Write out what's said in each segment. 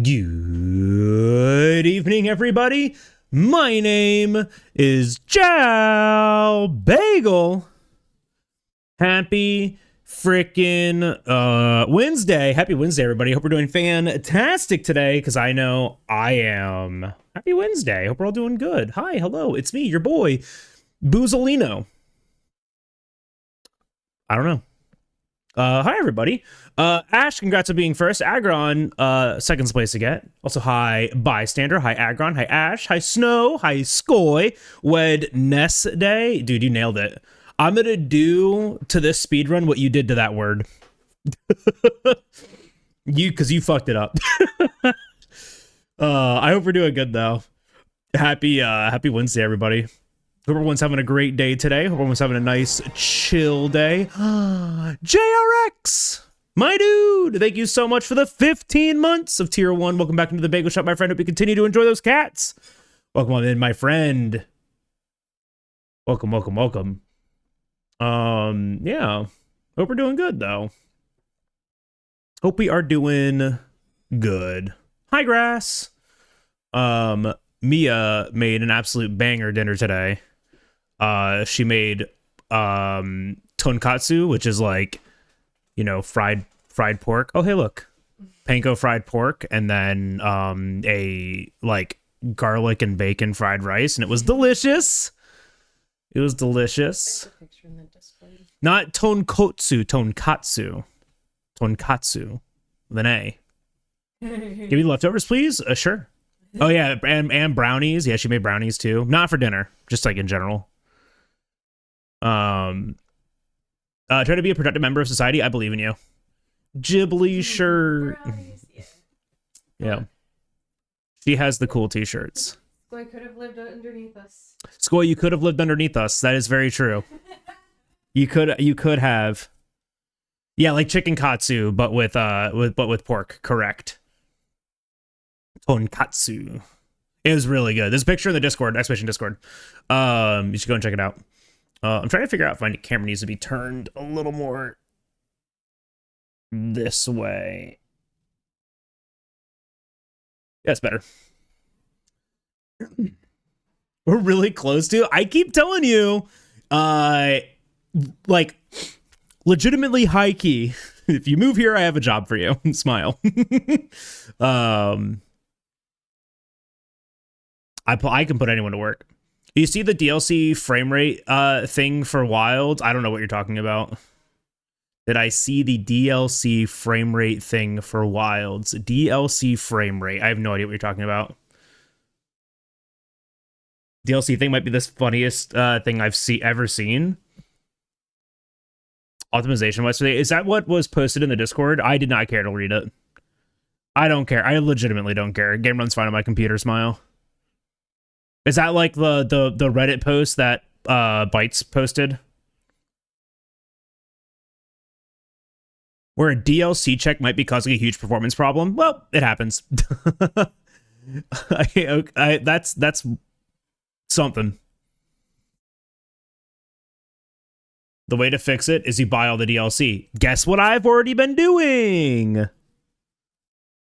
Good evening, everybody. My name is JalBagel. Happy frickin' Wednesday. Happy Wednesday, everybody. Hope we're doing fantastic today, because I know I am. Happy Wednesday. Hope we're all doing good. Hi, hello. It's me, your boy, Boozolino. I don't know. Hi, everybody. Ash, congrats on being first. Agron, second place to get. Also, hi, Bystander. Hi, Agron. Hi, Ash. Hi, Snow. Hi, Skoy. Wed Ness Day. Dude, you nailed it. I'm gonna do to this speedrun what you did to that word. Because you fucked it up. I hope we're doing good, though. Happy Wednesday, everybody. Hope everyone's having a great day today. Hope everyone's having a nice, chill day. JRX, my dude, thank you so much for the 15 months of Tier 1. Welcome back into the Bagel Shop, my friend. Hope you continue to enjoy those cats. Welcome on in, my friend. Welcome, welcome, welcome. Yeah. Hope we're doing good, though. Hope we are doing good. Hi, Grass. Mia made an absolute banger dinner today. She made tonkatsu, which is like, you know, fried pork. Oh, hey, look. Panko fried pork, and then a like garlic and bacon fried rice, and it was delicious. It was delicious. There's a picture in the Discord. Not tonkatsu with an A. Give me the leftovers, please. Sure. Oh yeah, and brownies. Yeah, she made brownies too. Not for dinner, just like in general. Try to be a productive member of society. I believe in you. Ghibli shirt. Brownies, yeah. Yeah. She has the cool t-shirts. Skoy could have lived underneath us. Skoy, you could have lived underneath us. That is very true. You could have. Yeah, like chicken katsu, but with pork. Correct. Tonkatsu. It was really good. There's a picture in the Discord, Expedition Discord. You should go and check it out. I'm trying to figure out if my camera needs to be turned a little more this way. That's better. We're really close to. I keep telling you, like, legitimately high key. If you move here, I have a job for you. Smile. I can put anyone to work. You see the DLC frame rate thing for Wild? I don't know what you're talking about. Did I see the DLC frame rate thing for Wilds? DLC frame rate. I have no idea what you're talking about. DLC thing might be the funniest thing I've ever seen. Optimization wise today. Is that what was posted in the Discord? I did not care to read it. I don't care. I legitimately don't care. Game runs fine on my computer. Smile. Is that like the Reddit post that Bytes posted? Where a DLC check might be causing a huge performance problem? Well, it happens. That's something. The way to fix it is you buy all the DLC. Guess what I've already been doing?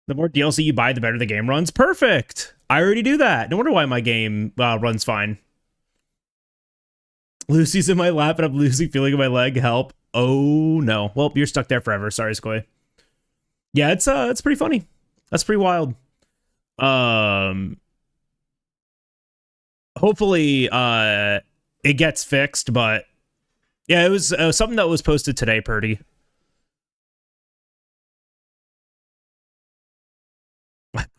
The more DLC you buy, the better the game runs. Perfect. I already do that. No wonder why my game runs fine. Lucy's in my lap and I'm losing feeling in my leg. Help. Oh, no. Well, you're stuck there forever. Sorry, Skoy. Yeah, it's pretty funny. That's pretty wild. Hopefully, it gets fixed, but yeah, it was something that was posted today, Purdy.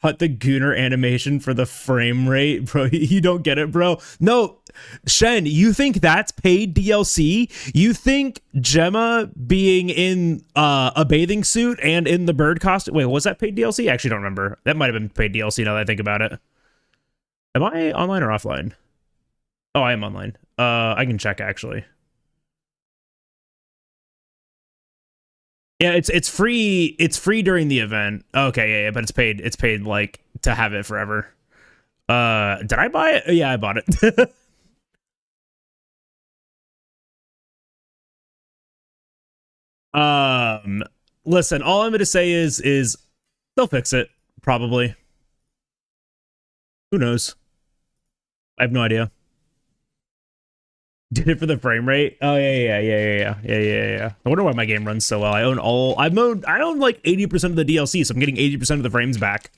But the Gooner animation for the frame rate, bro, you don't get it, bro. No, Shen, you think that's paid DLC? You think Gemma being in a bathing suit and in the bird costume? Wait, was that paid DLC? I actually don't remember. That might have been paid DLC now that I think about it. Am I online or offline? Oh, I am online. I can check actually. Yeah, it's free. It's free during the event. Okay, yeah, but it's paid. It's paid like to have it forever. Did I buy it? Yeah, I bought it. Listen, all I'm gonna say is they'll fix it. Probably. Who knows? I have no idea. Did it for the frame rate? Oh yeah. I wonder why my game runs so well. I own like 80% of the DLC, so I'm getting 80% of the frames back.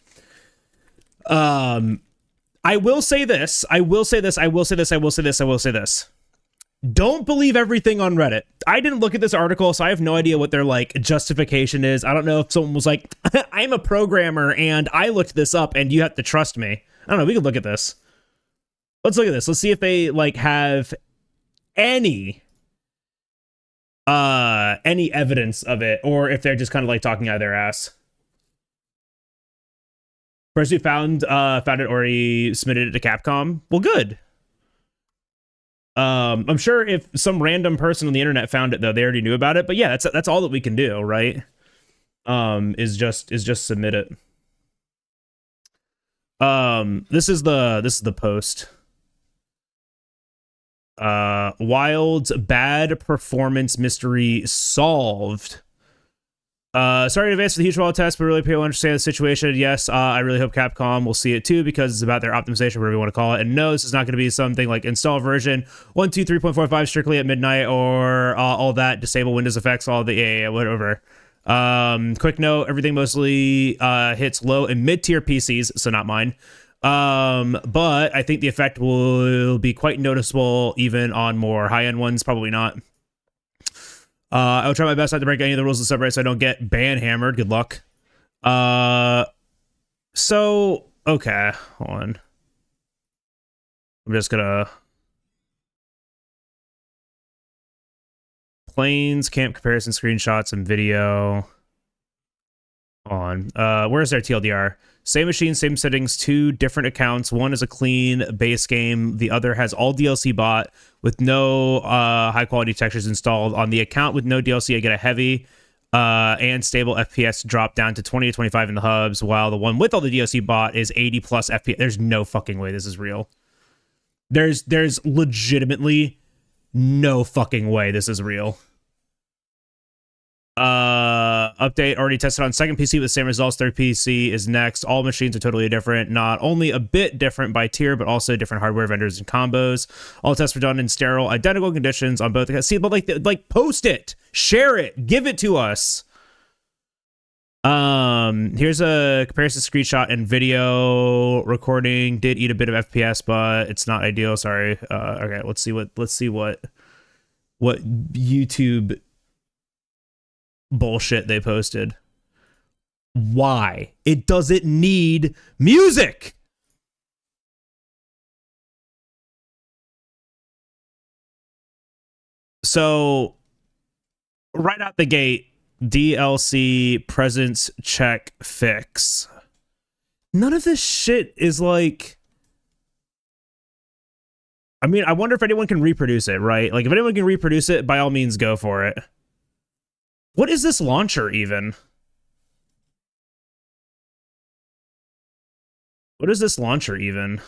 I will say this. Don't believe everything on Reddit. I didn't look at this article, so I have no idea what their like justification is. I don't know if someone was like, I'm a programmer and I looked this up and you have to trust me. I don't know. We could look at this. Let's look at this. Let's see if they like have any evidence of it, or if they're just kind of like talking out of their ass. Person who found it already submitted it to Capcom. Well, good. I'm sure if some random person on the internet found it, though, they already knew about it. But yeah, that's all that we can do, right? Is just submit it. This is the post. Wild's bad performance mystery solved. Sorry in advance for the huge wall test, but really people understand the situation. Yes, I really hope Capcom will see it too, because it's about their optimization, whatever you want to call it. And no, this is not going to be something like install version 1.2.3.45 strictly at midnight, or all that, disable Windows effects, all the whatever. Quick note, everything mostly hits low and mid-tier PCs, so not mine. But I think the effect will be quite noticeable even on more high-end ones. Probably not. I will try my best not to break any of the rules of the subreddit so I don't get ban hammered. Good luck. So okay, hold on. I'm just gonna planes, camp comparison screenshots and video. Hold on. Where's their TLDR? Same machine, same settings, 2 different accounts. One is a clean base game. The other has all DLC bought with no high quality textures installed. On the account with no DLC, I get a heavy and stable FPS drop down to 20 to 25 in the hubs, while the one with all the DLC bought is 80 plus FPS. There's no fucking way this is real. There's legitimately no fucking way this is real. Update already tested on second PC with the same results. Third PC is next. All machines are totally different, not only a bit different by tier, but also different hardware vendors and combos. All tests were done in sterile, identical conditions on both. See, but like post it, share it, give it to us. Here's a comparison screenshot and video recording. Did eat a bit of FPS, but it's not ideal. Sorry. Okay, let's see what YouTube bullshit they posted. Why? It doesn't need music. So right out the gate, DLC presence check fix. None of this shit is like, I mean, I wonder if anyone can reproduce it, right? Like if anyone can reproduce it, by all means go for it. What is this launcher even? What is this launcher even?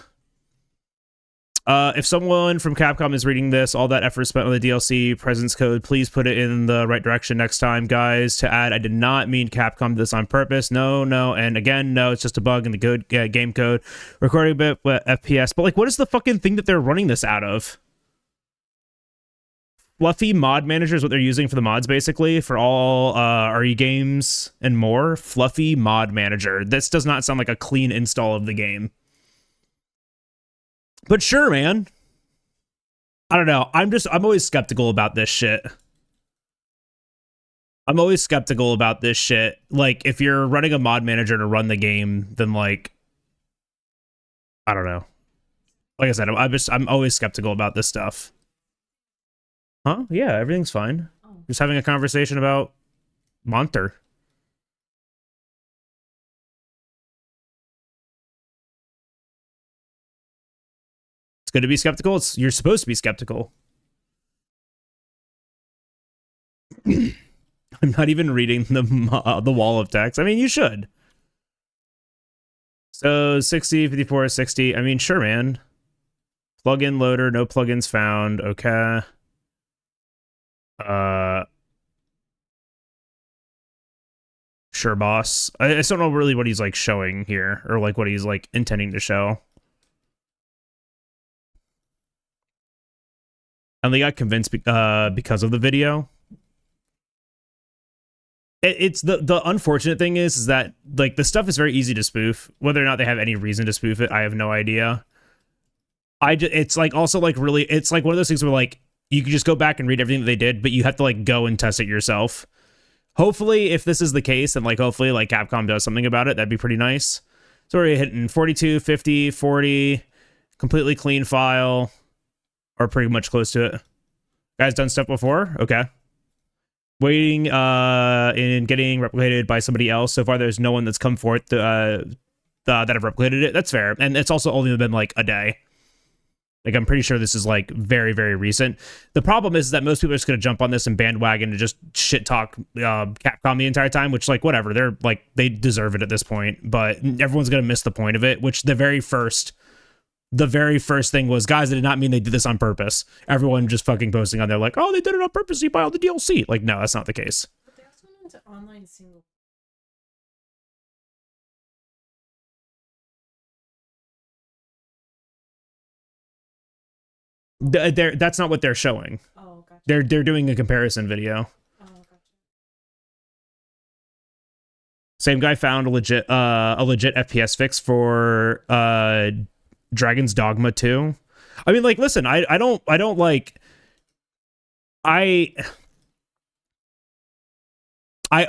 If someone from Capcom is reading this, all that effort spent on the DLC presence code, please put it in the right direction next time, guys. To add, I did not mean Capcom did this on purpose. No, and again, no, it's just a bug in the good game code. Recording a bit with FPS, but like, what is the fucking thing that they're running this out of? Fluffy mod manager is what they're using for the mods, basically, for all RE games and more. Fluffy mod manager. This does not sound like a clean install of the game. But sure, man. I don't know. I'm always skeptical about this shit. I'm always skeptical about this shit. Like, if you're running a mod manager to run the game, then like, I don't know. Like I said, I'm always skeptical about this stuff. Huh? Yeah, everything's fine. Oh. Just having a conversation about Monter. It's good to be skeptical. You're supposed to be skeptical. I'm not even reading the wall of text. I mean, you should. So 60, 54, 60. I mean, sure, man. Plugin loader, no plugins found. Okay. Sure, boss. I just don't know really what he's like showing here, or like what he's like intending to show. And they got convinced because of the video. It's the unfortunate thing is that like the stuff is very easy to spoof. Whether or not they have any reason to spoof it, I have no idea. It's like also like really, it's like one of those things where like you can just go back and read everything that they did, but you have to like go and test it yourself. Hopefully, if this is the case, then like hopefully like Capcom does something about it. That'd be pretty nice. So we're hitting 42, 50, 40, completely clean file, or pretty much close to it. Guys done stuff before? Okay. Waiting and getting replicated by somebody else. So far, there's no one that's come forth that have replicated it. That's fair. And it's also only been like a day. Like, I'm pretty sure this is like very, very recent. The problem is that most people are just going to jump on this and bandwagon and just shit talk Capcom the entire time, which like, whatever. They're like, they deserve it at this point, but everyone's going to miss the point of it, which the very first thing was, guys, I did not mean they did this on purpose. Everyone just fucking posting on there like, oh, they did it on purpose. You buy all the DLC. Like, no, that's not the case. But they also went into online single. That's not what they're showing. Oh, gotcha. They're doing a comparison video. Oh, gotcha. Same guy found a legit FPS fix for Dragon's Dogma 2. I mean, like, listen, I don't like, I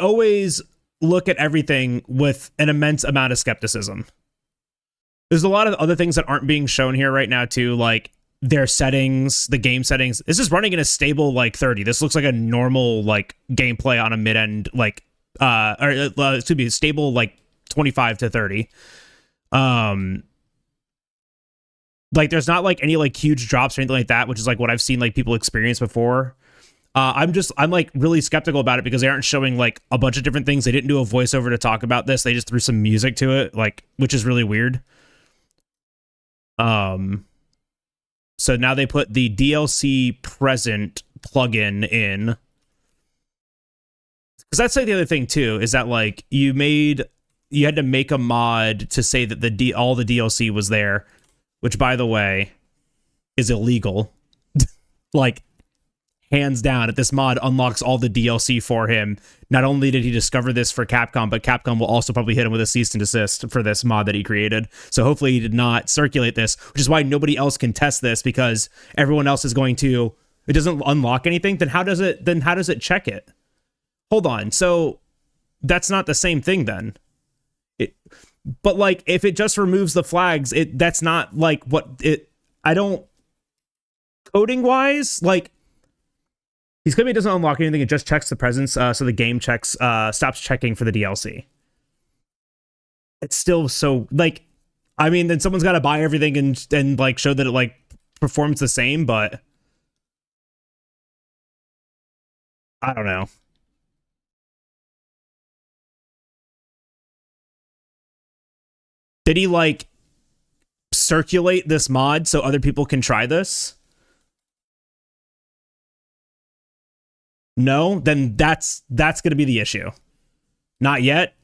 always look at everything with an immense amount of skepticism. There's a lot of other things that aren't being shown here right now too, like their settings, the game settings. This is running in a stable like 30. This looks like a normal like gameplay on a mid-end like excuse me, stable like 25 to 30. Like there's not like any like huge drops or anything like that, which is like what I've seen like people experience before. I'm like really skeptical about it because they aren't showing like a bunch of different things. They didn't do a voiceover to talk about this. They just threw some music to it, like, which is really weird. So now they put the DLC present plugin in. Because that's like the other thing too, is that like you had to make a mod to say that all the DLC was there, which by the way is illegal. Like, hands down, if this mod unlocks all the DLC for him, not only did he discover this for Capcom, but Capcom will also probably hit him with a cease and desist for this mod that he created. So hopefully he did not circulate this, which is why nobody else can test this, because everyone else is going to, it doesn't unlock anything. Then how does it check it? Hold on. So that's not the same thing then. But like, if it just removes the flags, that's not like what it, I don't, coding wise, like, he's claiming it doesn't unlock anything. It just checks the presence, so the game stops checking for the DLC. It's still so, like, I mean, then someone's got to buy everything and like show that it like performs the same, but I don't know. Did he like circulate this mod so other people can try this? No, then that's going to be the issue. Not yet.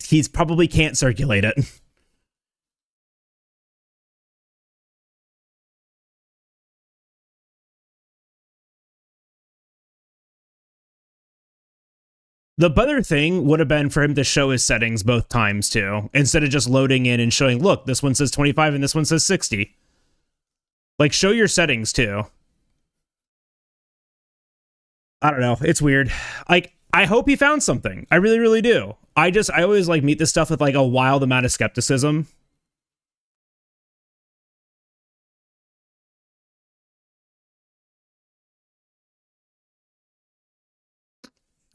He's probably can't circulate it. The better thing would have been for him to show his settings both times too, instead of just loading in and showing, look, this one says 25 and this one says 60. Like, show your settings too. I don't know. It's weird. Like, I hope he found something. I really, really do. I always like meet this stuff with like a wild amount of skepticism.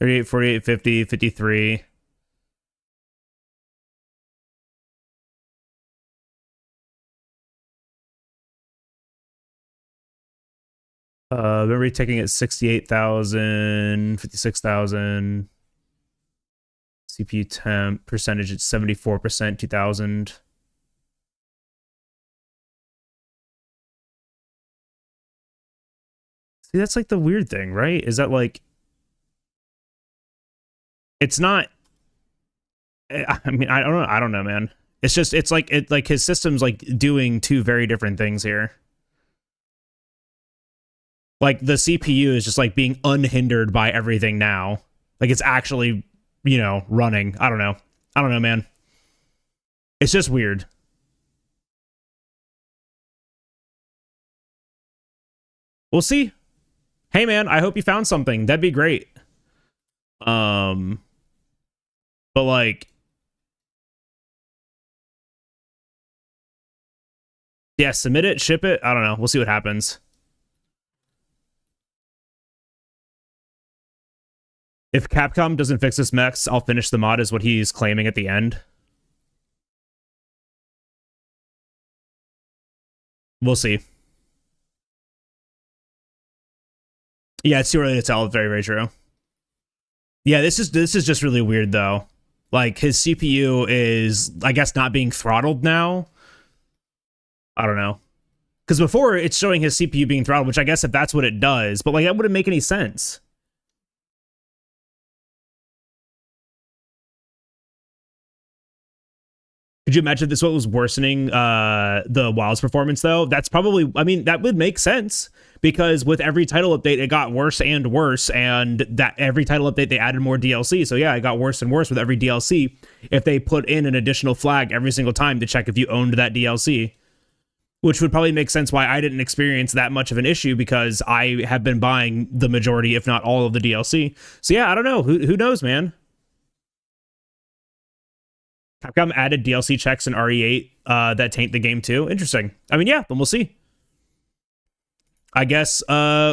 $38, $48, $50, $53. Memory taking at 68,000, 56,000. CPU temp percentage at 74%, 2000. See, that's like the weird thing, right? Is that like, it's not I mean, I don't know, man. It's just, it's like his system's like doing two very different things here. Like the CPU is just like being unhindered by everything now. Like it's actually, you know, running. I don't know. I don't know, man. It's just weird. We'll see. Hey, man, I hope you found something. That'd be great. But like, yeah, submit it, ship it. I don't know. We'll see what happens. If Capcom doesn't fix this mess, I'll finish the mod, is what he's claiming at the end. We'll see. Yeah, it's too early to tell. Very, very true. Yeah, this is just really weird though. Like his CPU is, I guess, not being throttled now. I don't know. Because before it's showing his CPU being throttled, which I guess if that's what it does, but like that wouldn't make any sense. Could you imagine this what was worsening the Wild's performance though? That's probably, I mean, that would make sense because with every title update, it got worse and worse, and that every title update they added more DLC. So yeah, it got worse and worse with every DLC. If they put in an additional flag every single time to check if you owned that DLC, which would probably make sense why I didn't experience that much of an issue because I have been buying the majority, if not all of the DLC. So yeah, I don't know. Who knows, man? Capcom added DLC checks in RE8 that taint the game too. Interesting. I mean, yeah, then we'll see. I guess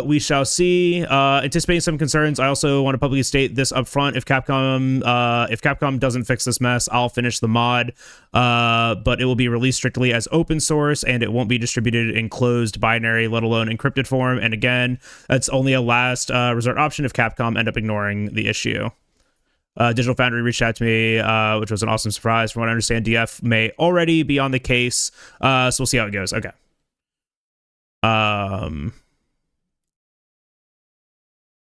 we shall see. Anticipating some concerns, I also want to publicly state this up front. If Capcom doesn't fix this mess, I'll finish the mod, but it will be released strictly as open source, and it won't be distributed in closed binary, let alone encrypted form. And again, that's only a last resort option if Capcom end up ignoring the issue. Digital Foundry reached out to me, which was an awesome surprise. From what I understand, DF may already be on the case, so we'll see how it goes. Okay. I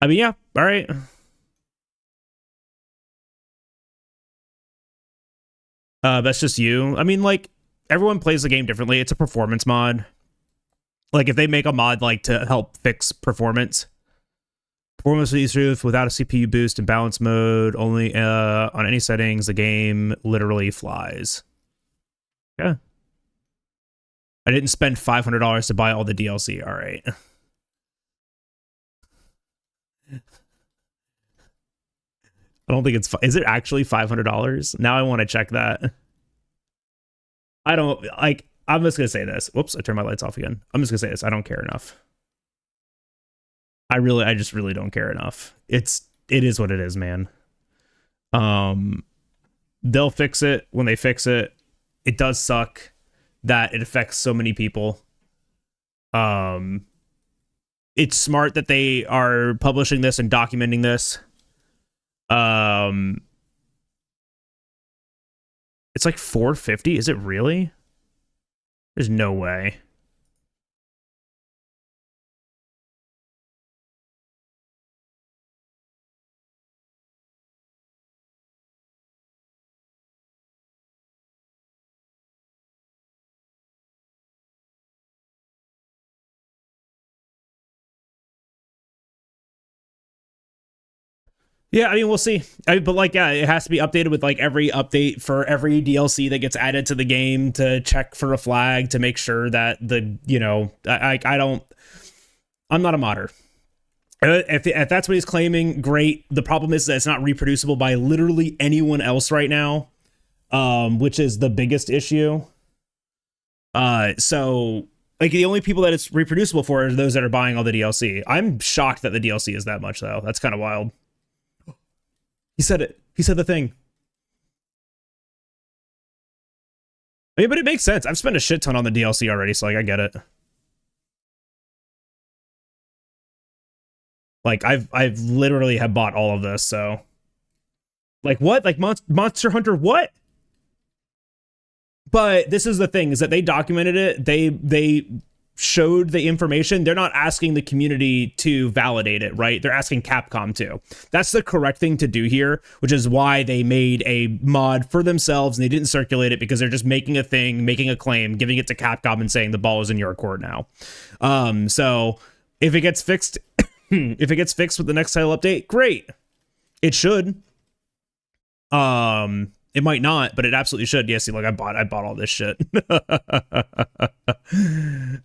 mean, yeah, all right. That's just you. I mean, like, everyone plays the game differently. It's a performance mod. Like, if they make a mod, like, to help fix performance truth without a CPU boost in balance mode, only on any settings, the game literally flies. Yeah. I didn't spend $500 to buy all the DLC. All right. I don't think it's... Is it actually $500? Now I want to check that. I don't... Like, I'm just going to say this. Whoops, I turned my lights off again. I'm just going to say this. I don't care enough. I just really don't care enough. It is what it is, man. They'll fix it when they fix it. It does suck that it affects so many people. It's smart that they are publishing this and documenting this. It's like $450. Is it really? There's no way. Yeah, I mean, we'll see. But like, yeah, it has to be updated with like every update for every DLC that gets added to the game to check for a flag to make sure that the, you know, I'm not a modder. If that's what he's claiming, great. The problem is that it's not reproducible by literally anyone else right now, which is the biggest issue. So like the only people that it's reproducible for are those that are buying all the DLC. I'm shocked that the DLC is that much though. That's kind of wild. He said it. He said the thing. I mean, but it makes sense. I've spent a shit ton on the DLC already, so like I get it. Like I've literally have bought all of this, so like what? Like Monster Hunter what? But this is the thing, is that they documented it. They showed the information, they're not asking the community to validate it, right? They're asking Capcom to. That's the correct thing to do here, which is why they made a mod for themselves and they didn't circulate it, because they're just making a thing, making a claim, giving it to Capcom and saying the ball is in your court now. So if it gets fixed, if it gets fixed with the next title update, great. It should. It might not, but it absolutely should. Yeah, see, like I bought all this shit.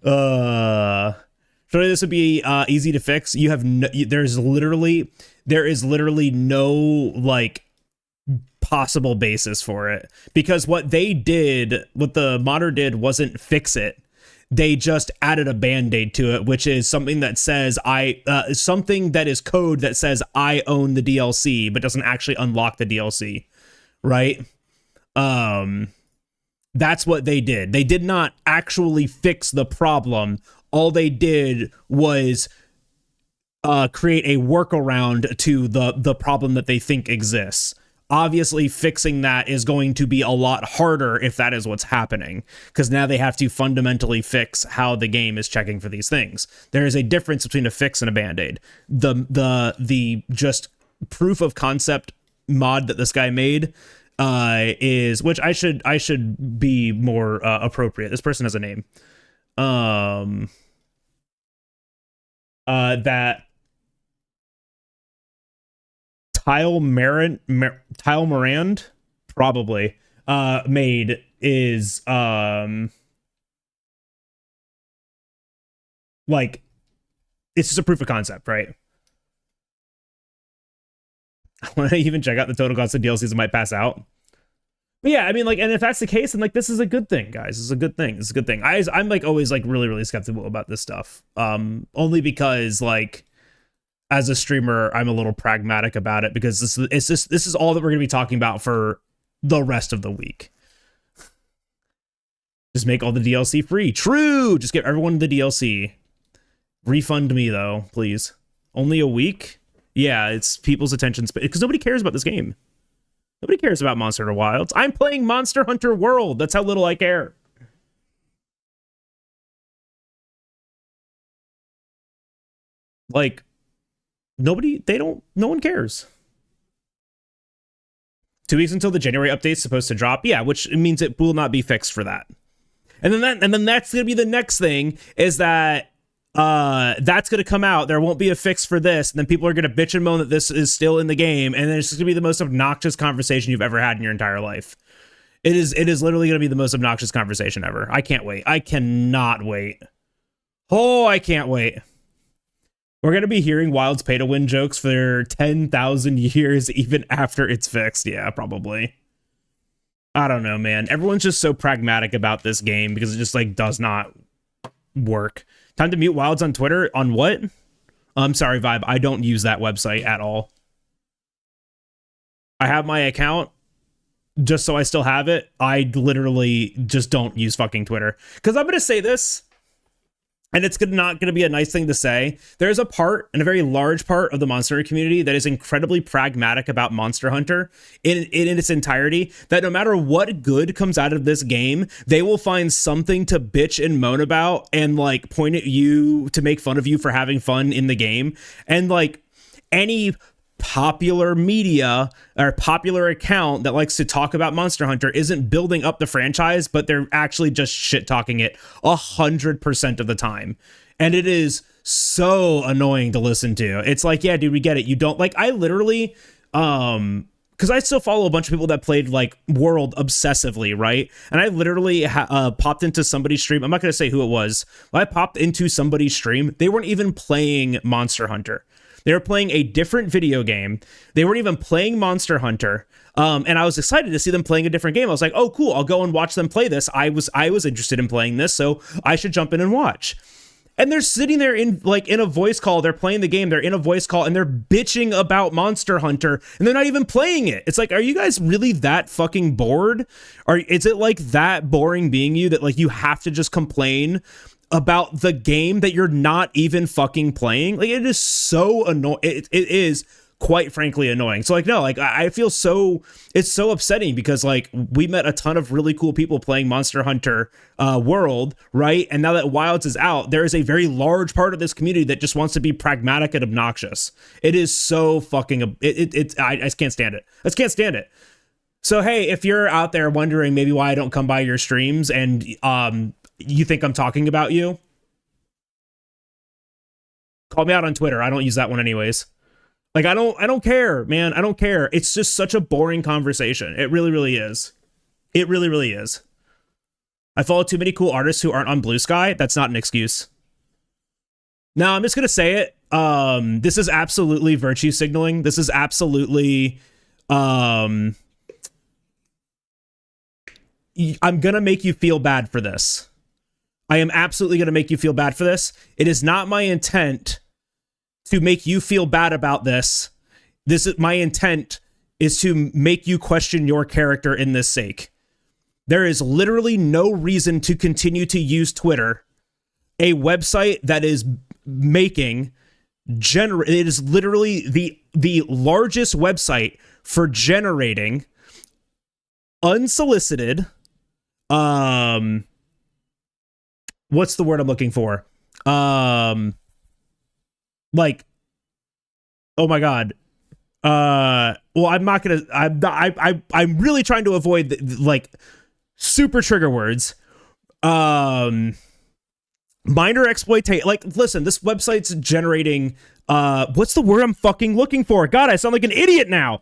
Surely this would be easy to fix. You have there is literally no like possible basis for it, because what the modder did wasn't fix it. They just added a band-aid to it, which is something that says something that is code that says I own the DLC, but doesn't actually unlock the DLC. Right? That's what they did. They did not actually fix the problem. All they did was create a workaround to the problem that they think exists. Obviously, fixing that is going to be a lot harder if that is what's happening, because now they have to fundamentally fix how the game is checking for these things. There is a difference between a fix and a band-aid. The just proof of concept mod that this guy made is, which I should be more appropriate. This person has a name. That Tile Morand probably made is like, it's just a proof of concept, right? I want to even check out the total cost of DLCs that might pass out. But yeah, I mean, like, and if that's the case, then like, this is a good thing, guys. This is a good thing. This is a good thing. I'm like always like really skeptical about this stuff. Only because like, as a streamer, I'm a little pragmatic about it, because this is all that we're gonna be talking about for the rest of the week. Just make all the DLC free. True. Just give everyone the DLC. Refund me though, please. Only a week. Yeah, it's people's attention span, because nobody cares about this game. Nobody cares about Monster Hunter Wilds. I'm playing Monster Hunter World. That's how little I care. Like, no one cares. 2 weeks until the January update's supposed to drop. Yeah, which means it will not be fixed for that. And then that's going to be the next thing, is that that's going to come out. There won't be a fix for this, and then people are going to bitch and moan that this is still in the game, and then it's just going to be the most obnoxious conversation you've ever had in your entire life. It is literally going to be the most obnoxious conversation ever. I can't wait. I cannot wait. Oh, I can't wait. We're going to be hearing Wild's pay to win jokes for 10,000 years, even after it's fixed. Yeah, probably. I don't know, man. Everyone's just so pragmatic about this game because it just like does not work. Time to mute Wilds on Twitter. On what? I'm sorry, Vibe. I don't use that website at all. I have my account just so I still have it. I literally just don't use fucking Twitter. Because I'm going to say this, and it's not going to be a nice thing to say. There's a part, and a very large part of the Monster Hunter community that is incredibly pragmatic about Monster Hunter in its entirety, that no matter what good comes out of this game, they will find something to bitch and moan about and like point at you to make fun of you for having fun in the game. And like any popular media or popular account that likes to talk about Monster Hunter isn't building up the franchise, but they're actually just shit talking it 100% of the time. And it is so annoying to listen to. It's like, yeah, dude, we get it. You don't like, I literally, because I still follow a bunch of people that played like World obsessively, right? And I literally popped into somebody's stream. I'm not going to say who it was. When I popped into somebody's stream, they weren't even playing Monster Hunter. They were playing a different video game. They weren't even playing Monster Hunter. And I was excited to see them playing a different game. I was like, oh, cool. I'll go and watch them play this. I was interested in playing this, so I should jump in and watch. And they're sitting there in a voice call. They're playing the game. They're in a voice call and they're bitching about Monster Hunter and they're not even playing it. It's like, are you guys really that fucking bored? Or is it like that boring being you that like you have to just complain about the game that you're not even fucking playing? Like, it is so annoying. It is quite frankly annoying. So like, no, like I feel so, it's so upsetting because like we met a ton of really cool people playing Monster Hunter World, right? And now that Wilds is out, there is a very large part of this community that just wants to be pragmatic and obnoxious. It is so fucking, I just can't stand it. I just can't stand it. So, hey, if you're out there wondering maybe why I don't come by your streams and you think I'm talking about you, call me out on Twitter. I don't use that one anyways. Like, I don't care, man. I don't care. It's just such a boring conversation. It really, really is. It really, really is. I follow too many cool artists who aren't on Blue Sky. That's not an excuse. Now, I'm just going to say it. This is absolutely virtue signaling. This is absolutely... I'm going to make you feel bad for this. I am absolutely going to make you feel bad for this. It is not my intent to make you feel bad about this. This is my intent is to make you question your character in this sake. There is literally no reason to continue to use Twitter, a website that is making it is literally the largest website for generating unsolicited what's the word I'm looking for? Like, oh my God. Well, I'm not gonna. I'm really trying to avoid like super trigger words. Minor exploitation. Like, listen, this website's generating. What's the word I'm fucking looking for? God, I sound like an idiot now.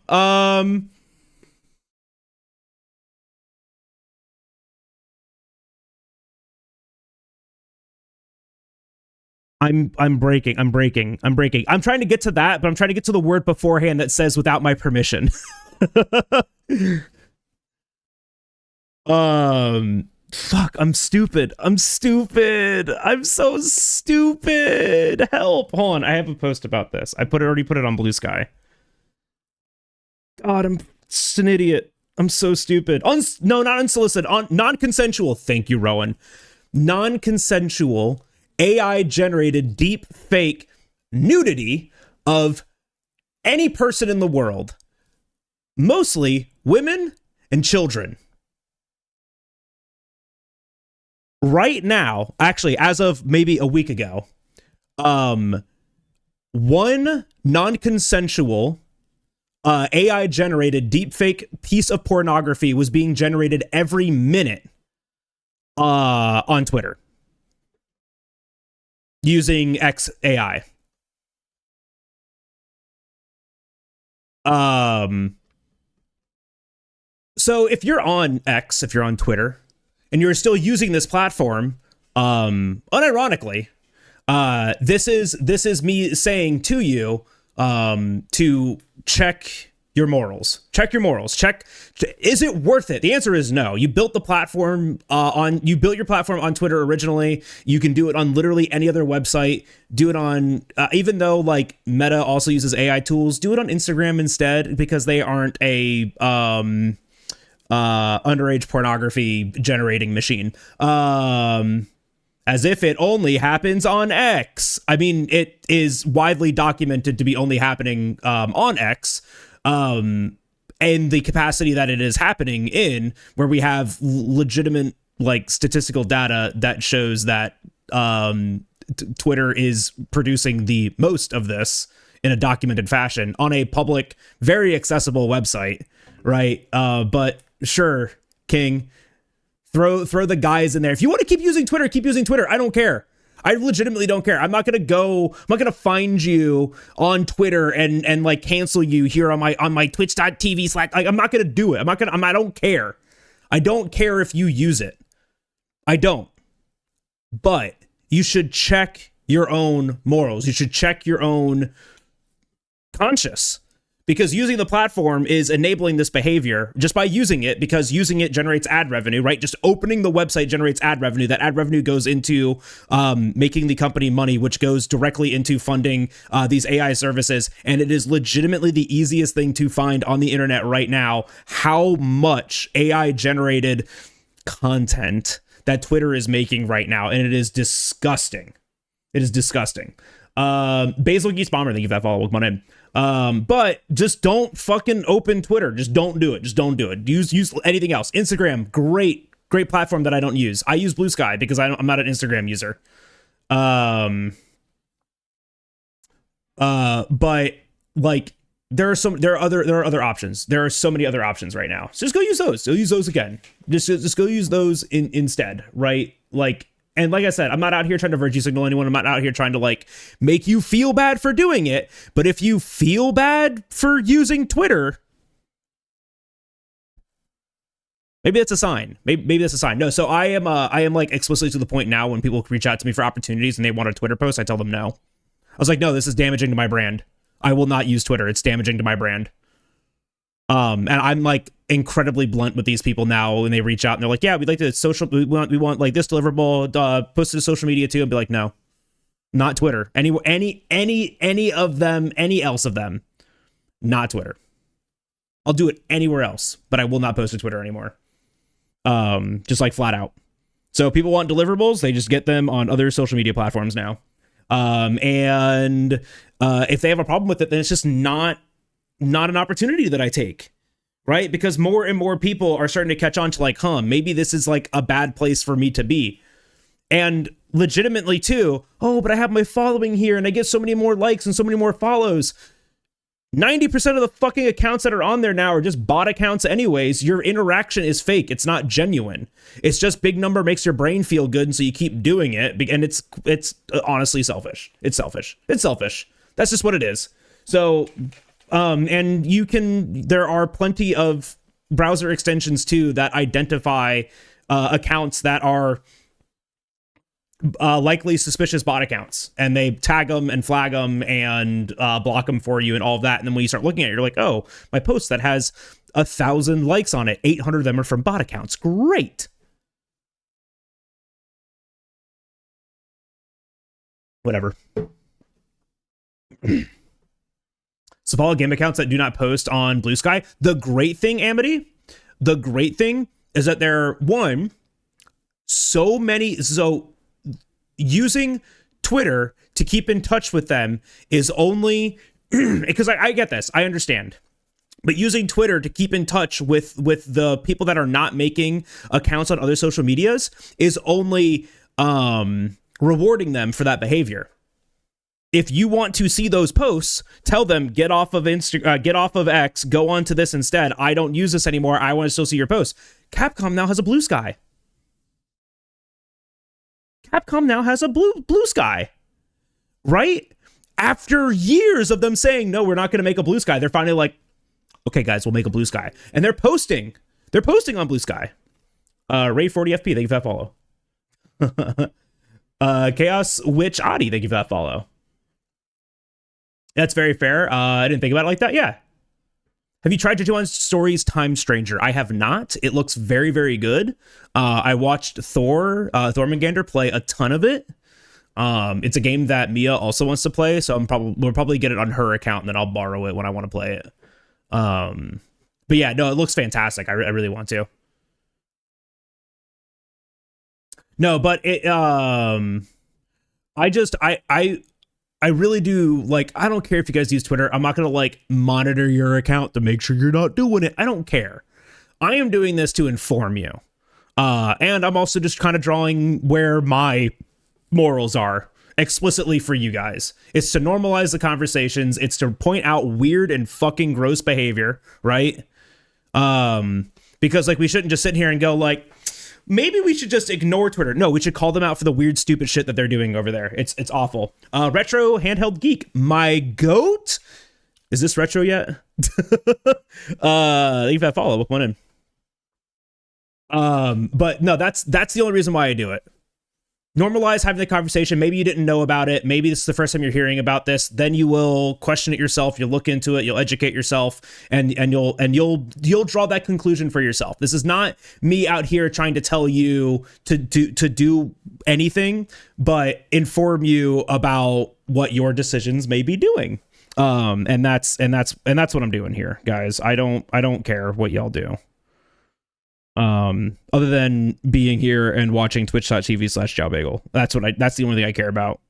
I'm breaking. I'm trying to get to that, but I'm trying to get to the word beforehand that says without my permission. Fuck, I'm stupid. I'm so stupid. Help. Hold on. I have a post about this. I already put it on Blue Sky. God, I'm just an idiot. I'm so stupid. No, not unsolicited. Non-consensual. Thank you, Rowan. Non-consensual AI-generated deep fake nudity of any person in the world, mostly women and children. Right now, actually, as of maybe a week ago, one non-consensual AI-generated deepfake piece of pornography was being generated every minute on Twitter using XAI. So if you're on X, if you're on Twitter, and you're still using this platform, unironically, this is me saying to you to check your morals. Check your morals. Is it worth it? The answer is no. You built the platform you built your platform on Twitter originally. You can do it on literally any other website. Do it on, even though like Meta also uses AI tools, do it on Instagram instead, because they aren't a underage pornography generating machine. As if it only happens on X. I mean, it is widely documented to be only happening on X. And the capacity that it is happening in, where we have legitimate like statistical data that shows that Twitter is producing the most of this in a documented fashion on a public, very accessible website, right? But sure, King, throw the guys in there. If you want to keep using Twitter, keep using Twitter. I don't care. I legitimately don't care. I'm not going to find you on Twitter and like cancel you here on my twitch.tv/. Like, I'm not going to do it. I don't care. I don't care if you use it. I don't. But you should check your own morals. You should check your own conscience, because using the platform is enabling this behavior just by using it, because using it generates ad revenue, right? Just opening the website generates ad revenue. That ad revenue goes into making the company money, which goes directly into funding these AI services. And it is legitimately the easiest thing to find on the internet right now, how much AI generated content that Twitter is making right now. And it is disgusting. It is disgusting. Basil Geese Bomber, thank you for that follow. Welcome on in. But just don't fucking open Twitter. Just don't do it. Just don't do it. Use anything else. Instagram, great platform that I don't use. I use Blue Sky because I'm not an Instagram user. But like there are other options. There are so many other options right now. So just go use those. So use those again. Just go use those instead, right? Like, and like I said, I'm not out here trying to virtue signal anyone. I'm not out here trying to like make you feel bad for doing it. But if you feel bad for using Twitter, maybe that's a sign. Maybe that's a sign. No, so I am like explicitly to the point now when people reach out to me for opportunities and they want a Twitter post, I tell them no. I was like, no, this is damaging to my brand. I will not use Twitter. It's damaging to my brand. And I'm like incredibly blunt with these people now when they reach out and they're like, yeah, we'd like to we want like this deliverable posted to social media too, and be like, no, not Twitter. Any of them, any else of them, not Twitter. I'll do it anywhere else, but I will not post to Twitter anymore. Just like flat out. So people want deliverables, they just get them on other social media platforms now. And if they have a problem with it, then it's just not an opportunity that I take, right? Because more and more people are starting to catch on to like, maybe this is like a bad place for me to be. And legitimately too, but I have my following here and I get so many more likes and so many more follows. 90% of the fucking accounts that are on there now are just bot accounts anyways. Your interaction is fake. It's not genuine. It's just big number makes your brain feel good, and so you keep doing it. And it's honestly selfish. It's selfish. That's just what it is. So, and there are plenty of browser extensions too that identify accounts that are likely suspicious bot accounts, and they tag them and flag them and block them for you and all of that. And then when you start looking at it, you're like, oh, my post that has 1,000 likes on it, 800 of them are from bot accounts. Great. Whatever. So follow game accounts that do not post on Blue Sky. The great thing, Amity, is that there are using Twitter to keep in touch with them is only because I get this, I understand, but using Twitter to keep in touch with the people that are not making accounts on other social medias is only rewarding them for that behavior. If you want to see those posts, tell them get off of get off of X, go on to this instead. I don't use this anymore. I want to still see your posts. Capcom now has a Blue Sky. Blue Sky, right? After years of them saying, no, we're not going to make a Blue Sky, they're finally like, okay, guys, we'll make a Blue Sky. And they're posting on Blue Sky. Ray 40FP, thank you for that follow. Chaos Witch Adi, thank you for that follow. That's very fair. I didn't think about it like that. Yeah. Have you tried to do on Stories Time Stranger? I have not. It looks very, very good. I watched Thormungander play a ton of it. It's a game that Mia also wants to play, so we'll probably get it on her account, and then I'll borrow it when I want to play it. But yeah, no, it looks fantastic. I really want to. No, but it I really do, like, I don't care if you guys use Twitter. I'm not going to, like, monitor your account to make sure you're not doing it. I don't care. I am doing this to inform you. And I'm also just kind of drawing where my morals are explicitly for you guys. It's to normalize the conversations. It's to point out weird and fucking gross behavior, right? Because, like, we shouldn't just sit here and go, like, maybe we should just ignore Twitter. No, we should call them out for the weird, stupid shit that they're doing over there. It's awful. Retro Handheld Geek, my goat. Is this retro yet? Leave that follow. Look one in. But no, that's the only reason why I do it. Normalize having the conversation. Maybe you didn't know about it. Maybe this is the first time you're hearing about this. Then you will question it yourself. You'll look into it. You'll educate yourself, and you'll draw that conclusion for yourself. This is not me out here trying to tell you to do anything, but inform you about what your decisions may be doing. And that's what I'm doing here, guys. I don't care what y'all do. Other than being here and watching twitch.tv/JalBagel. That's the only thing I care about.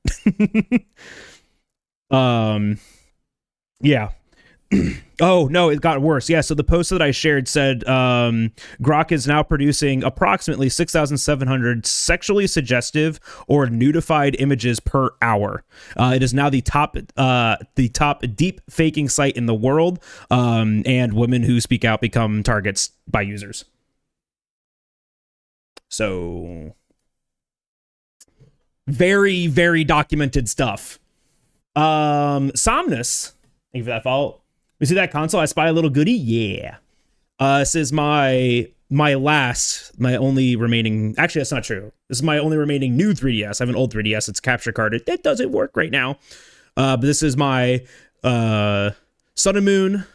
Yeah. Oh no, it got worse. Yeah, so the post that I shared said Grok is now producing approximately 6,700 sexually suggestive or nudified images per hour. It is now the top deep faking site in the world, and women who speak out become targets by users. So very, very documented stuff. Somnus, thank you for that follow. You see that console? I spy a little goodie. Yeah. This is my only remaining. Actually, that's not true. This is my only remaining new 3DS. I have an old 3DS. It's capture carded. It doesn't work right now. But this is my Sun and Moon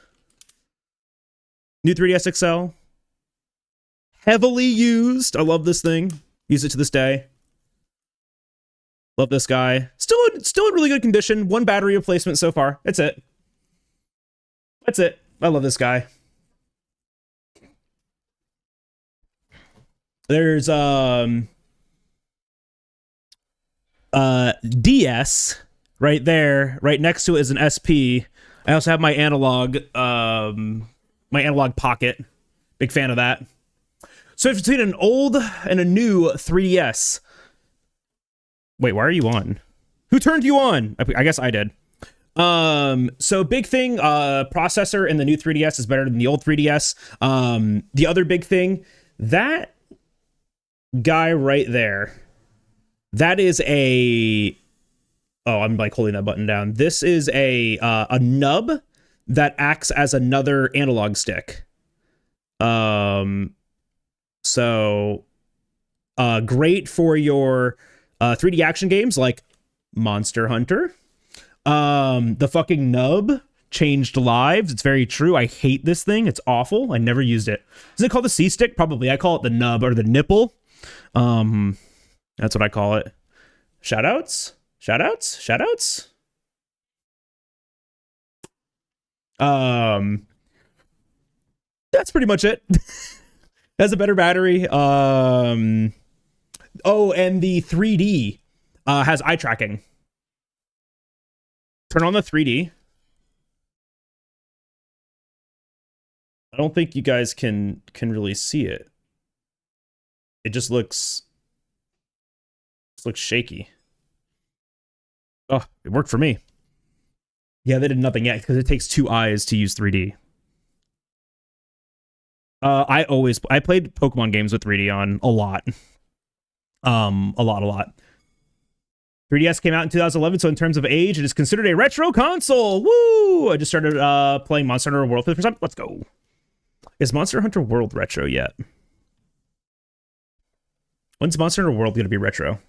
new 3DS XL. Heavily used. I love this thing. Use it to this day. Love this guy. Still in really good condition. One battery replacement so far. That's it. That's it. I love this guy. There's DS right there. Right next to it is an SP. I also have my analog pocket. Big fan of that. So if you've seen an old and a new 3DS. Wait, why are you on? Who turned you on? I guess I did. So big thing, processor in the new 3DS is better than the old 3DS. The other big thing, that guy right there, that is a, oh, I'm like holding that button down. This is a nub that acts as another analog stick. So, great for your 3D action games like Monster Hunter. The fucking nub changed lives. It's very true. I hate this thing. It's awful. I never used it. Is it called the C-stick? Probably. I call it the nub or the nipple. That's what I call it. Shoutouts. That's pretty much it. Has a better battery. Oh, and the 3D has eye tracking. Turn on the 3D. I don't think you guys can really see it. It just looks shaky. Oh, it worked for me. Yeah, they did nothing yet because it takes 2 eyes to use 3D. I played Pokemon games with 3D on a lot. A lot. 3DS came out in 2011, so in terms of age, it is considered a retro console. Woo! I just started playing Monster Hunter World for the first time. Let's go. Is Monster Hunter World retro yet? When's Monster Hunter World gonna be retro?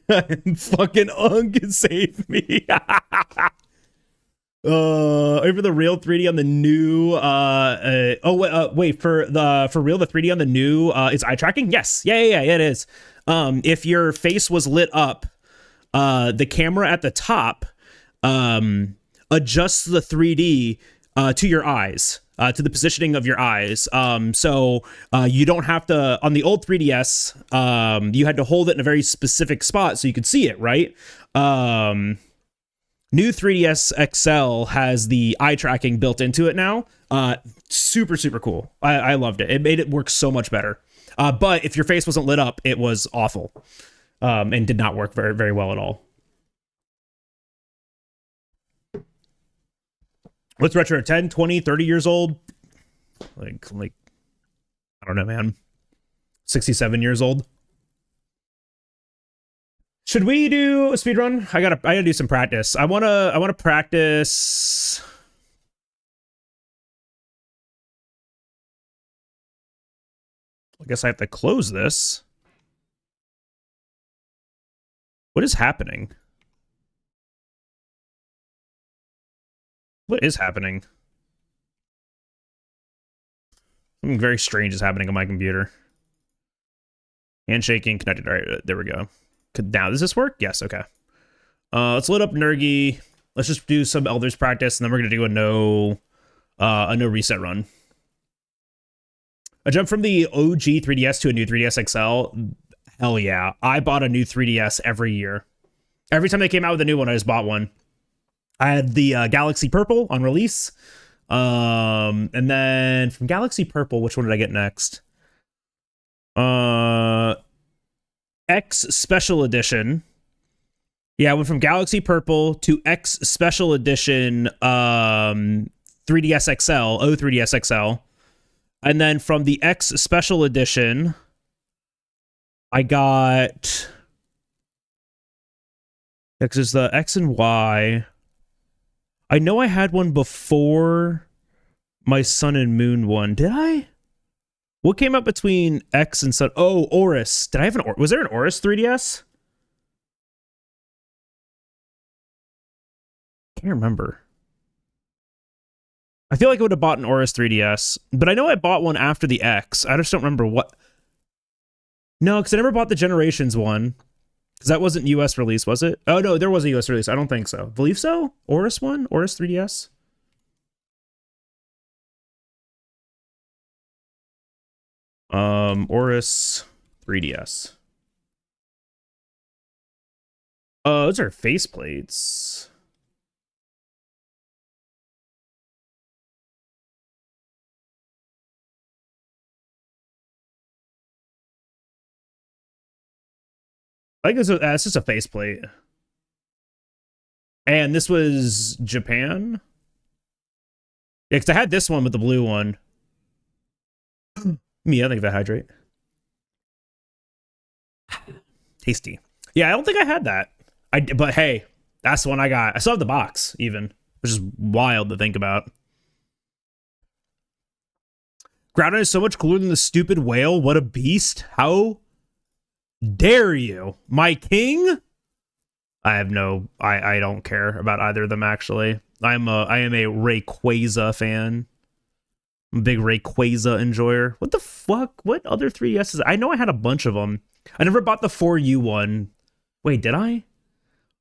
Fucking Unk, save me. Over the real 3D on the new wait, for real, the 3D on the new is eye tracking? Yes. Yeah, it is. If your face was lit up, the camera at the top adjusts the 3D to your eyes, to the positioning of your eyes. So you don't have to, on the old 3DS, you had to hold it in a very specific spot so you could see it, right? New 3DS XL has the eye tracking built into it now. Super cool. I loved it. It made it work so much better. But if your face wasn't lit up, it was awful. And did not work very, very well at all. What's retro? 10, 20, 30 years old? Like I don't know, man. 67 years old. Should we do a speedrun? I gotta do some practice. I wanna practice. I guess I have to close this. What is happening? What is happening? Something very strange is happening on my computer. Handshaking, connected. All right, there we go. Now, does this work? Yes, okay. Let's load up Nergy. Let's just do some Elders practice, and then we're gonna do a no reset run. I jumped from the OG 3DS to a new 3DS XL. Hell yeah. I bought a new 3DS every year. Every time they came out with a new one, I just bought one. I had the Galaxy Purple on release. And then from Galaxy Purple, which one did I get next? X Special Edition. Yeah, I went from Galaxy Purple to X Special Edition 3DS XL, 3DS XL. And then from the X Special Edition, I got... X is the X and Y. I know I had one before my Sun and Moon one. Did I? What came up between X and Sun? Oh, Oris. Did I have an Oris? Was there an Oris 3DS? Can't remember. I feel like I would have bought an Oris 3DS, but I know I bought one after the X. I just don't remember what. No, because I never bought the Generations one. Because that wasn't US release, was it? Oh, no, there was a US release. I don't think so. Believe so? Oris one? Oris 3DS? Oris 3DS. Those are faceplates. I think it's just a faceplate. And this was Japan? Yeah, because I had this one with the blue one. Me, I think that hydrate. Tasty. Yeah, I don't think I had that. But hey, that's the one I got. I still have the box, even, which is wild to think about. Groudon is so much cooler than the stupid whale. What a beast. How dare you? My king? I don't care about either of them, actually. I am a Rayquaza fan. I'm a big Rayquaza enjoyer. What the fuck? What other 3DSs? I know I had a bunch of them. I never bought the 4U one. Wait, did I?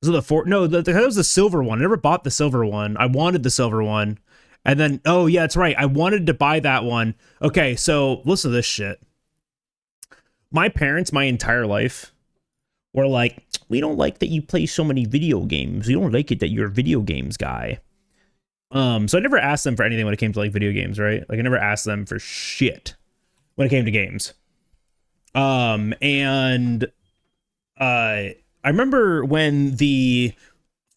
Was it the 4? No, that was the silver one. I never bought the silver one. I wanted the silver one. And then, oh yeah, that's right. I wanted to buy that one. Okay, so listen to this shit. My parents, my entire life, were like, we don't like that you play so many video games. We don't like it that you're a video games guy. So I never asked them for anything when it came to like video games, right? Like I never asked them for shit when it came to games. I remember when the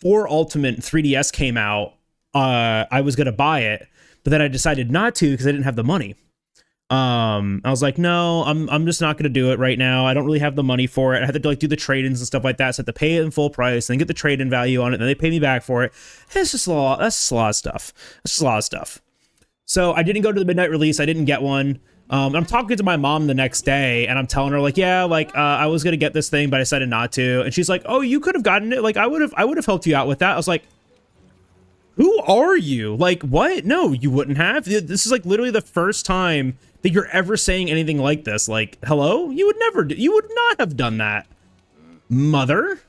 4 Ultimate 3DS came out, I was gonna buy it, but then I decided not to because I didn't have the money. I was like, no, I'm just not gonna do it right now. I don't really have the money for it. I had to like do the trade-ins and stuff like that. So I had to pay it in full price, and then get the trade-in value on it, and then they pay me back for it. It's just a lot. That's just a lot of stuff. That's just a lot of stuff. So I didn't go to the midnight release. I didn't get one. I'm talking to my mom the next day, and I'm telling her like, yeah, like I was gonna get this thing, but I decided not to. And she's like, oh, you could have gotten it. Like I would have helped you out with that. I was like, who are you? Like, what? No, you wouldn't have. This is like literally the first time that you're ever saying anything like this. Like, hello? You would never do. You would not have done that, mother.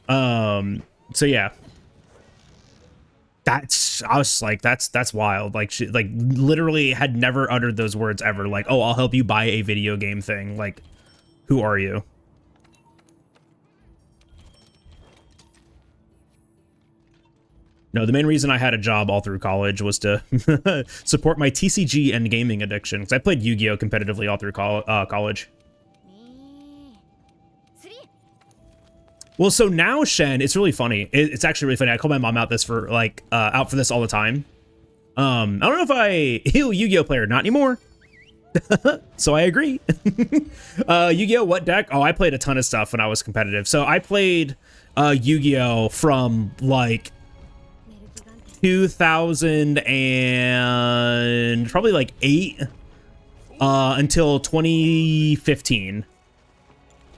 So yeah. I was like, that's wild. Like she like literally had never uttered those words ever. Like, oh, I'll help you buy a video game thing. Like, who are you? No, the main reason I had a job all through college was to support my TCG and gaming addiction. Because I played Yu-Gi-Oh! Competitively all through college. Well, so now, Shen, it's really funny. It's actually really funny. I call my mom out for this all the time. I don't know if I heal Yu-Gi-Oh! Player, not anymore. So I agree. Yu-Gi-Oh! What deck? Oh, I played a ton of stuff when I was competitive. So I played Yu-Gi-Oh! From like 2000 and probably like 8 until 2015.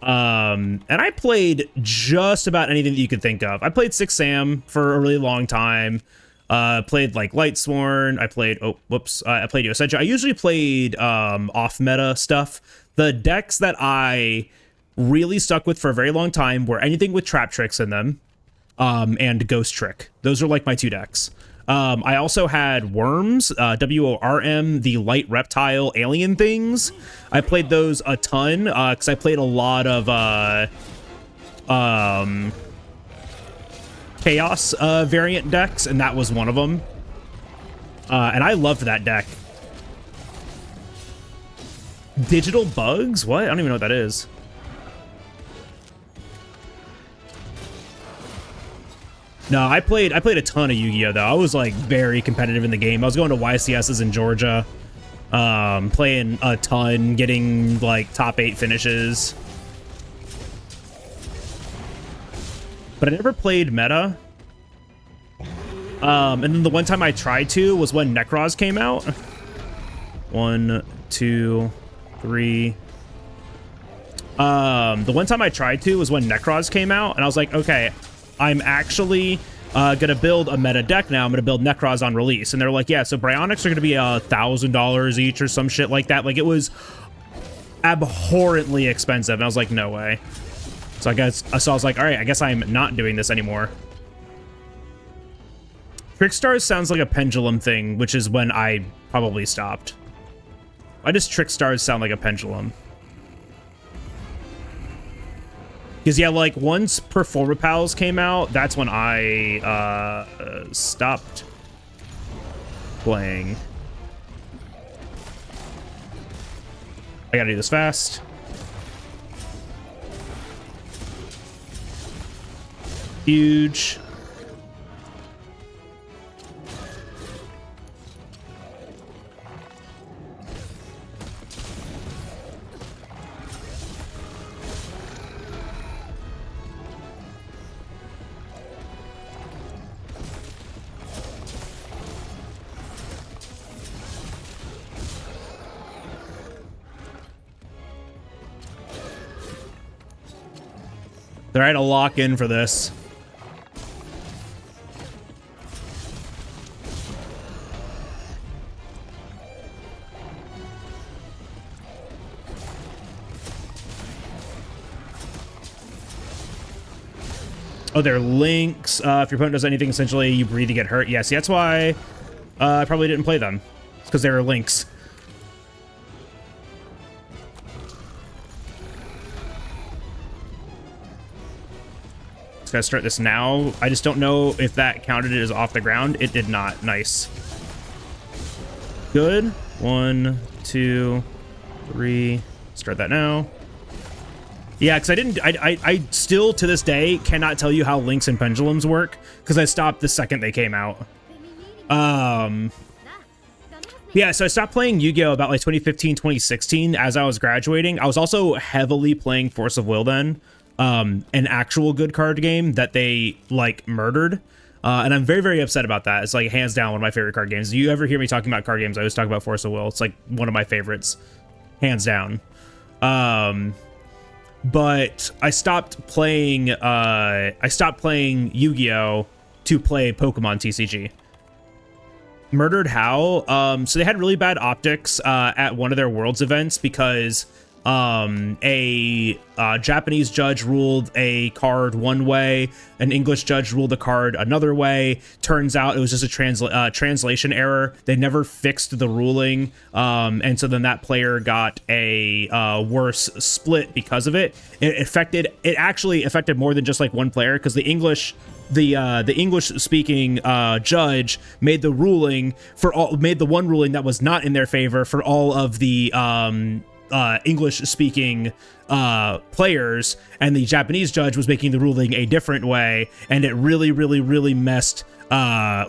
And I played just about anything that you could think of. I played 6-Sam for a really long time. Played like Lightsworn. I played I played Yosenja. I usually played off meta stuff. The decks that I really stuck with for a very long time were anything with Trap Tricks in them. And Ghost Trick. Those are like my 2 decks. I also had Worms, WORM, the light reptile alien things. I played those a ton, because I played a lot of chaos variant decks, and that was one of them. And I loved that deck. Digital bugs? What? I don't even know what that is. No, I played a ton of Yu-Gi-Oh though. I was like very competitive in the game. I was going to YCSs in Georgia, playing a ton, getting like top 8 finishes. But I never played meta. And then the one time I tried to was when Necros came out. 1, 2, 3. The one time I tried to was when Necros came out, and I was like, okay, I'm actually gonna build a meta deck now. I'm gonna build Necros on release. And they're like, yeah, so Bryonics are gonna be $1,000 each or some shit like that. Like, it was abhorrently expensive. And I was like, no way. So I was like, all right, I guess I'm not doing this anymore. Trickstars sounds like a pendulum thing, which is when I probably stopped. Why does Trickstars sound like a pendulum? Because, yeah, like, once Performapals came out, that's when I stopped playing. I gotta do this fast. Huge. All right, I'll lock in for this. Oh, they're links. If your opponent does anything, essentially, you breathe to get hurt. Yes, that's why I probably didn't play them. It's because they were links. Just gotta start this now. I just don't know if that counted it as off the ground. It did not. Nice. Good. 1, 2, 3. Start that now. Yeah, because I still to this day cannot tell you how links and pendulums work because I stopped the second they came out. Yeah, so I stopped playing Yu-Gi-Oh! About like 2015, 2016 as I was graduating. I was also heavily playing Force of Will then, an actual good card game that they like murdered. And I'm very, very upset about that. It's like hands down one of my favorite card games. If you ever hear me talking about card games, I always talk about Force of Will. It's like one of my favorites, hands down. But I stopped playing Yu-Gi-Oh! To play Pokemon TCG. Murdered how? So they had really bad optics at one of their Worlds events because a Japanese judge ruled a card one way, an English judge ruled a card another way. Turns out it was just a translation error. They never fixed the ruling, and so then that player got a worse split because of it. It actually affected more than just like one player because the English speaking judge made the one ruling that was not in their favor for all of the English speaking players, and the Japanese judge was making the ruling a different way, and it really messed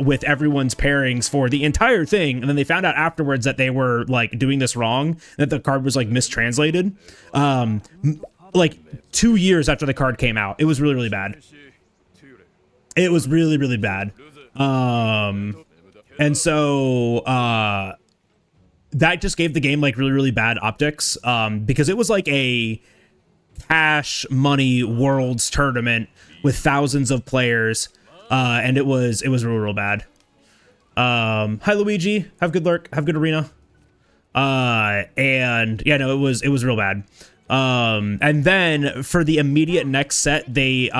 with everyone's pairings for the entire thing. And then they found out afterwards that they were like doing this wrong, that the card was like mistranslated like 2 years after the card came out. It was really bad. It was really bad. And so that just gave the game like really bad optics, because it was like a cash money Worlds tournament with thousands of players, and it was real bad. Hi Luigi, have good lurk, have good arena. And yeah, no, it was real bad. And then for the immediate next set, they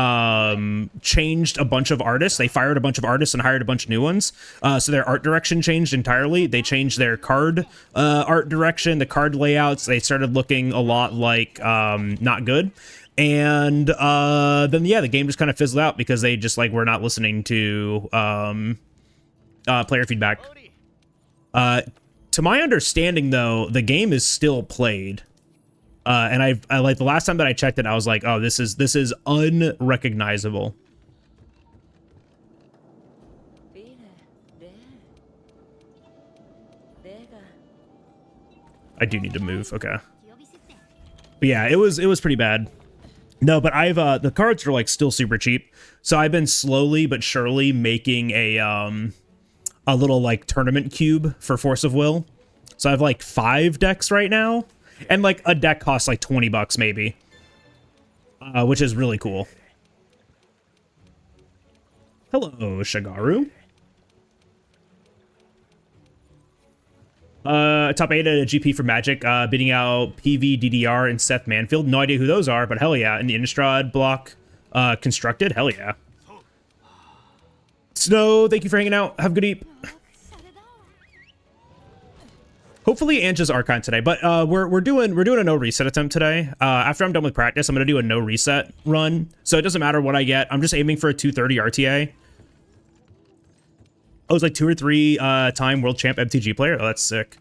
changed a bunch of artists. They fired a bunch of artists and hired a bunch of new ones. So their art direction changed entirely. They changed their card art direction, the card layouts. They started looking a lot like not good. And then yeah, the game just kind of fizzled out because they just like were not listening to player feedback. To my understanding, though, the game is still played. And I like the last time that I checked it, I was like, oh, this is unrecognizable. I do need to move. Okay. But yeah, it was pretty bad. No, but I've the cards are like still super cheap. So I've been slowly but surely making a little like tournament cube for Force of Will. So I have like 5 decks right now, and like a deck costs like $20 maybe, which is really cool. Hello, Shigaru. Top 8 at a GP for Magic, beating out PV, DDR, and Seth Manfield. No idea who those are, but hell yeah. And the Innistrad block constructed, hell yeah. Snow, thank you for hanging out. Have a good eat. Hopefully Anja's Archon today, but we're doing a no reset attempt today. After I'm done with practice, I'm gonna do a no reset run. So it doesn't matter what I get. I'm just aiming for a 230 RTA. I was like 2 or 3 time world champ MTG player. Oh, that's sick.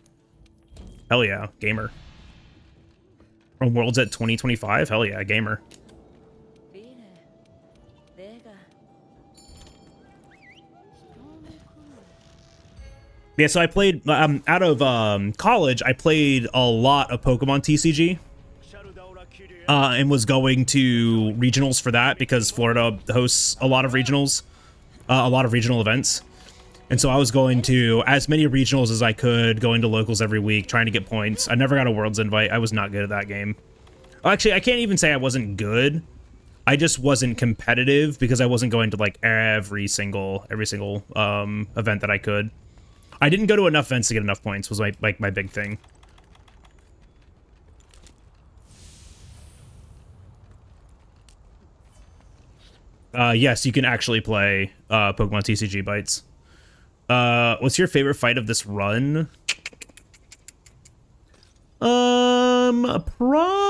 Hell yeah, gamer. From Worlds at 2025. Hell yeah, gamer. Yeah, so I played out of college. I played a lot of Pokemon TCG, and was going to regionals for that because Florida hosts a lot of regionals, a lot of regional events. And so I was going to as many regionals as I could, going to locals every week, trying to get points. I never got a Worlds invite. I was not good at that game. Actually, I can't even say I wasn't good. I just wasn't competitive because I wasn't going to like every single event that I could. I didn't go to enough events to get enough points was my big thing. Yes, you can actually play Pokemon TCG bites. What's your favorite fight of this run? Probably.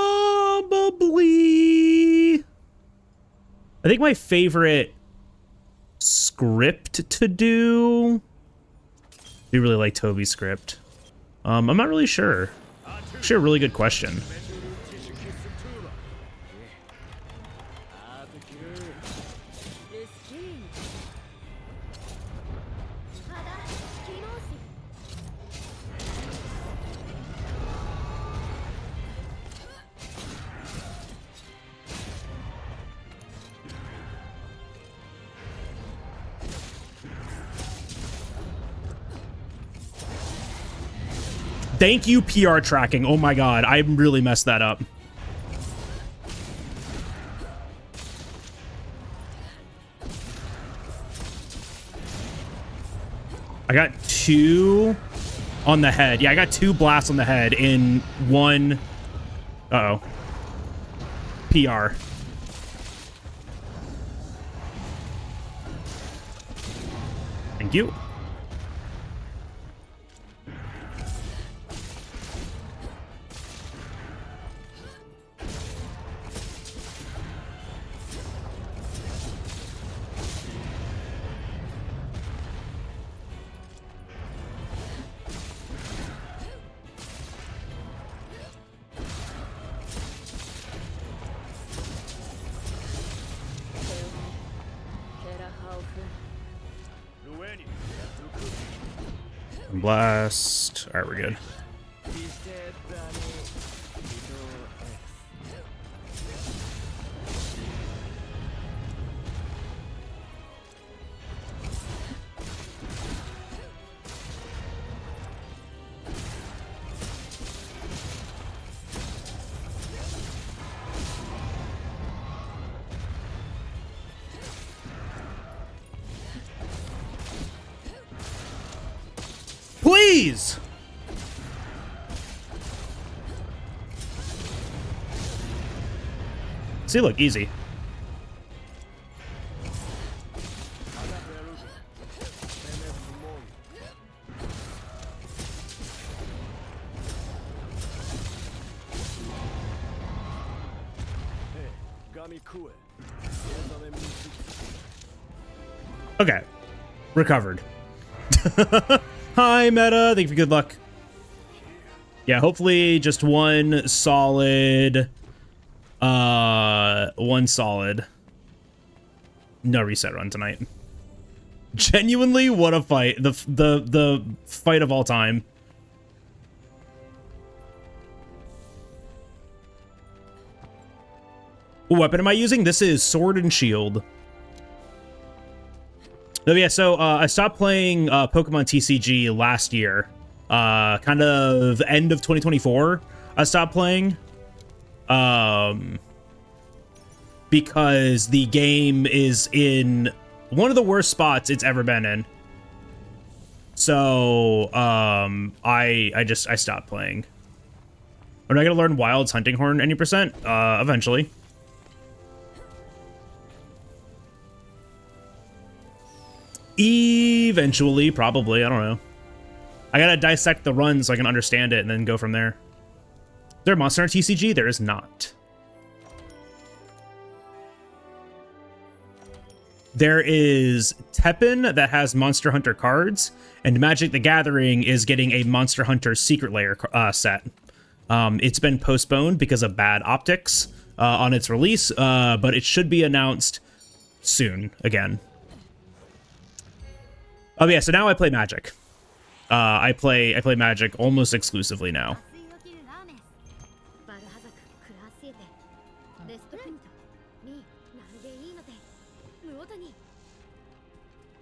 I think my favorite script to do. I do really like Toby's script. I'm not really sure. Actually, a really good question. Thank you, PR tracking. Oh my god, I really messed that up. I got 2 on the head. Yeah, I got 2 blasts on the head in one. Uh-oh. PR. Thank you. Blast. All right, we're good. Please! See, look, easy. Okay. Recovered. Hi, Meta. Thank you for good luck. Yeah, hopefully just one solid. One solid. No reset run tonight. Genuinely, what a fight. The fight of all time. What weapon am I using? This is Sword and Shield. Oh yeah, so I stopped playing Pokemon TCG last year. Kind of end of 2024. I stopped playing. Because the game is in one of the worst spots it's ever been in. So I stopped playing. Am I gonna learn Wild's Hunting Horn any percent? Eventually. Eventually, probably. I don't know. I gotta dissect the run so I can understand it and then go from there. Is there a Monster Hunter TCG? There is not. There is Teppen that has Monster Hunter cards, and Magic the Gathering is getting a Monster Hunter Secret Lair set. It's been postponed because of bad optics on its release, but it should be announced soon again. Oh yeah, so now I play Magic. I play Magic almost exclusively now.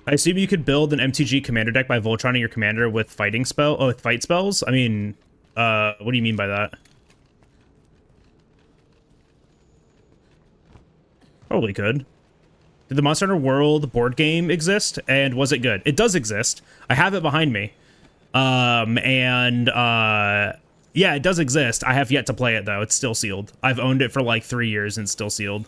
I assume you could build an MTG commander deck by Voltroning your commander with fight spells. I mean, what do you mean by that? Probably could. Did the Monster Hunter World board game exist? And was it good? It does exist. I have it behind me. Yeah, it does exist. I have yet to play it though. It's still sealed. I've owned it for like 3 years and it's still sealed.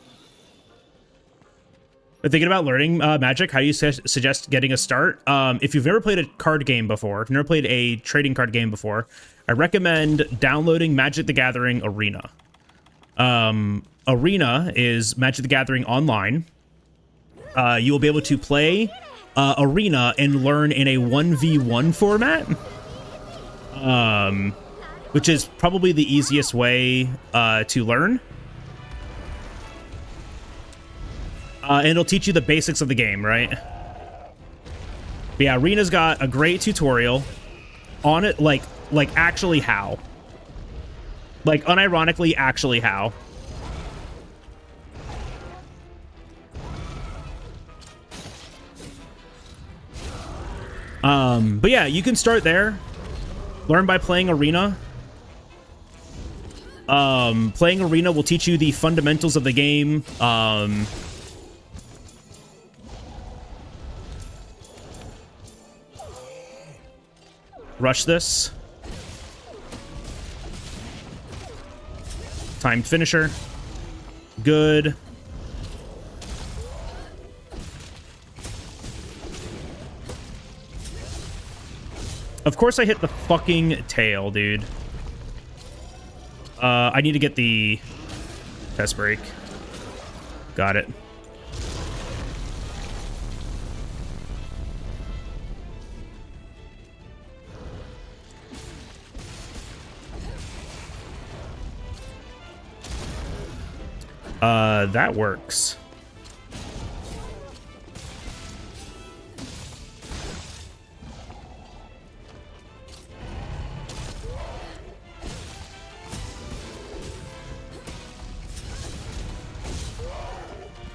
But thinking about learning Magic, how do you suggest getting a start? If you've never played a card game before, if you've never played a trading card game before, I recommend downloading Magic the Gathering Arena. Arena is Magic the Gathering online. You will be able to play Arena and learn in a 1v1 format, which is probably the easiest way to learn. And it'll teach you the basics of the game, right? But yeah, Arena's got a great tutorial on it, like actually how. Like, unironically, actually how. But yeah, you can start there. Learn by playing Arena. Playing Arena will teach you the fundamentals of the game. Rush this. Timed finisher. Good. Of course I hit the fucking tail, dude. I need to get the test break. Got it. That works.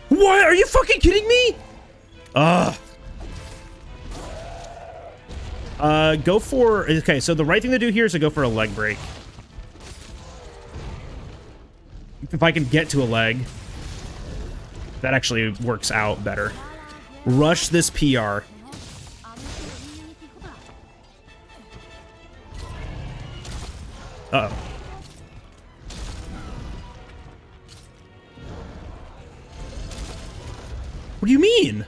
What? Are you fucking kidding me? Go for... Okay, so the right thing to do here is to go for a leg break. If I can get to a leg, that actually works out better. Rush this PR. Uh-oh. What do you mean?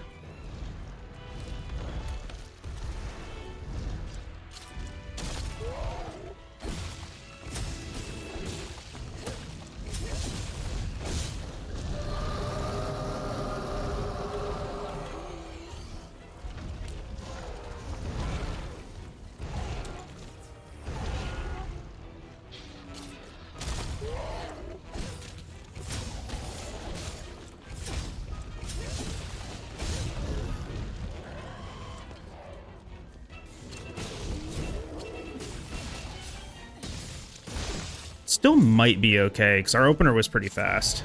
still might be okay, because our opener was pretty fast.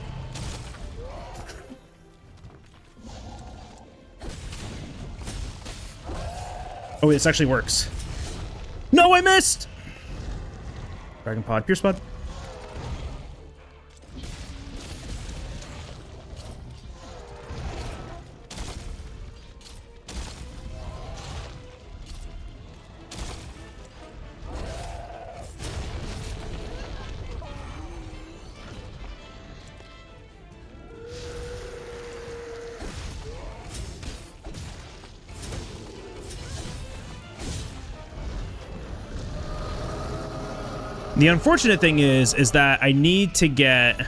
Oh, this actually works. No, I missed! Dragon Pod, Pierce Pod. The unfortunate thing is that I need to get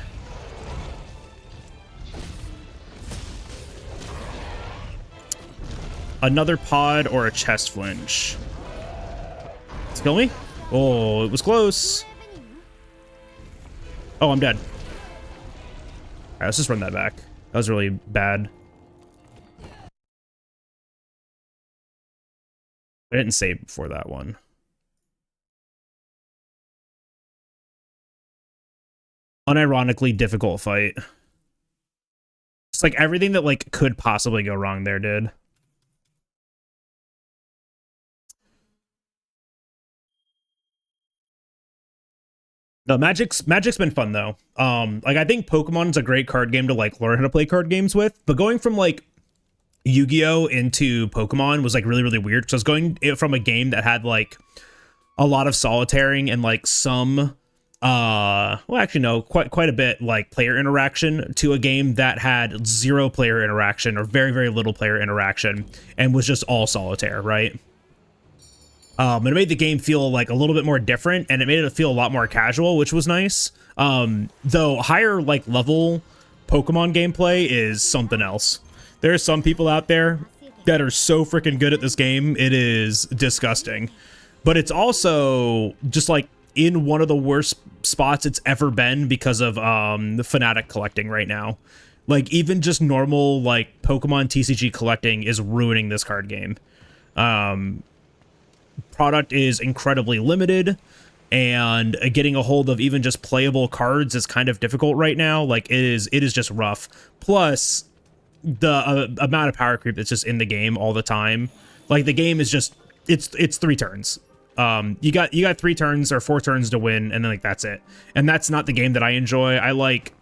another pod or a chest flinch. Let's kill me. Oh, it was close. Oh, I'm dead. All right, let's just run that back. That was really bad. I didn't save before that one. Unironically difficult fight. It's like everything that like could possibly go wrong there did. No, Magic's been fun though. Like I think Pokemon's a great card game to like learn how to play card games with, but going from like Yu-Gi-Oh into Pokemon was like really, really weird. So I was going from a game that had like a lot of solitaring and like some well, actually, no, quite a bit like player interaction to a game that had zero player interaction or very, very little player interaction and was just all solitaire, right? It made the game feel like a little bit more different and it made it feel a lot more casual, which was nice. Though higher like level Pokemon gameplay is something else. There are some people out there that are so freaking good at this game. It is disgusting, but it's also just like in one of the worst spots it's ever been because of the Fnatic collecting right now. Like even just normal like Pokemon TCG collecting is ruining this card game. Product is incredibly limited and getting a hold of even just playable cards is kind of difficult right now. Like it is just rough. Plus the amount of power creep that's just in the game all the time. Like the game is just it's 3 turns. You got 3 turns or 4 turns to win, and then like that's it. And that's not the game that I enjoy. I like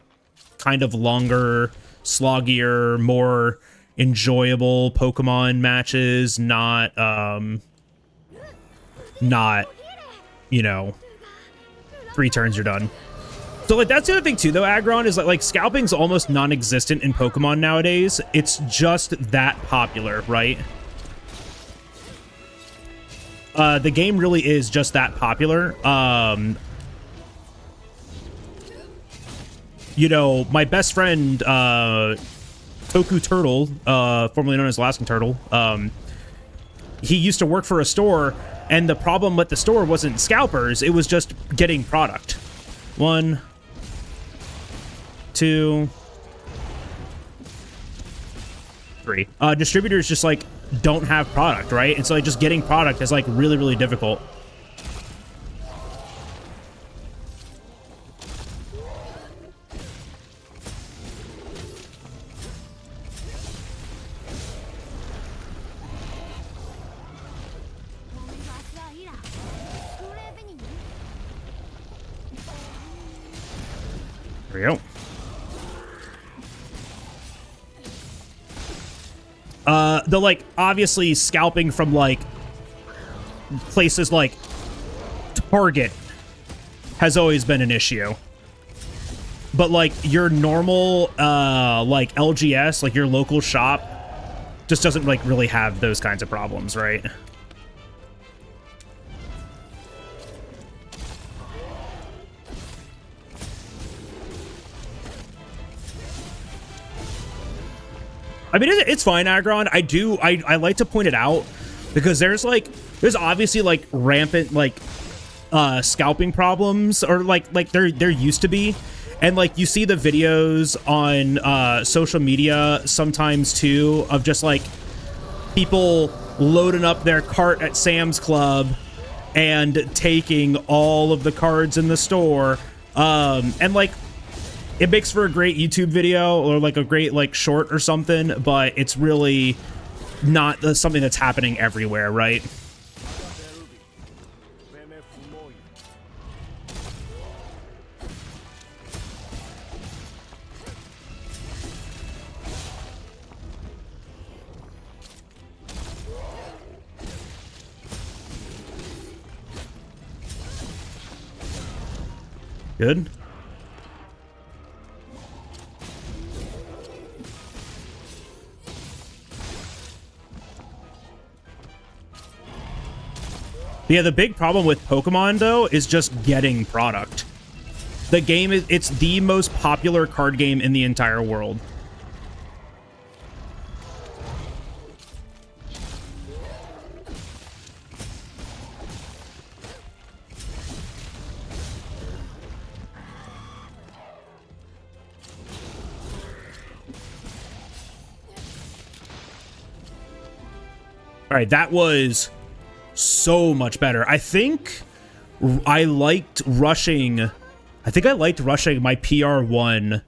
kind of longer, sloggier, more enjoyable Pokemon matches, not you know, 3 turns you're done. So like that's the other thing too though, Aggron, is like scalping's almost non-existent in Pokemon nowadays. It's just that popular, right? The game really is just that popular. You know, my best friend, Toku Turtle, formerly known as Alaskan Turtle, he used to work for a store, and the problem with the store wasn't scalpers, it was just getting product. 1, 2, 3. Distributors just like don't have product, right? And so like just getting product is like really, really difficult. There we go. The like obviously scalping from like places like Target has always been an issue, but like your normal like LGS, like your local shop, just doesn't like really have those kinds of problems, right? I mean, it's fine, Aggron. I like to point it out because there's obviously like rampant like scalping problems, or like there used to be, and like you see the videos on social media sometimes too of just like people loading up their cart at Sam's Club and taking all of the cards in the store And like, it makes for a great YouTube video or like a great like short or something, but it's really not something that's happening everywhere, right? Good. Yeah, the big problem with Pokemon, though, is just getting product. The game it's the most popular card game in the entire world. All right, that was so much better. I think I liked rushing. I think I liked rushing my PR1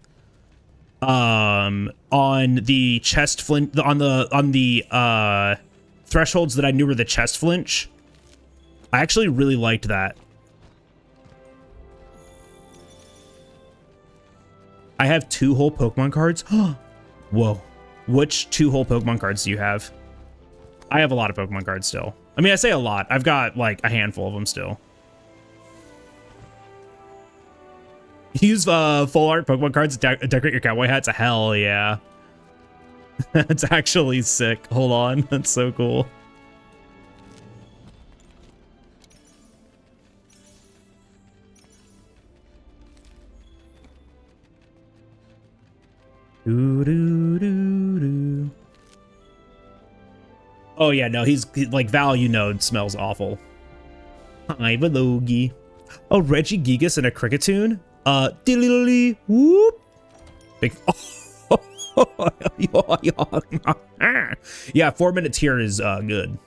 on the chest flinch on the thresholds that I knew were the chest flinch. I actually really liked that. I have 2 whole Pokemon cards. Whoa. Which 2 whole Pokemon cards do you have? I have a lot of Pokemon cards still. I mean, I say a lot. I've got like a handful of them still. Use full art Pokemon cards to decorate your cowboy hats. Hell yeah. That's actually sick. Hold on. That's so cool. Doo, doo, doo, doo. Oh yeah, no, he's like value node smells awful. Hi, Velogi. Oh, Reggie Gigas and a Cricketune. Diddly whoop. Big. Yeah, 4 minutes here is good.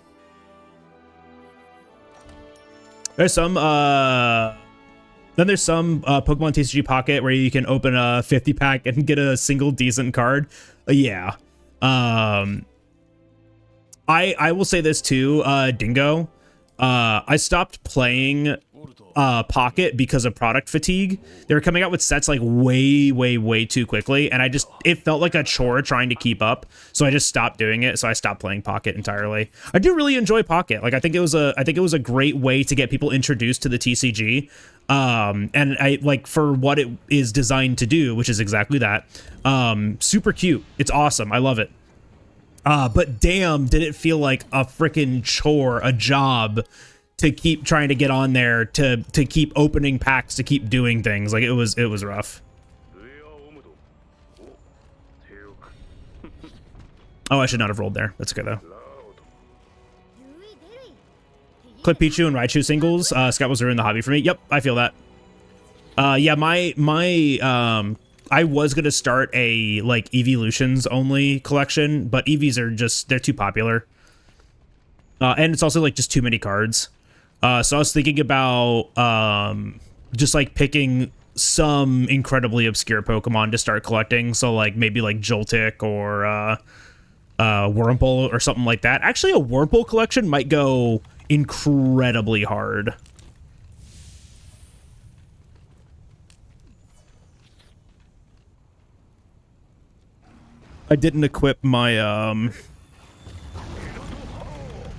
There's some then there's some Pokemon TCG Pocket where you can open a 50 pack and get a single decent card. Yeah. I will say this too, Dingo. I stopped playing Pocket because of product fatigue. They were coming out with sets like way too quickly, and it felt like a chore trying to keep up. So I just stopped doing it. So I stopped playing Pocket entirely. I do really enjoy Pocket. Like I think it was a great way to get people introduced to the TCG. And I like for what it is designed to do, which is exactly that. Super cute. It's awesome. I love it. But damn, did it feel like a freaking chore, a job to keep trying to get on there, to keep opening packs, to keep doing things. Like it was rough. Oh, I should not have rolled there. That's okay though. Clip Pichu and Raichu singles. Scott was ruining the hobby for me. Yep, I feel that. Yeah, I was gonna start a like Evolutions only collection, but EVs are just they're too popular. And it's also like just too many cards. So I was thinking about just like picking some incredibly obscure Pokemon to start collecting. So like maybe like Joltik or Wurmple or something like that. Actually, a Wurmple collection might go incredibly hard. I didn't equip my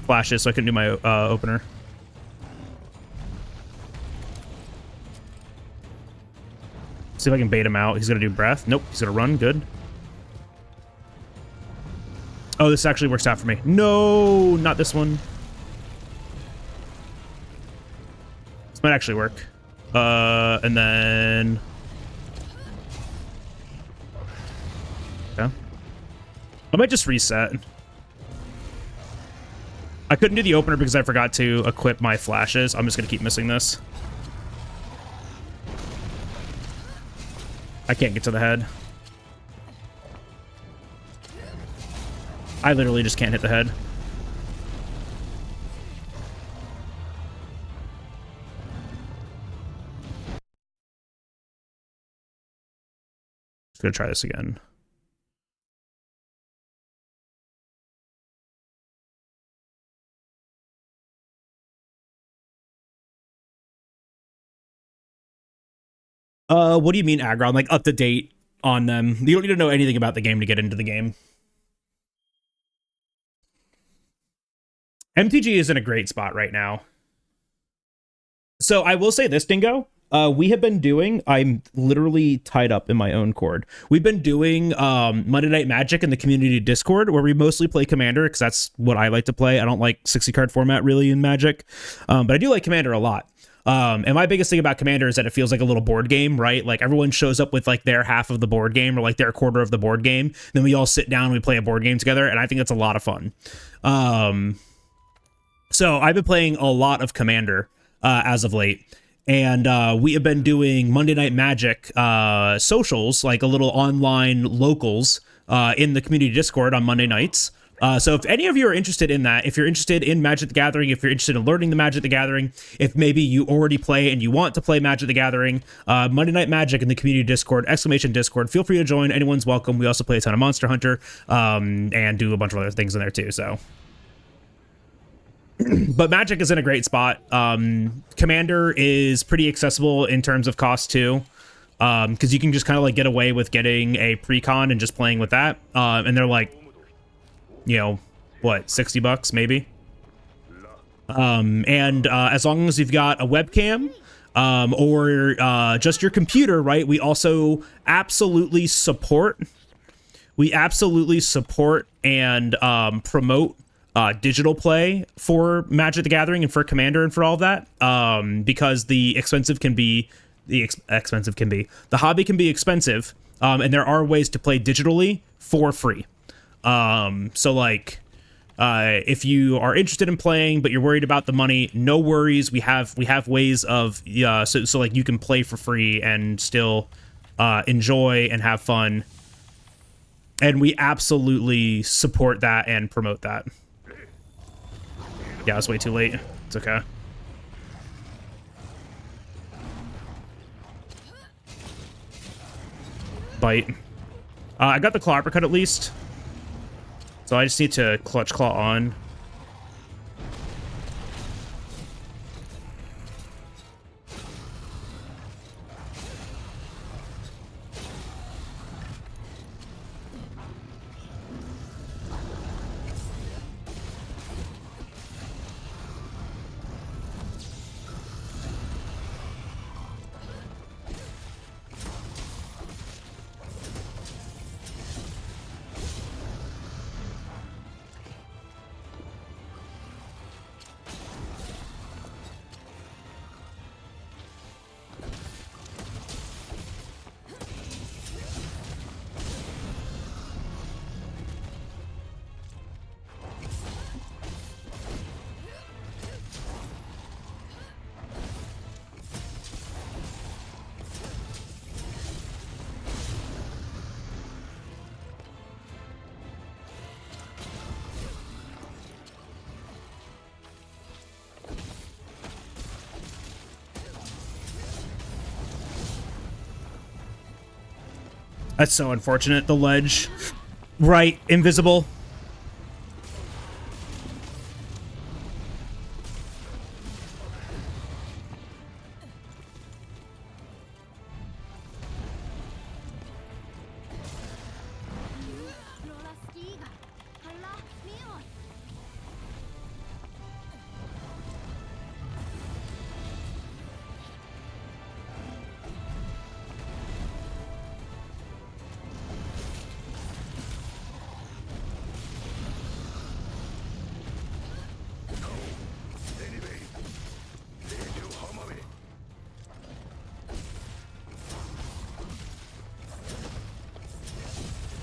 flashes, so I couldn't do my opener. See if I can bait him out. He's gonna do breath. Nope, he's gonna run. Good. Oh, this actually works out for me. No, not this one. This might actually work. And then... Okay. I might just reset. I couldn't do the opener because I forgot to equip my flashes. I'm just gonna keep missing this. I can't get to the head. I literally just can't hit the head. Just gonna try this again. What do you mean aggro? I'm like up to date on them. You don't need to know anything about the game to get into the game. MTG is in a great spot right now. So I will say this, Dingo. We have been doing, I'm literally tied up in my own cord. We've been doing Monday Night Magic in the community Discord, where we mostly play Commander, because that's what I like to play. I don't like 60 card format really in Magic, but I do like Commander a lot. And my biggest thing about Commander is that it feels like a little board game, right? Like everyone shows up with like their half of the board game or like their quarter of the board game. Then we all sit down and we play a board game together. And I think it's a lot of fun. So I've been playing a lot of Commander as of late. And we have been doing Monday Night Magic socials, like a little online locals in the community Discord on Monday nights. So if any of you are interested in that, if you're interested in Magic the Gathering, if you're interested in learning the Magic the Gathering, if maybe you already play and you want to play Magic the Gathering, Monday Night Magic in the community Discord, !Discord, feel free to join. Anyone's welcome. We also play a ton of Monster Hunter and do a bunch of other things in there too, so... But Magic is in a great spot. Commander is pretty accessible in terms of cost too, because you can just kind of like get away with getting a pre-con and just playing with that. And they're like, you know, what, $60 maybe? And as long as you've got a webcam or just your computer, right? We also absolutely support. We absolutely support and promote digital play for Magic the Gathering and for Commander and for all of that, because the hobby can be expensive, and there are ways to play digitally for free. So like, if you are interested in playing but you're worried about the money, no worries. We have ways of so like you can play for free and still enjoy and have fun, and we absolutely support that and promote that. Yeah, it's way too late. It's okay. Bite. I got the claw uppercut at least. So I just need to clutch claw on. That's so unfortunate. The ledge. Right. Invisible.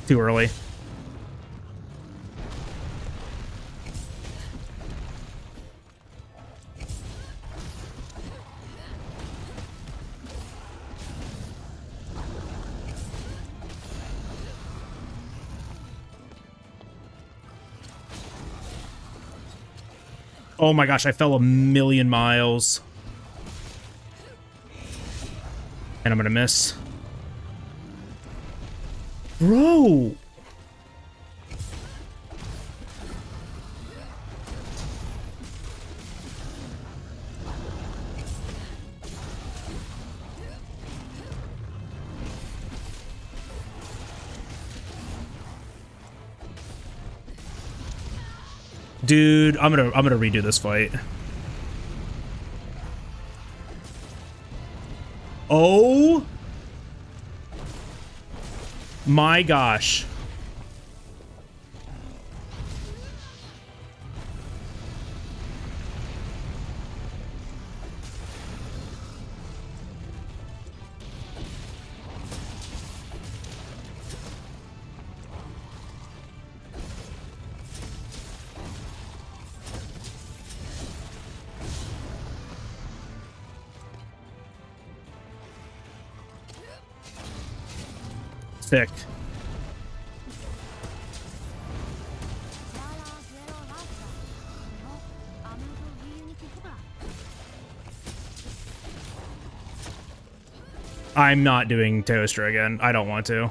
Too early. Oh my gosh, I fell a million miles. And I'm gonna miss. Bro. Dude, I'm gonna redo this fight. Oh my gosh. Sick. I'm not doing Toaster again. I don't want to.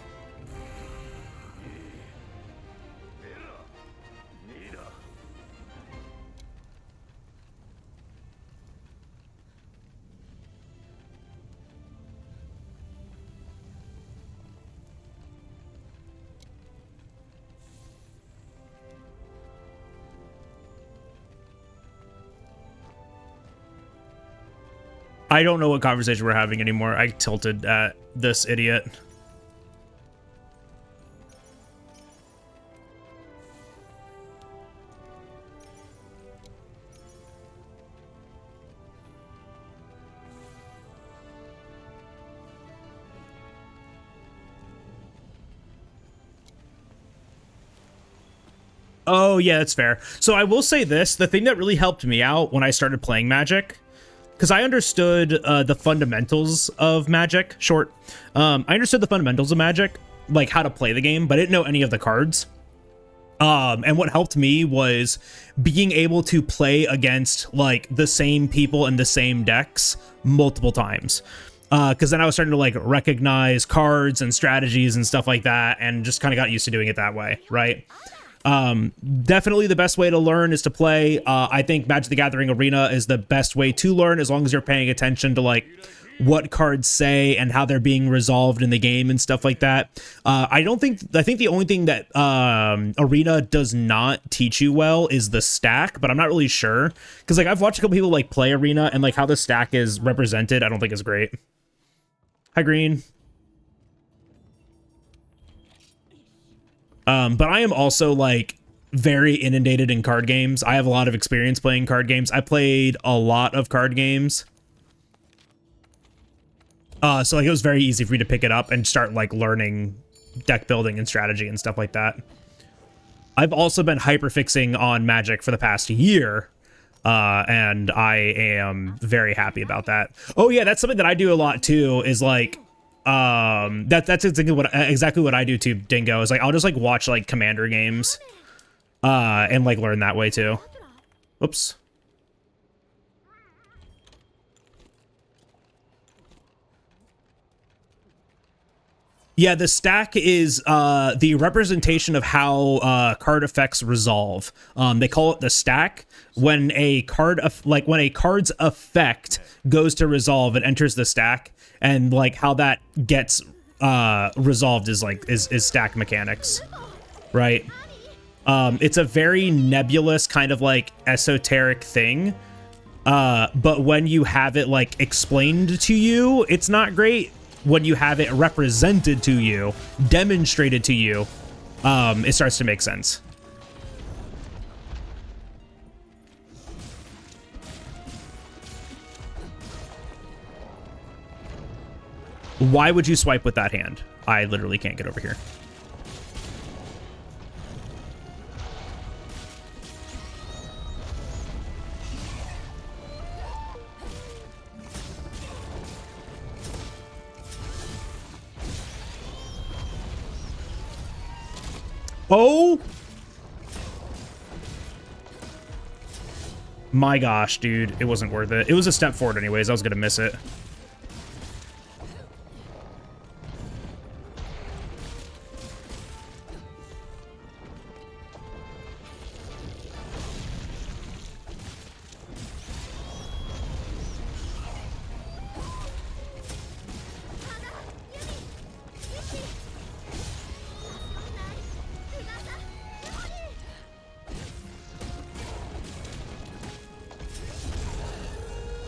I don't know what conversation we're having anymore. I tilted at this idiot. Oh, yeah, that's fair. So I will say this, the thing that really helped me out when I started playing Magic, because I understood the fundamentals of Magic, I understood the fundamentals of Magic, like how to play the game, but I didn't know any of the cards. And what helped me was being able to play against like the same people in the same decks multiple times. Because then I was starting to like recognize cards and strategies and stuff like that, and just kind of got used to doing it that way, right? Definitely the best way to learn is to play. I think Magic the Gathering Arena is the best way to learn, as long as you're paying attention to like what cards say and how they're being resolved in the game and stuff like that. I think the only thing that Arena does not teach you well is the stack, but I'm not really sure, because like I've watched a couple people like play Arena, and like how the stack is represented I don't think is great. Hi, Green. But I am also like very inundated in card games. I have a lot of experience playing card games. I played a lot of card games. So like it was very easy for me to pick it up and start like learning deck building and strategy and stuff like that. I've also been hyperfixing on Magic for the past year. And I am very happy about that. Oh yeah, that's something that I do a lot too, is like that's exactly what I do too, Dingo, is like I'll just like watch like Commander games and like learn that way too. Oops. Yeah, the stack is the representation of how card effects resolve. They call it the stack. When a card's effect goes to resolve, it enters the stack, and like how that gets resolved is like is stack mechanics, right? It's a very nebulous kind of like esoteric thing, but when you have it like explained to you, it's not great. When you have it represented to you, demonstrated to you, it starts to make sense. Why would you swipe with that hand? I literally can't get over here. Oh my gosh, dude. It wasn't worth it. It was a step forward anyways. I was gonna miss it.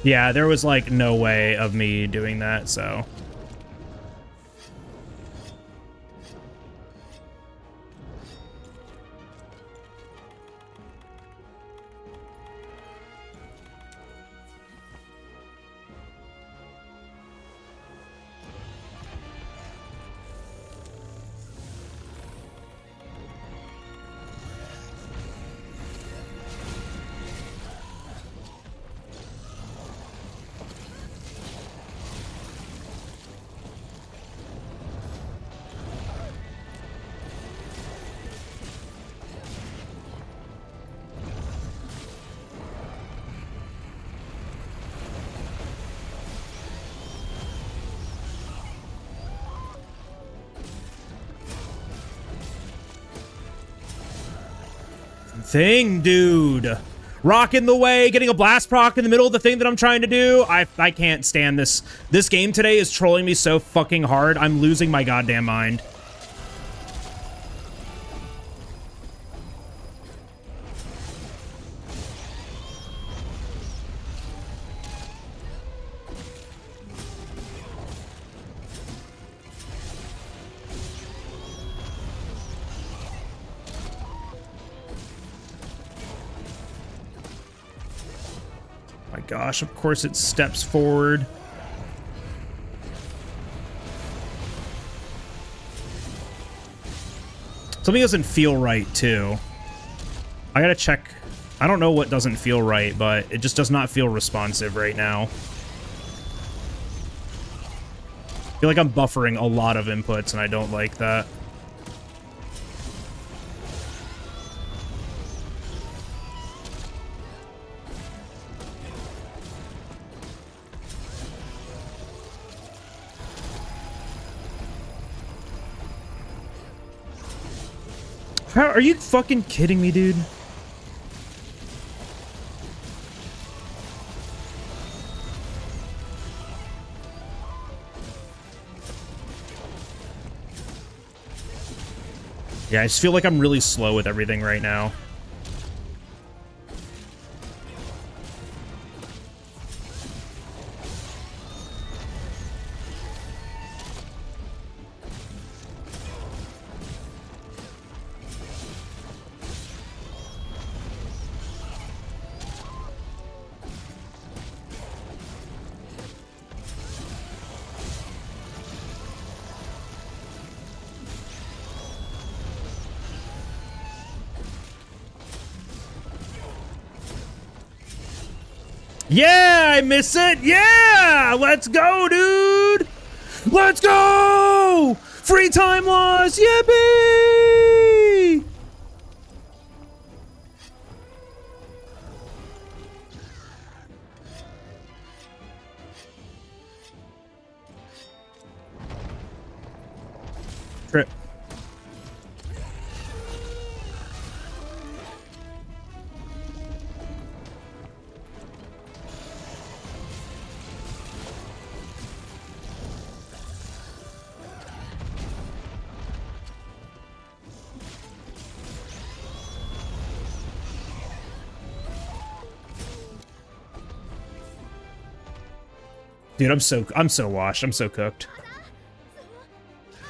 Yeah, there was like no way of me doing that, so. Thing, dude. Rocking the way, getting a blast proc in the middle of the thing that I'm trying to do. I can't stand this. This game today is trolling me so fucking hard. I'm losing my goddamn mind. My gosh, of course it steps forward. Something doesn't feel right, too. I gotta check. I don't know what doesn't feel right, but it just does not feel responsive right now. I feel like I'm buffering a lot of inputs, and I don't like that. How, are you fucking kidding me, dude? Yeah, I just feel like I'm really slow with everything right now. Yeah, I miss it. Yeah, let's go, dude. Let's go. Free time loss. Yippee. Trip. Dude, I'm so washed. I'm so cooked.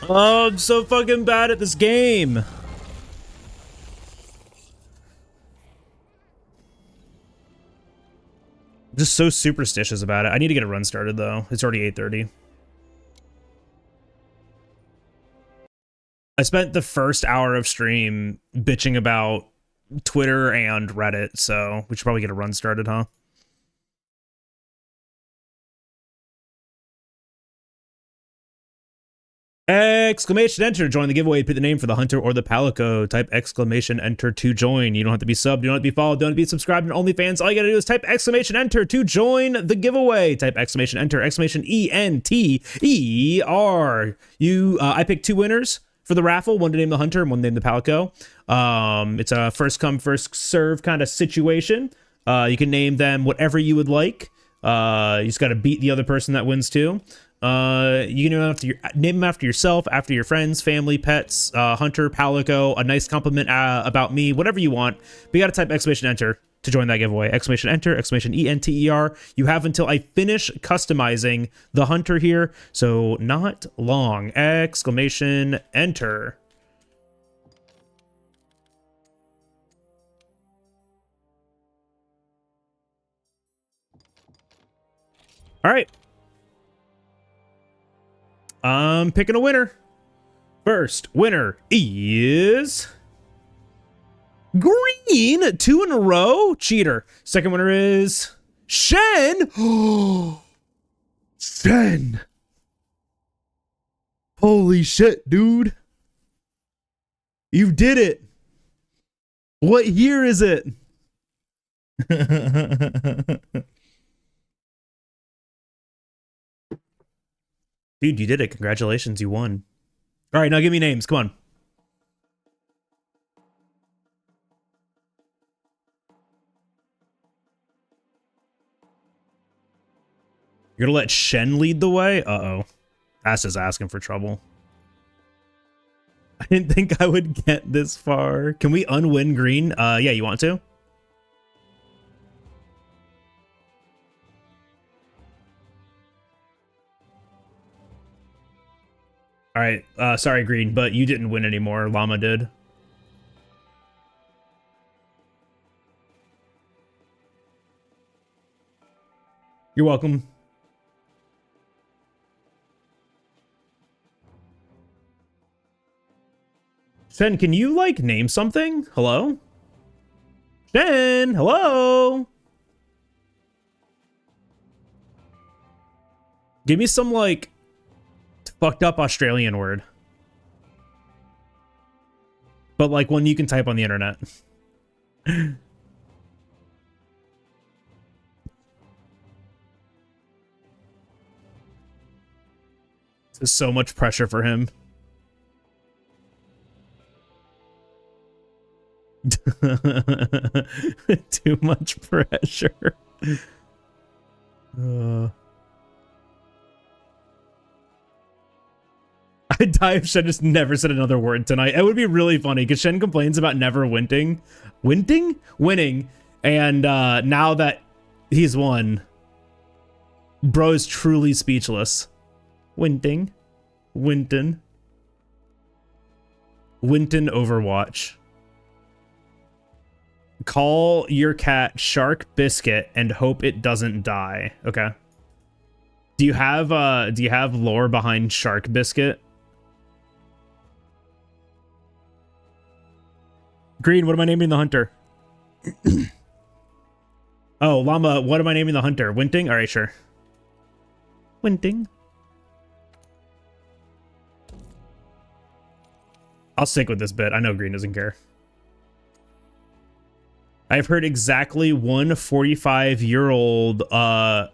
Oh, I'm so fucking bad at this game. Just so superstitious about it. I need to get a run started though. It's already 8:30. I spent the first hour of stream bitching about Twitter and Reddit, so we should probably get a run started, huh? Exclamation enter, join the giveaway, put the name for the hunter or the palico, type exclamation enter to join. You don't have to be subbed, you don't have to be followed, don't have to be subscribed to OnlyFans. All you gotta do is type exclamation enter to join the giveaway. Type exclamation enter, exclamation ENTER. I picked 2 winners for the raffle, one to name the hunter and one to name the palico. It's a first come first serve kind of situation. You can name them whatever you would like. You just gotta beat the other person that wins too. You can name them after yourself, after your friends, family, pets, hunter, palico, a nice compliment about me, whatever you want. But you gotta type exclamation enter to join that giveaway. Exclamation enter, exclamation ENTER. You have until I finish customizing the hunter here, so not long. Exclamation enter. All right. I'm picking a winner. First winner is Green, 2 in a row. Cheater. Second winner is Shen. Shen. Holy shit, dude. You did it. What year is it? Dude, you did it. Congratulations, you won. All right, now give me names. Come on. You're gonna let Shen lead the way? Uh-oh. That's just asking for trouble. I didn't think I would get this far. Can we unwin Green? Yeah, you want to? All right, sorry, Green, but you didn't win anymore. Llama did. You're welcome. Shen, can you, like, name something? Hello? Shen, hello? Give me some, like, fucked up Australian word. But, like, one you can type on the internet. This is so much pressure for him. Too much pressure. I'd die if Shen just never said another word tonight. It would be really funny because Shen complains about never winning. Winning. And now that he's won, bro is truly speechless. Winton Overwatch. Call your cat Shark Biscuit and hope it doesn't die. Okay. Do you have lore behind Shark Biscuit? Green, what am I naming the hunter? Oh, Llama, what am I naming the hunter? Winting? All right, sure. Winting. I'll stick with this bit. I know Green doesn't care. I've heard exactly one 45-year-old, I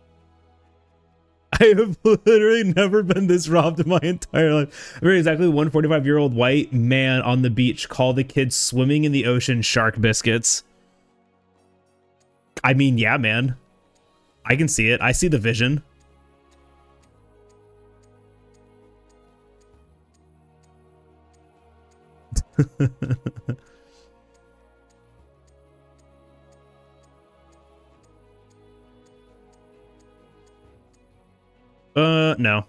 have literally never been this robbed in my entire life. I've heard exactly one 45-year-old white man on the beach call the kids swimming in the ocean Shark Biscuits. I mean, yeah, man. I can see it. I see the vision. No.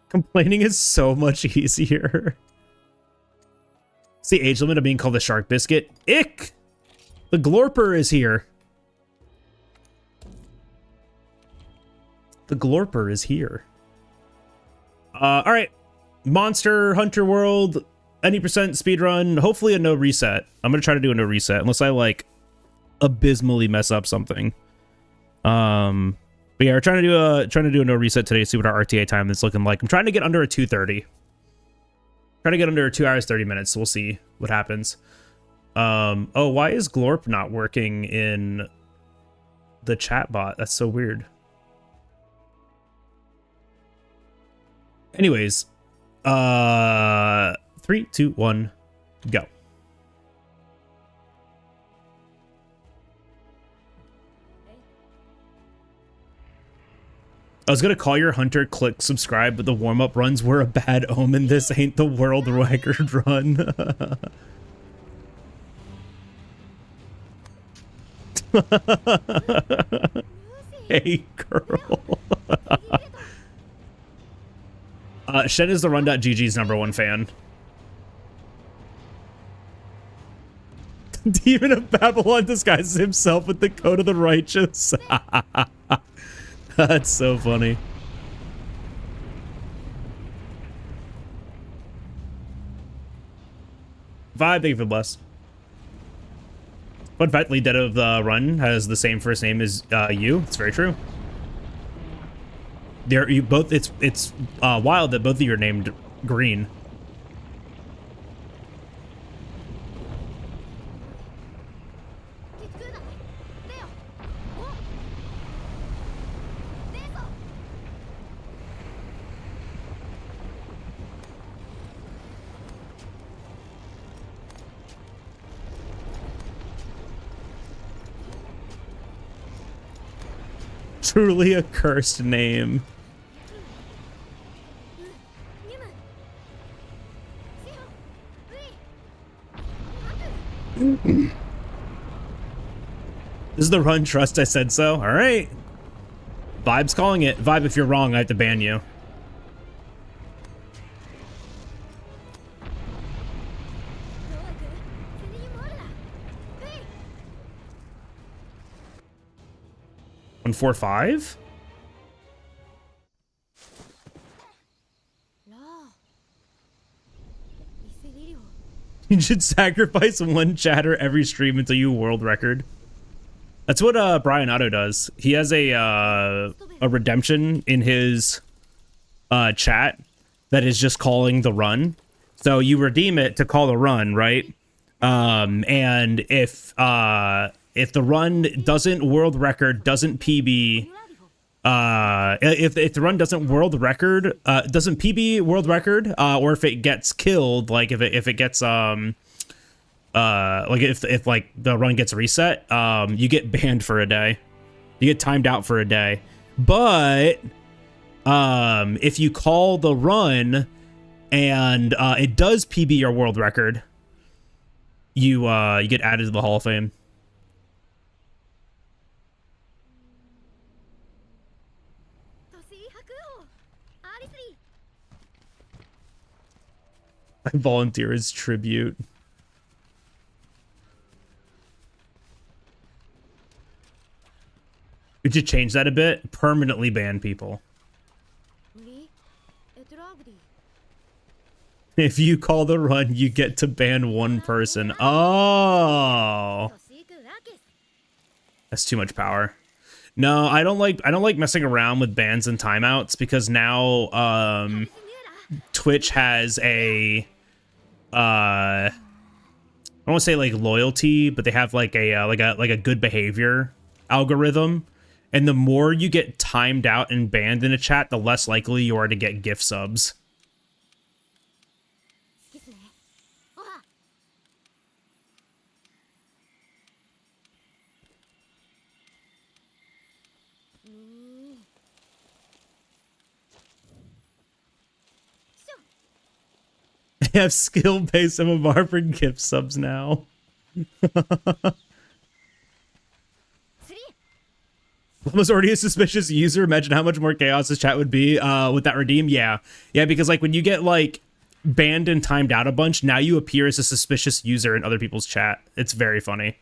Complaining is so much easier. It's the age limit of being called a Shark Biscuit. Ick! The Glorper is here. The Glorper is here. Alright. Monster Hunter World. Any percent speedrun. Hopefully a no reset. I'm gonna try to do a no reset. Unless I, like, abysmally mess up something. But yeah, we're trying to do a no reset today to see what our RTA time is looking like. I'm trying to get under a 2:30. Trying to get under 2 hours 30 minutes. So we'll see what happens. Oh, why is Glorp not working in the chat bot? That's so weird. Anyways, 3, 2, 1, go. I was gonna call your hunter, click subscribe, but the warm-up runs were a bad omen. This ain't the world record run. Hey, girl. Shen is the run.gg's #1 fan. Demon of Babylon disguises himself with the coat of the righteous. That's so funny. Vibe, thank you for the bless. Fun fact, lead dead of the run has the same first name as you. It's very true. You both. It's wild that both of you are named Green. Truly a cursed name. This is the run, trust I said so. All right. Vibe's calling it. Vibe, if you're wrong, I have to ban you. One, 4, 5. You should sacrifice one chatter every stream until you world record. That's what Brian Otto does. He has a redemption in his chat that is just calling the run. So you redeem it to call the run, right? And if the run doesn't world record, doesn't PB, if the run doesn't world record, doesn't PB world record, or if it gets killed, like if it gets like if like the run gets reset, you get banned for a day. You get timed out for a day. But if you call the run and it does PB your world record, you get added to the Hall of Fame. I volunteer as tribute. Could you change that a bit? Permanently ban people. If you call the run, you get to ban one person. Oh, that's too much power. No, I don't like messing around with bans and timeouts because now Twitch has a I don't want to say like loyalty, but they have like a good behavior algorithm, and the more you get timed out and banned in a chat, the less likely you are to get gift subs. They have skill-based MMR for gift subs now. Was already a suspicious user. Imagine how much more chaos his chat would be with that redeem. Yeah, because like when you get like banned and timed out a bunch, now you appear as a suspicious user in other people's chat. It's very funny.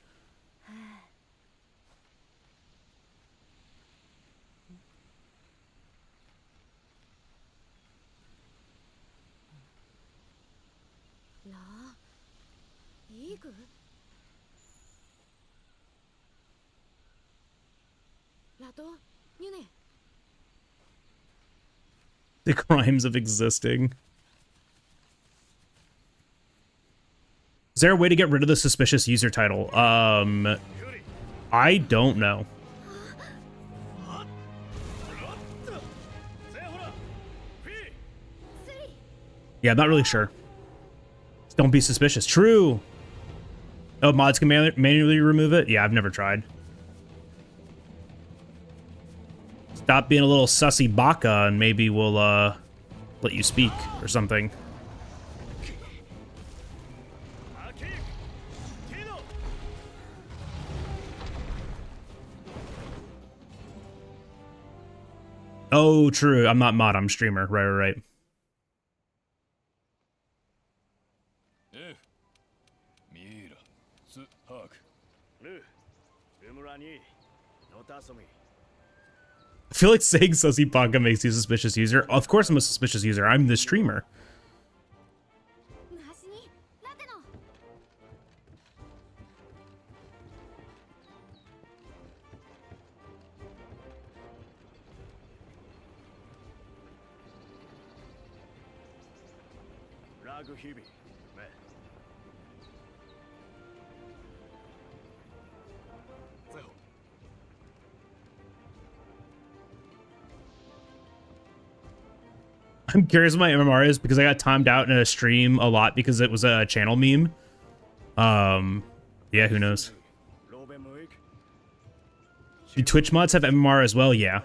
The crimes of existing. Is there a way to get rid of the suspicious user title? I don't know. Yeah, I'm not really sure. Don't be suspicious. True. Oh, mods can manually remove it? Yeah, I've never tried. Stop being a little sussy baka and maybe we'll let you speak or something. Oh, true. I'm not mod, I'm streamer. Right. I feel like saying sussy baka makes you a suspicious user. Of course I'm a suspicious user. I'm the streamer. I'm curious what my MMR is because I got timed out in a stream a lot because it was a channel meme. Yeah, who knows? Do Twitch mods have MMR as well? Yeah.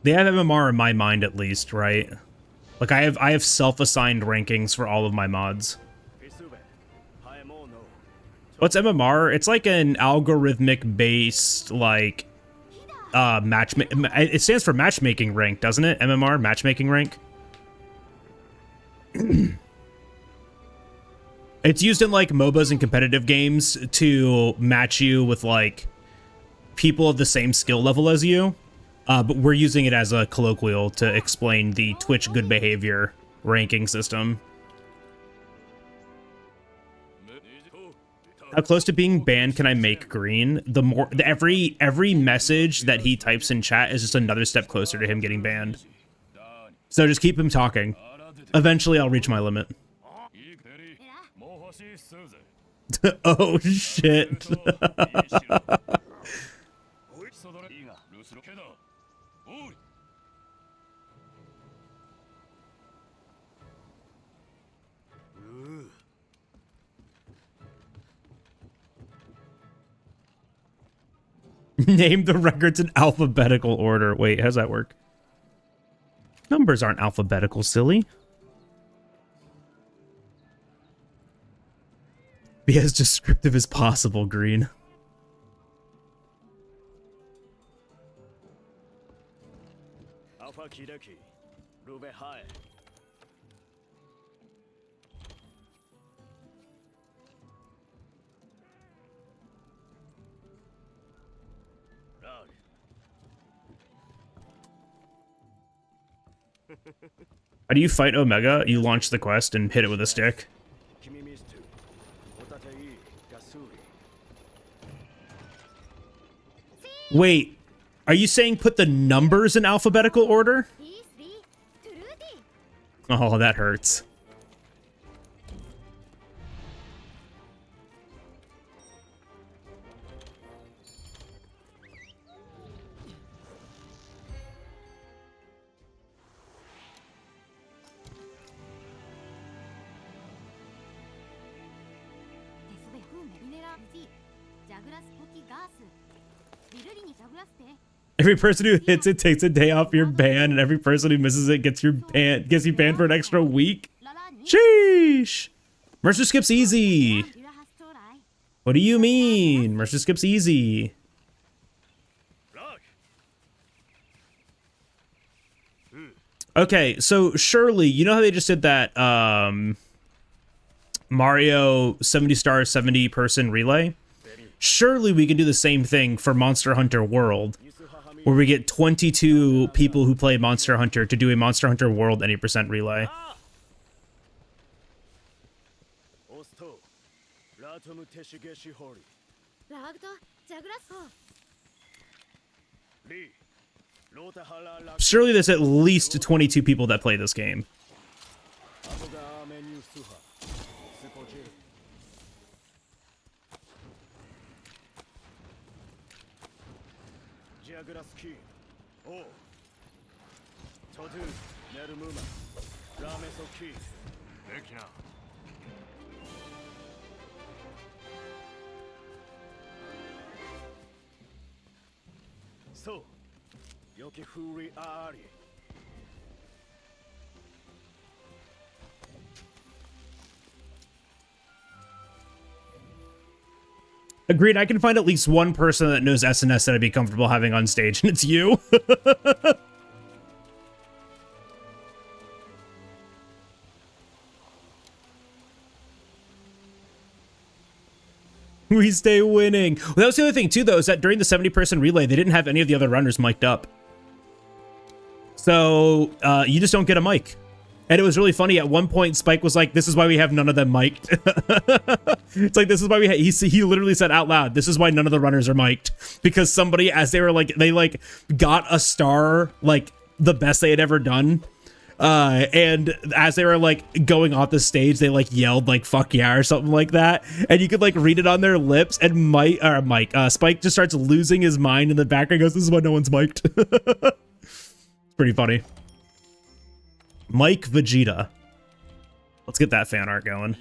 They have MMR in my mind at least, right? Like I have self-assigned rankings for all of my mods. What's MMR? It's like an algorithmic based like it stands for matchmaking rank, doesn't it? MMR, matchmaking rank. It's used in like MOBAs and competitive games to match you with like people of the same skill level as you. But we're using it as a colloquial to explain the Twitch good behavior ranking system. How close to being banned can I make Green? Every message that he types in chat is just another step closer to him getting banned. So just keep him talking. Eventually I'll reach my limit. Oh shit. Name the records in alphabetical order. Wait, how's that work? Numbers aren't alphabetical, silly. Be as descriptive as possible, Green. How do you fight Omega? You launch the quest and hit it with a stick. Wait, are you saying put the numbers in alphabetical order? Oh, that hurts. Every person who hits it takes a day off your ban, and every person who misses it gets you banned for an extra week. Sheesh! Mercer skips easy. What do you mean? Mercer skips easy. Okay, so surely, you know how they just did that Mario 70 star 70 person relay? Surely we can do the same thing for Monster Hunter World, where we get 22 people who play Monster Hunter to do a Monster Hunter World any percent relay. Surely there's at least 22 people that play this game. So, yoki furi ari. Agreed, I can find at least one person that knows SNS that I'd be comfortable having on stage, and it's you. We stay winning. Well, that was the other thing, too, though, is that during the 70-person relay, they didn't have any of the other runners mic'd up. So, you just don't get a mic. And it was really funny. At one point, Spike was like, this is why we have none of them mic'd. It's like, this is why we he literally said out loud, this is why none of the runners are mic'd. Because somebody, as they were like, they like got a star, like the best they had ever done. And as they were like going off the stage, they like yelled like, fuck yeah, or something like that. And you could like read it on their lips. And Spike just starts losing his mind in the background. Goes, this is why no one's mic'd. It's pretty funny. Mike Vegeta. Let's get that fan art going.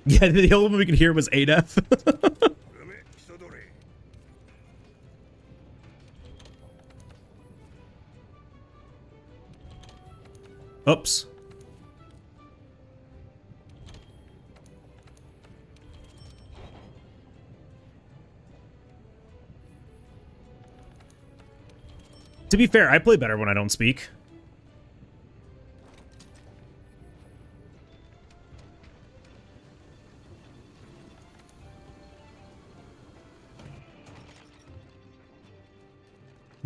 Yeah, the only one we could hear was 8F. Oops. To be fair, I play better when I don't speak.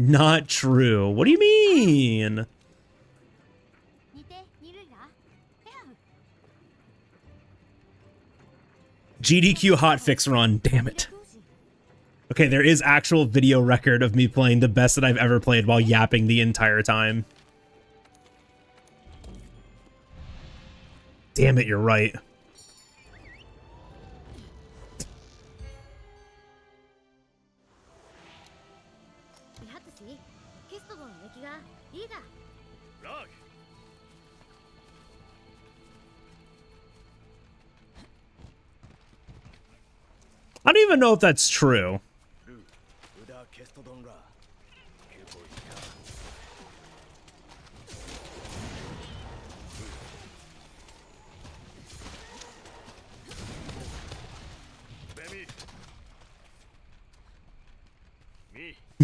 Not true. What do you mean? GDQ hotfix run. Damn it. Okay, there is actual video record of me playing the best that I've ever played while yapping the entire time. Damn it, you're right. I don't even know if that's true.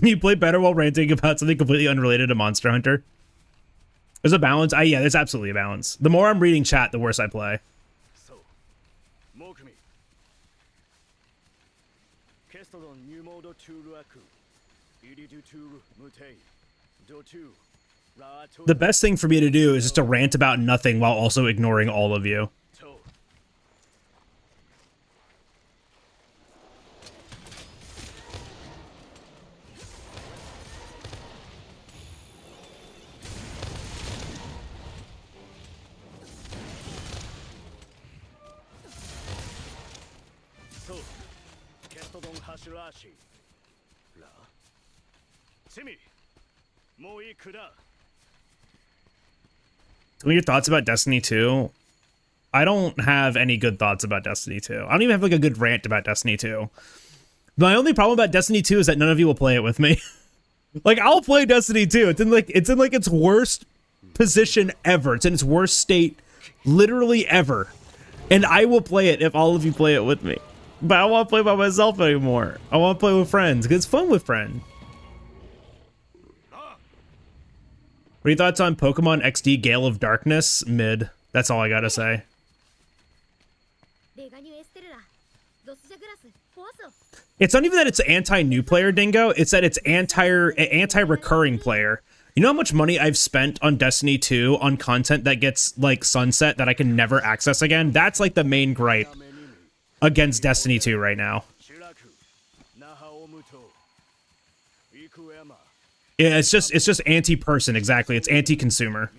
You play better while ranting about something completely unrelated to Monster Hunter. There's a balance. Yeah, there's absolutely a balance. The more I'm reading chat, the worse I play. The best thing for me to do is just to rant about nothing while also ignoring all of you. Tell me your thoughts about Destiny 2. I don't have any good thoughts about Destiny 2. I don't even have like a good rant about Destiny 2. My only problem about Destiny 2 is that none of you will play it with me. Like, I'll play Destiny 2. It's in its worst position ever. It's in its worst state literally ever. And I will play it if all of you play it with me. But I don't want to play by myself anymore. I want to play with friends because it's fun with friends. What are your thoughts on Pokemon XD Gale of Darkness? Mid. That's all I gotta say. It's not even that it's anti-new player, Dingo. It's that it's anti-recurring player. You know how much money I've spent on Destiny 2 on content that gets, like, sunset that I can never access again? That's, like, the main gripe against Destiny 2 right now. Yeah, it's just anti-person, exactly. It's anti-consumer.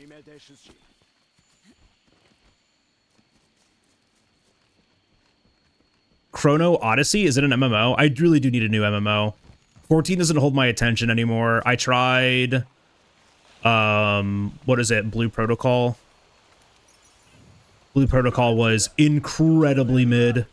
Chrono Odyssey, is it an MMO? I really do need a new MMO. 14 doesn't hold my attention anymore. I tried what is it? Blue Protocol. Blue Protocol was incredibly mid.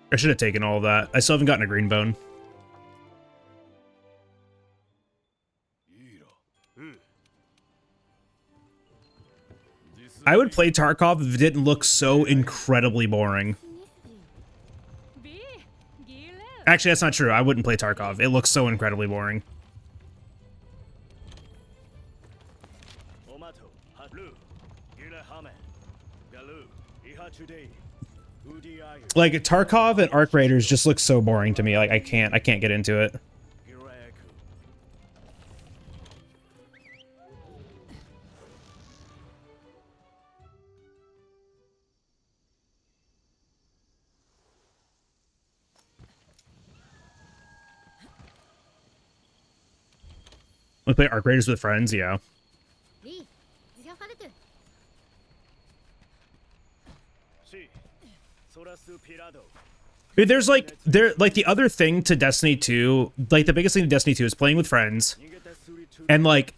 I should have taken all of that. I still haven't gotten a green bone. I would play Tarkov if it didn't look so incredibly boring. Actually, that's not true. I wouldn't play Tarkov. It looks so incredibly boring. Like Tarkov and Arc Raiders just look so boring to me. Like I can't get into it. We play Arc Raiders with friends, yeah. Dude, there's like the other thing to Destiny 2, like the biggest thing to Destiny 2 is playing with friends and like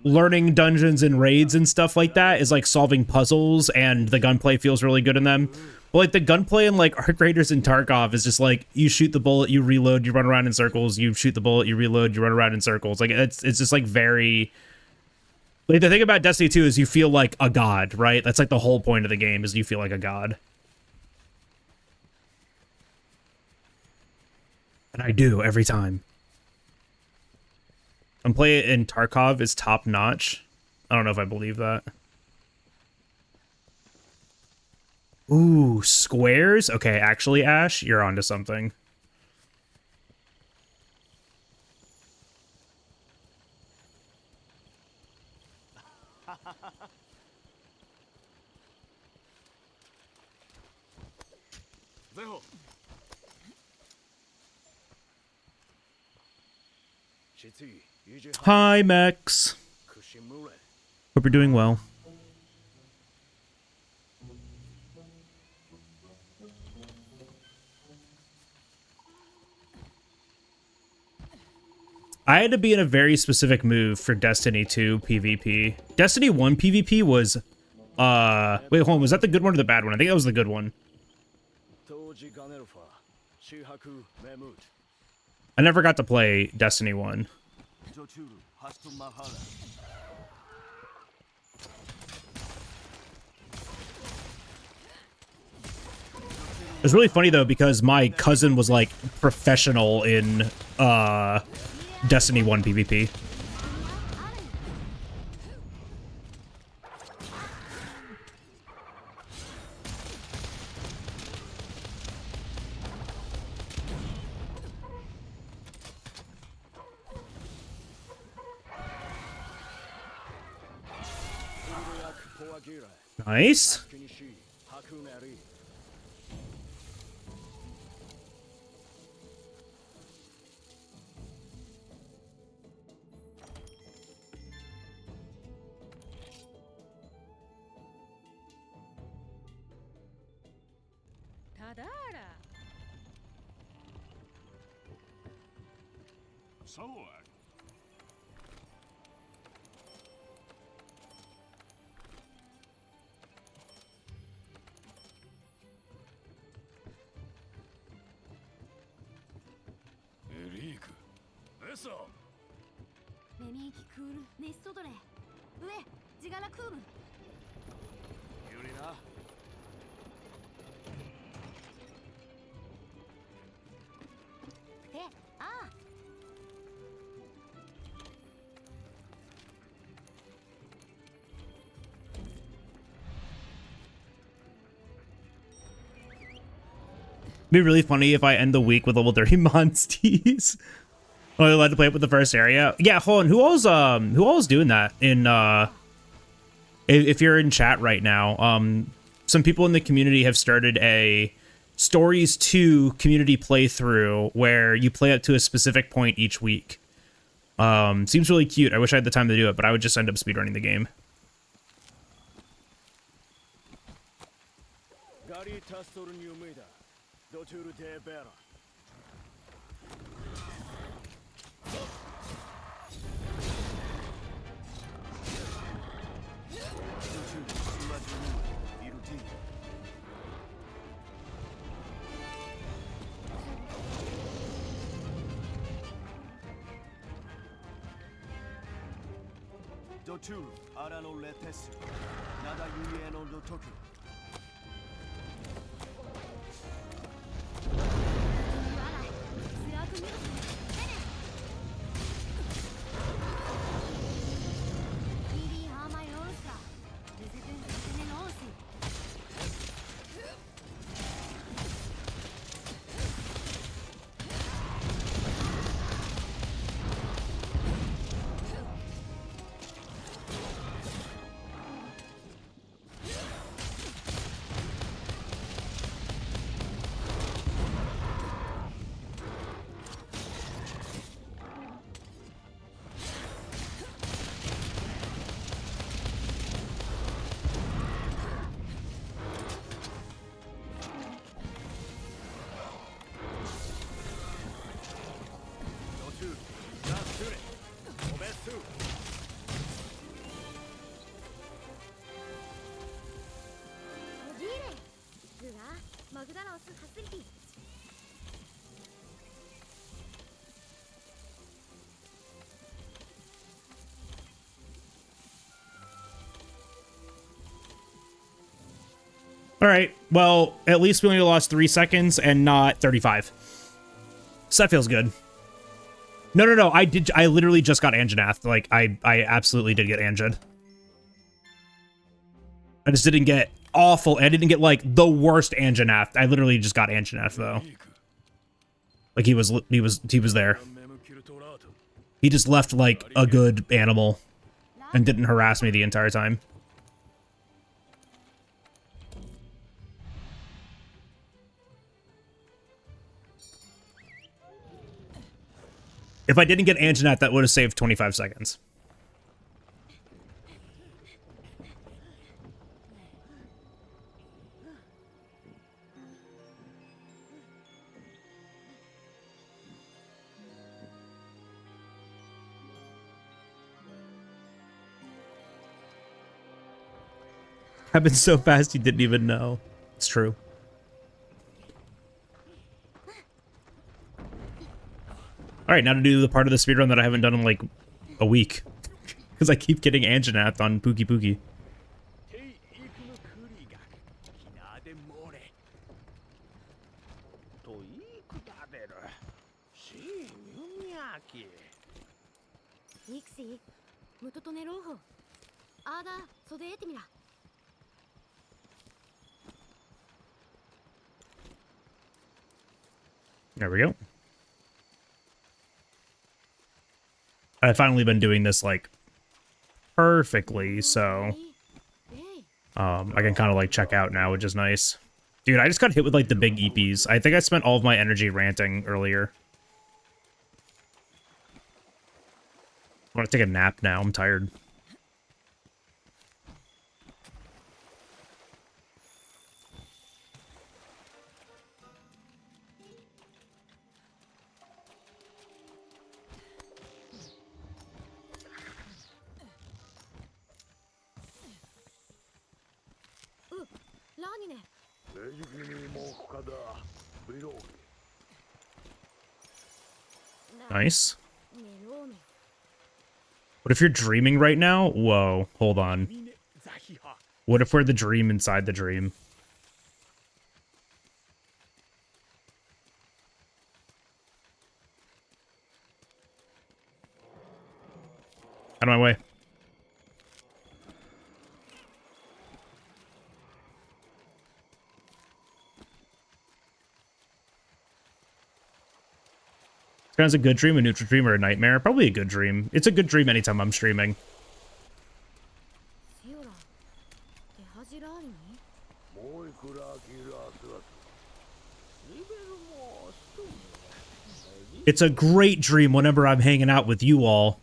learning dungeons and raids and stuff like that is like solving puzzles, and the gunplay feels really good in them. But like the gunplay in like Arc Raiders and Tarkov is just like you shoot the bullet, you reload, you run around in circles, you shoot the bullet, you reload, you run around in circles. Like it's just like very like the thing about Destiny 2 is you feel like a god, right? That's like the whole point of the game is you feel like a god. And I do every time. And play it in Tarkov is top notch. I don't know if I believe that. Ooh, squares? Okay, actually, Ash, you're onto something. Hi, Mex. Hope you're doing well. I had to be in a very specific move for Destiny 2 PvP. Destiny 1 PvP was, wait, hold on, was that the good one or the bad one? I think that was the good one. I never got to play Destiny 1. It was really funny though because my cousin was like professional in Destiny 1 PvP. Nice. そうはエリークエサメミーキクールネストドレ上ジガラクームユリナでああ Be really funny if I end the week with level 30 Monsties. Oh, I allowed to play it with the first area. Yeah, hold on. Who all's doing that in if you're in chat right now? Some people in the community have started a Stories 2 community playthrough where you play up to a specific point each week. Seems really cute. I wish I had the time to do it, but I would just end up speedrunning the game. ガリー・タストルニューメイダドトゥール・デ・ベラ ドトゥール・アラノ・レテスナダ・ユイエノ・ドトク All right. Well, at least we only lost 3 seconds and not 35. So that feels good. No. I literally just got Anjanath. Like, I absolutely did get Anjad. I just didn't get awful. I didn't get, like, the worst Anjanath. I literally just got Anjanath, though. Like, he was there. He just left, like, a good animal and didn't harass me the entire time. If I didn't get Anjanath, that would have saved 25 seconds. Happened so fast you didn't even know. It's true. All right, now to do the part of the speedrun that I haven't done in like a week. Because I keep getting Anjanath on Pookie Pookie. テイ・イクのクリがキナーでモレとイクダベルシーミュミヤキニクシームトトネローホアーダー袖得てみら There we go. I've finally been doing this like perfectly, so I can kind of like check out now, which is nice. Dude, I just got hit with like the big EPs. I think I spent all of my energy ranting earlier. I want to take a nap now. I'm tired. ね。 Nice. 寝ろうね。 What if you're dreaming right now? Whoa, hold on. What if we're the dream inside the dream? Out of my way. Kind of a good dream, a neutral dream, or a nightmare? Probably a good dream. It's a good dream anytime I'm streaming. シオラ、手恥ラーリに It's a great dream whenever I'm hanging out with you all.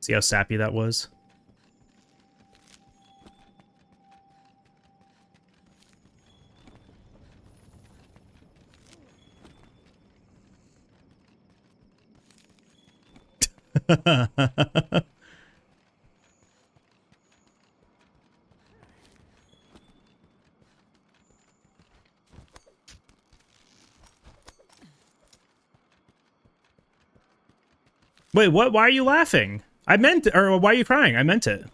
See how sappy that was? Wait, what? Why are you laughing? I meant, or why are you crying? I meant it.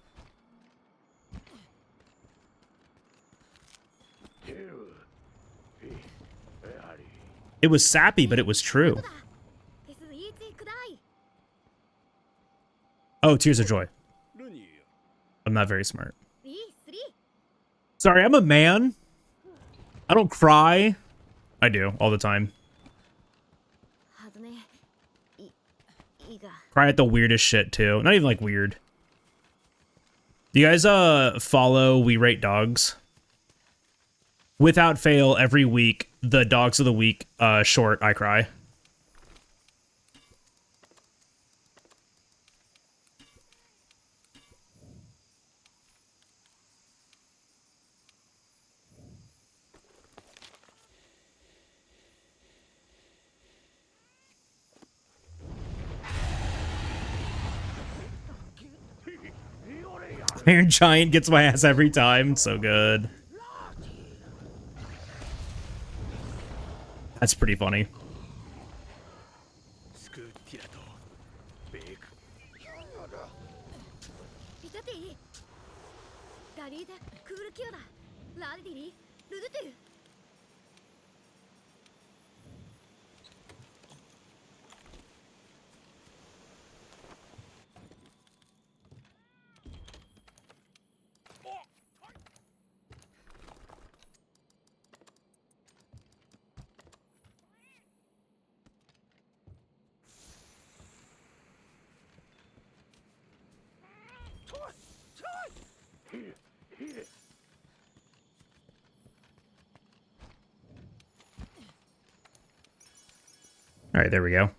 It was sappy, but it was true. SET くだい。 Oh, tears of joy. I'm not very smart. 3、3。 Sorry, I'm a man. I don't cry. I do, all the time. はずね。いいが。 Cry at the weirdest shit, too. Not even, like, weird. Do you guys, follow We Rate Dogs? Without fail, every week, the Dogs of the Week, short, I cry. Iron Giant gets my ass every time. So good. That's pretty funny. ビタティ。ダリーダ、クールキュアだ。ラーディリ、ルドゥテル。 All right, there we go.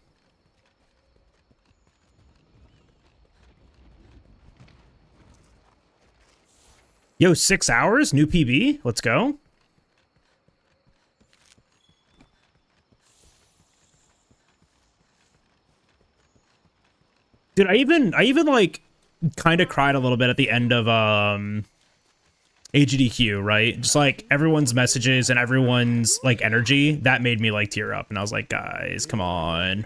Yo, 6 hours? New PB? Let's go. Dude, I even like kind of cried a little bit at the end of AGDQ, right? Just like everyone's messages and everyone's like energy, that made me like tear up, and I was like, guys, come on.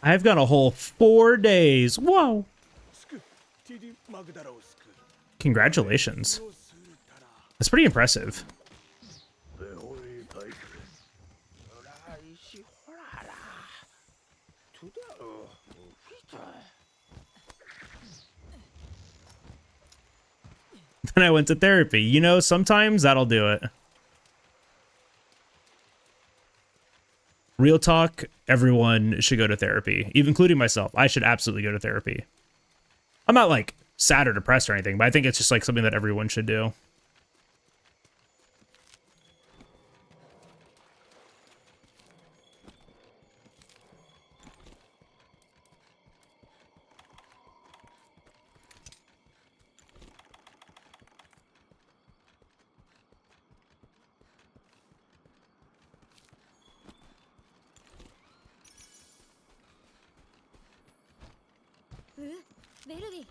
I've got a whole 4 days. Whoa. Congratulations. That's pretty impressive. Then I went to therapy. You know, sometimes that'll do it. Real talk, everyone should go to therapy, even including myself. I should absolutely go to therapy. I'm not like sad or depressed or anything, but I think it's just like something that everyone should do. ベルディ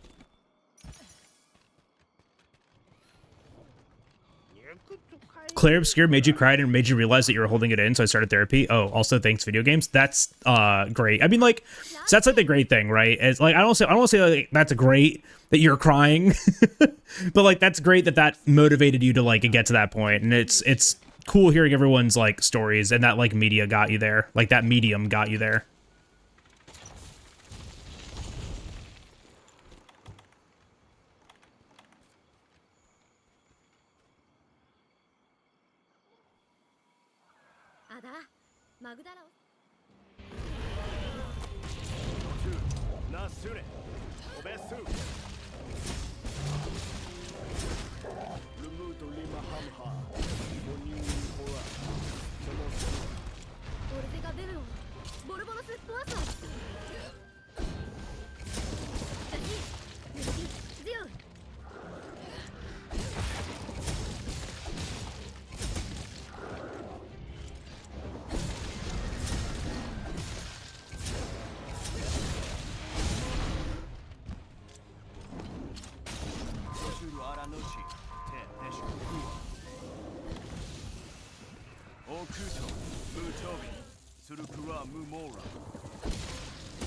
Claire Obscure made you cry and made you realize that you were holding it in, so I started therapy. Oh, also thanks video games. That's great. I mean, like, so that's like the great thing, right? It's like I don't want to say like, that's great that you're crying, but like that's great that that motivated you to like get to that point, and it's cool hearing everyone's like stories and that like media got you there, like that medium got you there. Ada, Magdala. ナスレオベスルムートリマハムハモニューホラそのオルテガベルオボルボロスポアソゼオ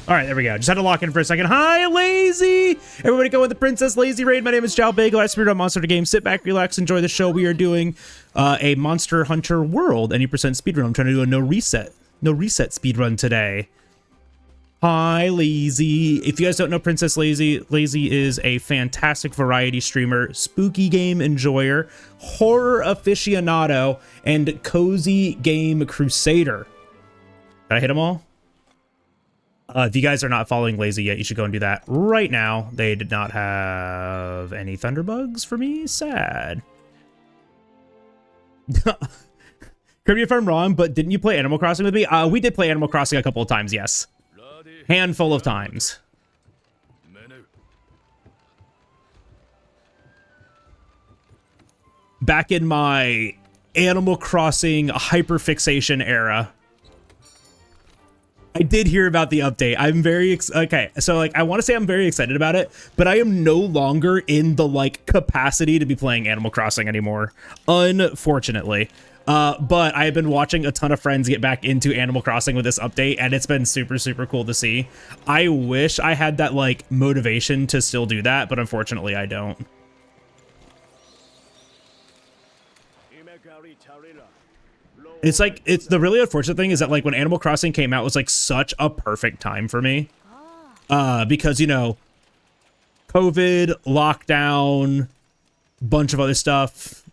All right, there we go. Just had to lock in for a second. Hi, Lazy! Everybody go with the Princess Lazy Raid. My name is JalBagel. I Speedrun Monster Hunter Games. Sit back, relax, enjoy the show. We are doing a Monster Hunter World, any percent speedrun. I'm trying to do a no reset speedrun today. Hi, Lazy. If you guys don't know Princess Lazy, Lazy is a fantastic variety streamer, spooky game enjoyer, horror aficionado, and cozy game crusader. Did I hit them all? If you guys are not following Lazy yet, you should go and do that right now. They did not have any Thunderbugs for me. Sad. Correct me if I'm wrong, but didn't you play Animal Crossing with me? We did play Animal Crossing a couple of times, yes. Handful of times. Back in my Animal Crossing hyperfixation era. I did hear about the update. I'm very okay. So like, I want to say I'm very excited about it, but I am no longer in the like capacity to be playing Animal Crossing anymore, unfortunately. But I've been watching a ton of friends get back into Animal Crossing with this update, and it's been super, super cool to see. I wish I had that like motivation to still do that, but unfortunately I don't. It's like, it's the really unfortunate thing is that like when Animal Crossing came out, it was like such a perfect time for me. Because, you know, COVID, lockdown, bunch of other stuff.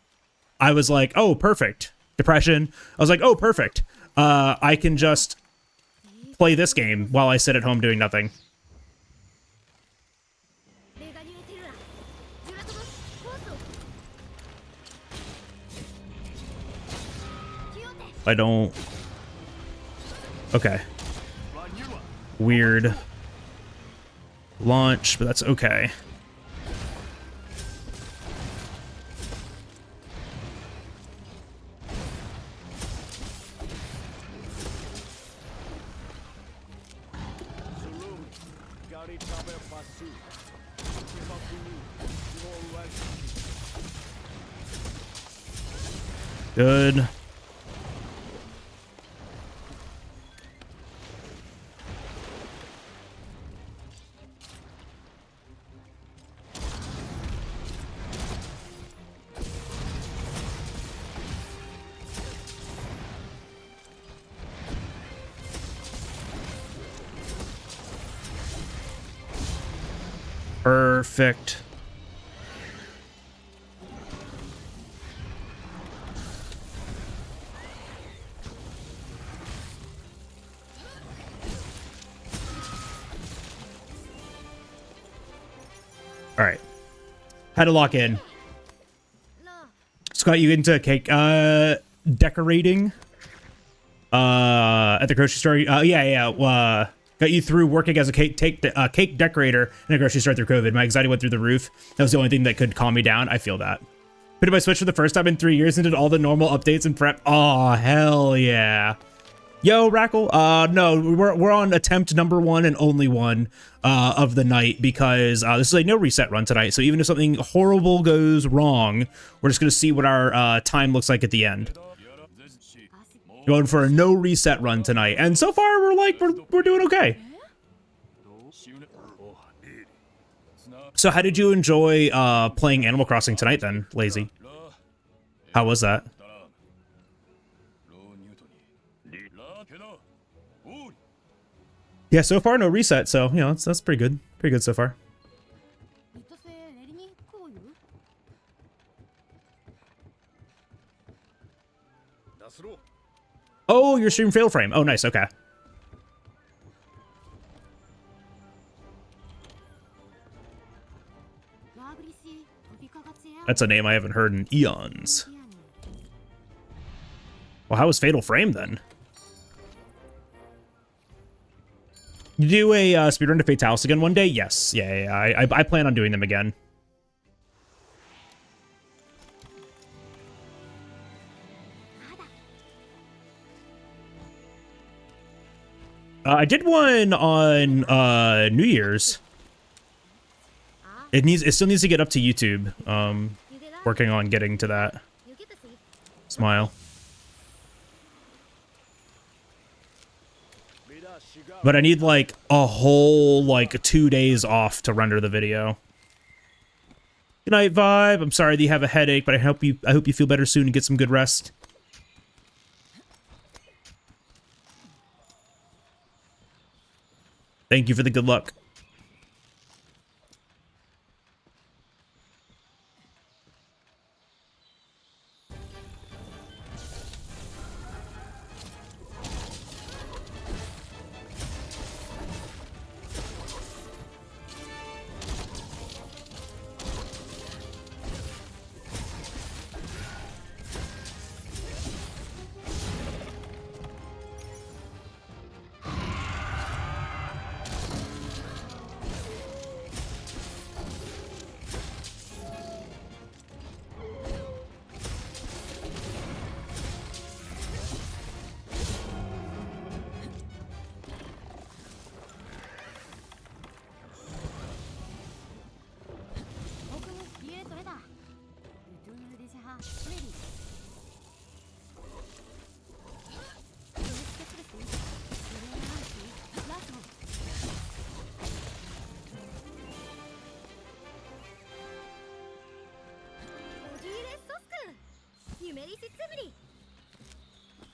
I was like, oh, perfect. Depression. I was like, oh, perfect. I can just play this game while I sit at home doing nothing. I don't... Okay. Weird launch, but that's okay. Good. Perfect. All right. Had to lock in. Scott, you into cake decorating at the grocery store? Yeah. Got you through working as a cake decorator in a grocery store through COVID. My anxiety went through the roof. That was the only thing that could calm me down. I feel that. Put in my Switch for the first time in 3 years and did all the normal updates and prep. Oh, hell yeah. Yo, Rackle. No, we're on attempt number 1 and only one of the night because this is a no reset run tonight. So even if something horrible goes wrong, we're just gonna see what our time looks like at the end. Going for a no reset run tonight, and so far we're doing okay. So how did you enjoy playing Animal Crossing tonight then, Lazy? How was that? Yeah, so far no reset, so you know that's pretty good. Pretty good so far. Oh, your stream fail frame. Oh, nice. Okay. That's a name I haven't heard in eons. Well, how was Fatal Frame then? You do a speedrun to Fatalis again one day? Yes. Yeah. I plan on doing them again. I did one on New Year's. It still needs to get up to YouTube. Working on getting to that. Smile. But I need like a whole like 2 days off to render the video. Good night, Vibe. I'm sorry that you have a headache, but I hope you feel better soon and get some good rest. Thank you for the good luck.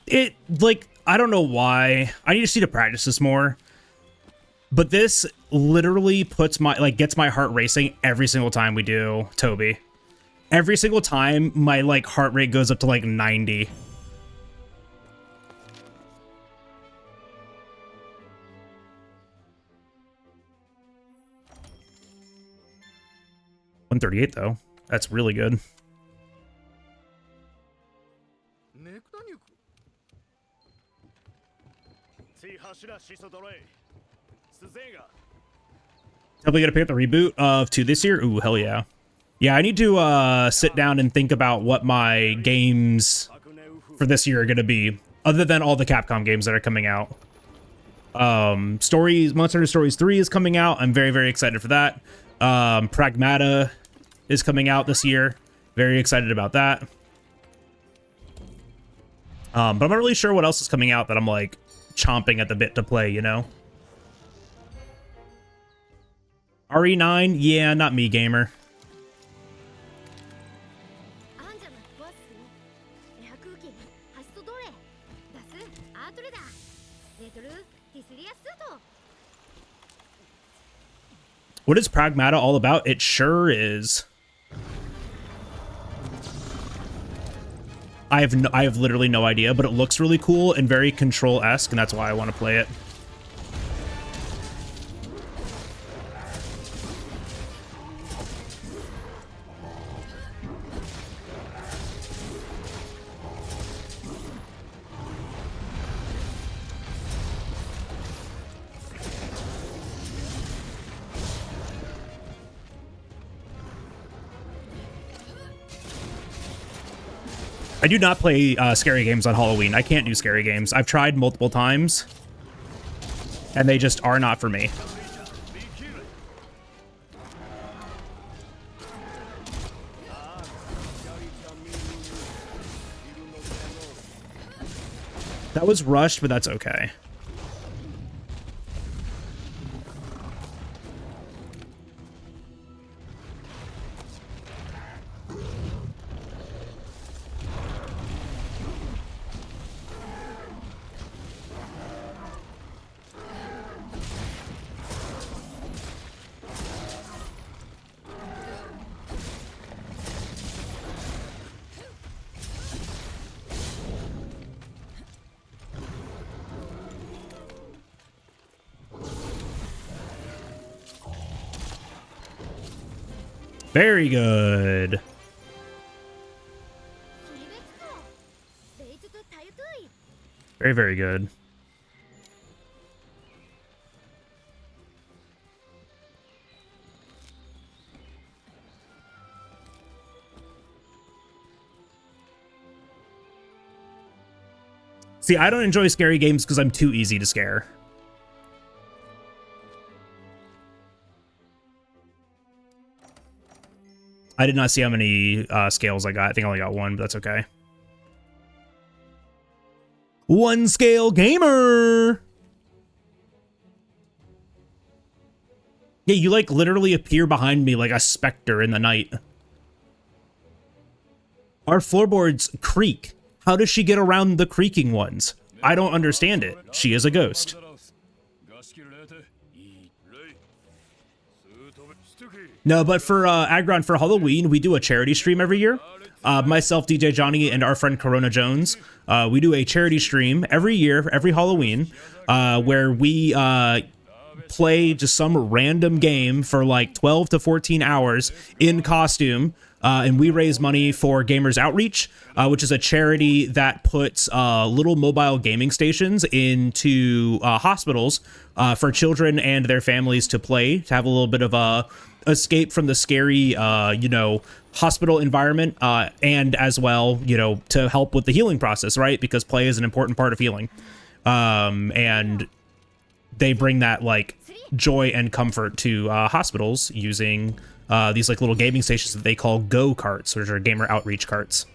It, like, I don't know why. I need to see to practice this more. But this literally puts my, like, gets my heart racing every single time we do Toby. Every single time my, like, heart rate goes up to, like, 90. $138 though. That's really good. Probably gonna pick up the reboot of 2 this year. Ooh, hell yeah. Yeah, I need to sit down and think about what my games for this year are gonna be, other than all the Capcom games that are coming out. Monster Hunter Stories 3 is coming out. I'm very, very excited for that. Pragmata is coming out this year. Very excited about that. But I'm not really sure what else is coming out that I'm like chomping at the bit to play, you know? RE9? Yeah, not me, gamer. What is Pragmata all about? It sure is. I have literally no idea, but it looks really cool and very Control-esque, and that's why I want to play it. I do not play scary games on Halloween. I can't do scary games. I've tried multiple times, and they just are not for me. That was rushed, but that's okay. Very good. Very, very good. See, I don't enjoy scary games because I'm too easy to scare. I did not see how many scales I got. I think I only got one, but that's okay. One scale gamer! Yeah, you like literally appear behind me like a specter in the night. Our floorboards creak. How does she get around the creaking ones? I don't understand it. She is a ghost. No, but for Agron, for Halloween, we do a charity stream every year. Myself, DJ Johnny, and our friend Corona Jones, we do a charity stream every year, every Halloween, where we play just some random game for like 12 to 14 hours in costume, and we raise money for Gamers Outreach, which is a charity that puts little mobile gaming stations into hospitals for children and their families to play, to have a little bit of a escape from the scary, you know, hospital environment, and as well, you know, to help with the healing process, right? Because play is an important part of healing. And they bring that like joy and comfort to hospitals using these like little gaming stations that they call Go carts, which are gamer outreach carts.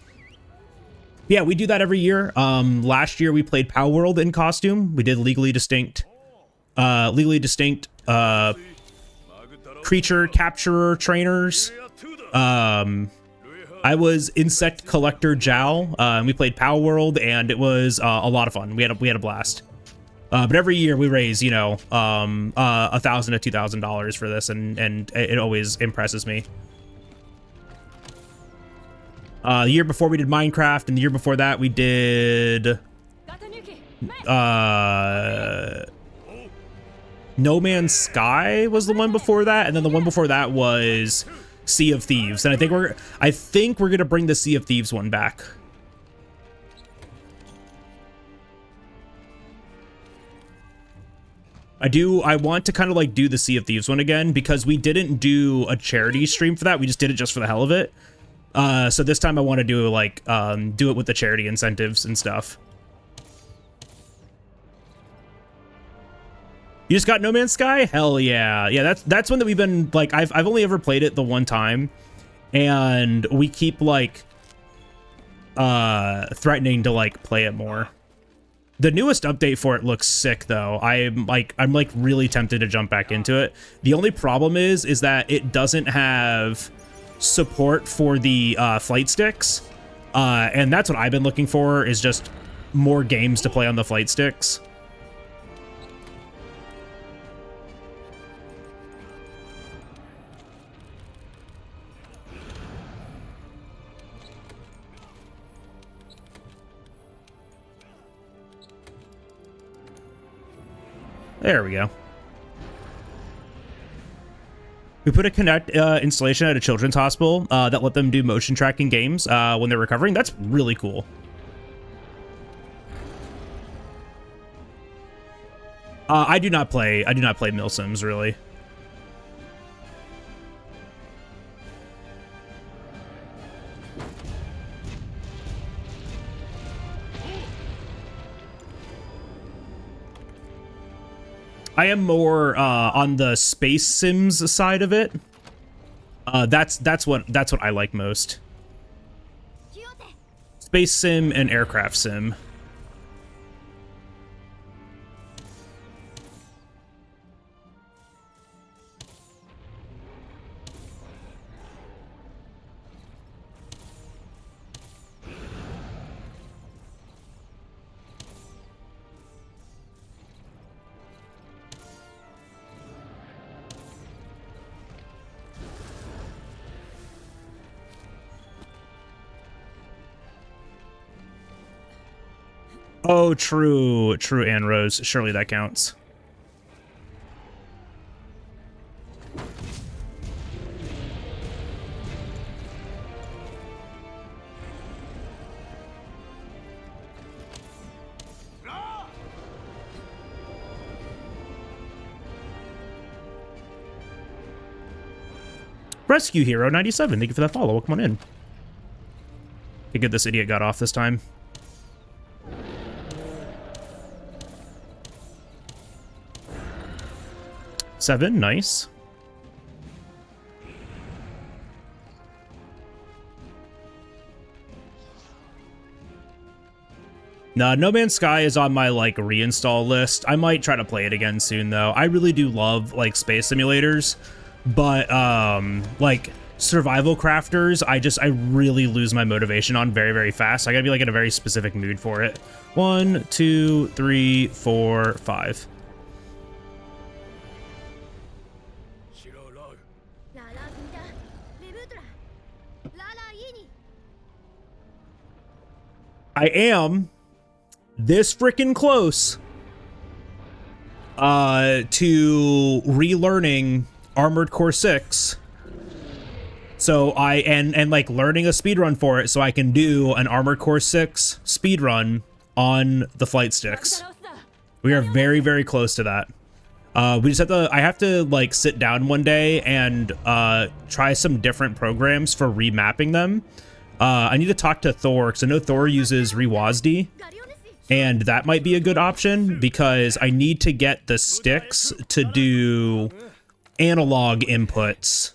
Yeah, we do that every year. Last year we played Power World in costume. We did legally distinct creature capturer trainers. I was insect collector Jal, and we played Power World, and it was a lot of fun. We had a blast. But every year we raise, you know, $1,000 to $2,000 for this, and it always impresses me. The year before we did Minecraft, and the year before that we did No Man's Sky was the one before that, and then the one before that was Sea of Thieves. And I think we're gonna bring the Sea of Thieves one back. I want to kind of like do the Sea of Thieves one again, because we didn't do a charity stream for that. We just did it just for the hell of it. So this time I want to do like do it with the charity incentives and stuff. You just got No Man's Sky? Hell yeah. Yeah, that's one that we've been like, I've only ever played it the one time, and we keep like threatening to like play it more. The newest update for it looks sick though. I'm like really tempted to jump back into it. The only problem is that it doesn't have support for the flight sticks. And that's what I've been looking for, is just more games to play on the flight sticks. There we go. We put a Kinect installation at a children's hospital that let them do motion tracking games when they're recovering. That's really cool. I do not play MilSims really. I am more on the space sims side of it. That's what I like most. Space sim and aircraft sim. Oh, true, Anne Rose. Surely that counts. Rescue Hero 97, thank you for that follow. Welcome on in. Okay, good, this idiot got off this time. Seven, nice. Nah, No Man's Sky is on my like reinstall list. I might try to play it again soon though. I really do love like space simulators, but like survival crafters, I really lose my motivation on very, very fast. I gotta be like in a very specific mood for it. 1, 2, 3, 4, 5. I am this freaking close to relearning Armored Core 6. So and like learning a speedrun for it so I can do an Armored Core 6 speedrun on the flight sticks. We are very, very close to that. We just have to, I have to like sit down one day and try some different programs for remapping them. I need to talk to Thor, because I know Thor uses ReWASD, and that might be a good option, because I need to get the sticks to do analog inputs.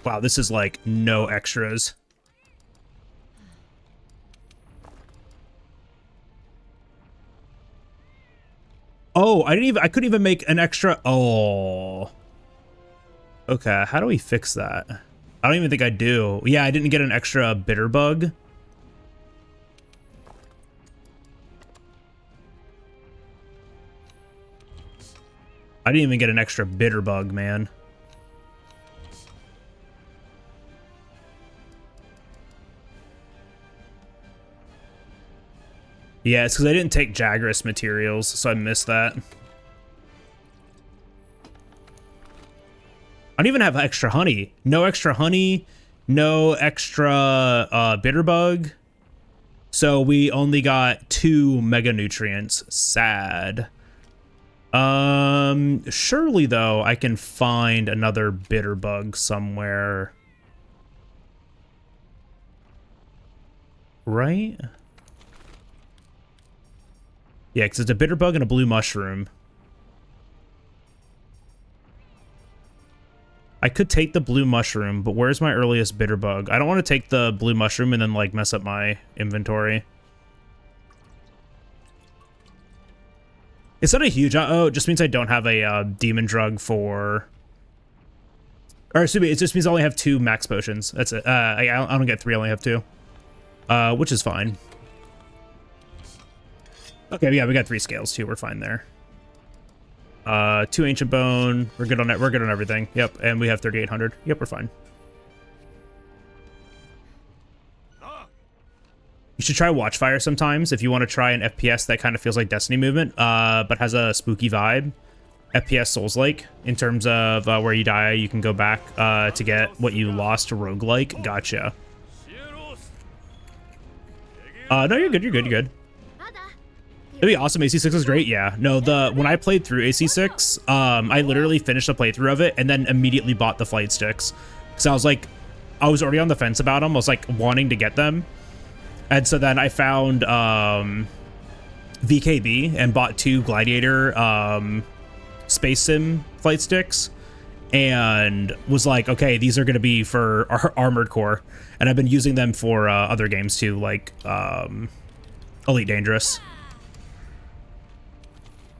Wow, this is like no extras. Oh, I couldn't even make an extra. Oh. Okay, how do we fix that? I don't even think I do. Yeah, I didn't get an extra bitter bug. I didn't even get an extra bitter bug, man. Yeah, it's because I didn't take Jagras materials, so I missed that. I don't even have extra honey. No extra honey, no extra bitter bug. So we only got 2 mega nutrients. Sad. Surely though, I can find another bitter bug somewhere. Right? Yeah, because it's a bitter bug and a blue mushroom. I could take the blue mushroom, but where's my earliest bitter bug? I don't want to take the blue mushroom and then like mess up my inventory. It's not a huge... oh, it just means I don't have a demon drug for... Or excuse me, it just means I only have 2 max potions. That's it. I don't get 3, I only have 2. Which is fine. Okay, yeah, we got 3 scales too. We're fine there. 2 ancient bone. We're good on that. We're good on everything. Yep, and we have 3,800. Yep, we're fine. You should try Watchfire sometimes if you want to try an FPS that kind of feels like Destiny movement, but has a spooky vibe. FPS Souls-like in terms of where you die, you can go back to get what you lost to roguelike. Gotcha. No, you're good. You're good. You're good. It'd be awesome. AC6 is great. Yeah. No, when I played through AC6, I literally finished a playthrough of it and then immediately bought the flight sticks. So I was like, I was already on the fence about them. I was like wanting to get them. And so then I found VKB and bought 2 Gladiator Space Sim flight sticks and was like, okay, these are going to be for Armored Core. And I've been using them for other games too, like Elite Dangerous.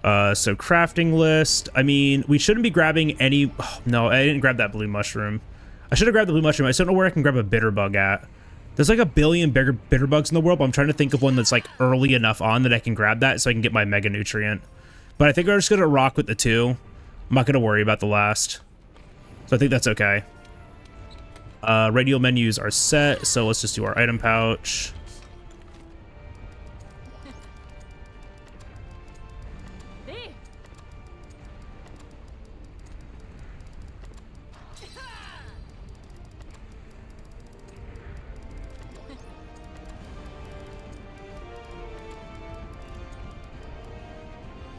So crafting list. I mean, we shouldn't be grabbing any. Oh, no, I didn't grab that blue mushroom. I should have grabbed the blue mushroom. I still don't know where I can grab a bitter bug at. There's like a billion bitter bugs in the world, but I'm trying to think of one that's like early enough on that I can grab that so I can get my mega nutrient. But I think we're just gonna rock with the 2. I'm not gonna worry about the last. So I think that's okay. Radial menus are set, so let's just do our item pouch.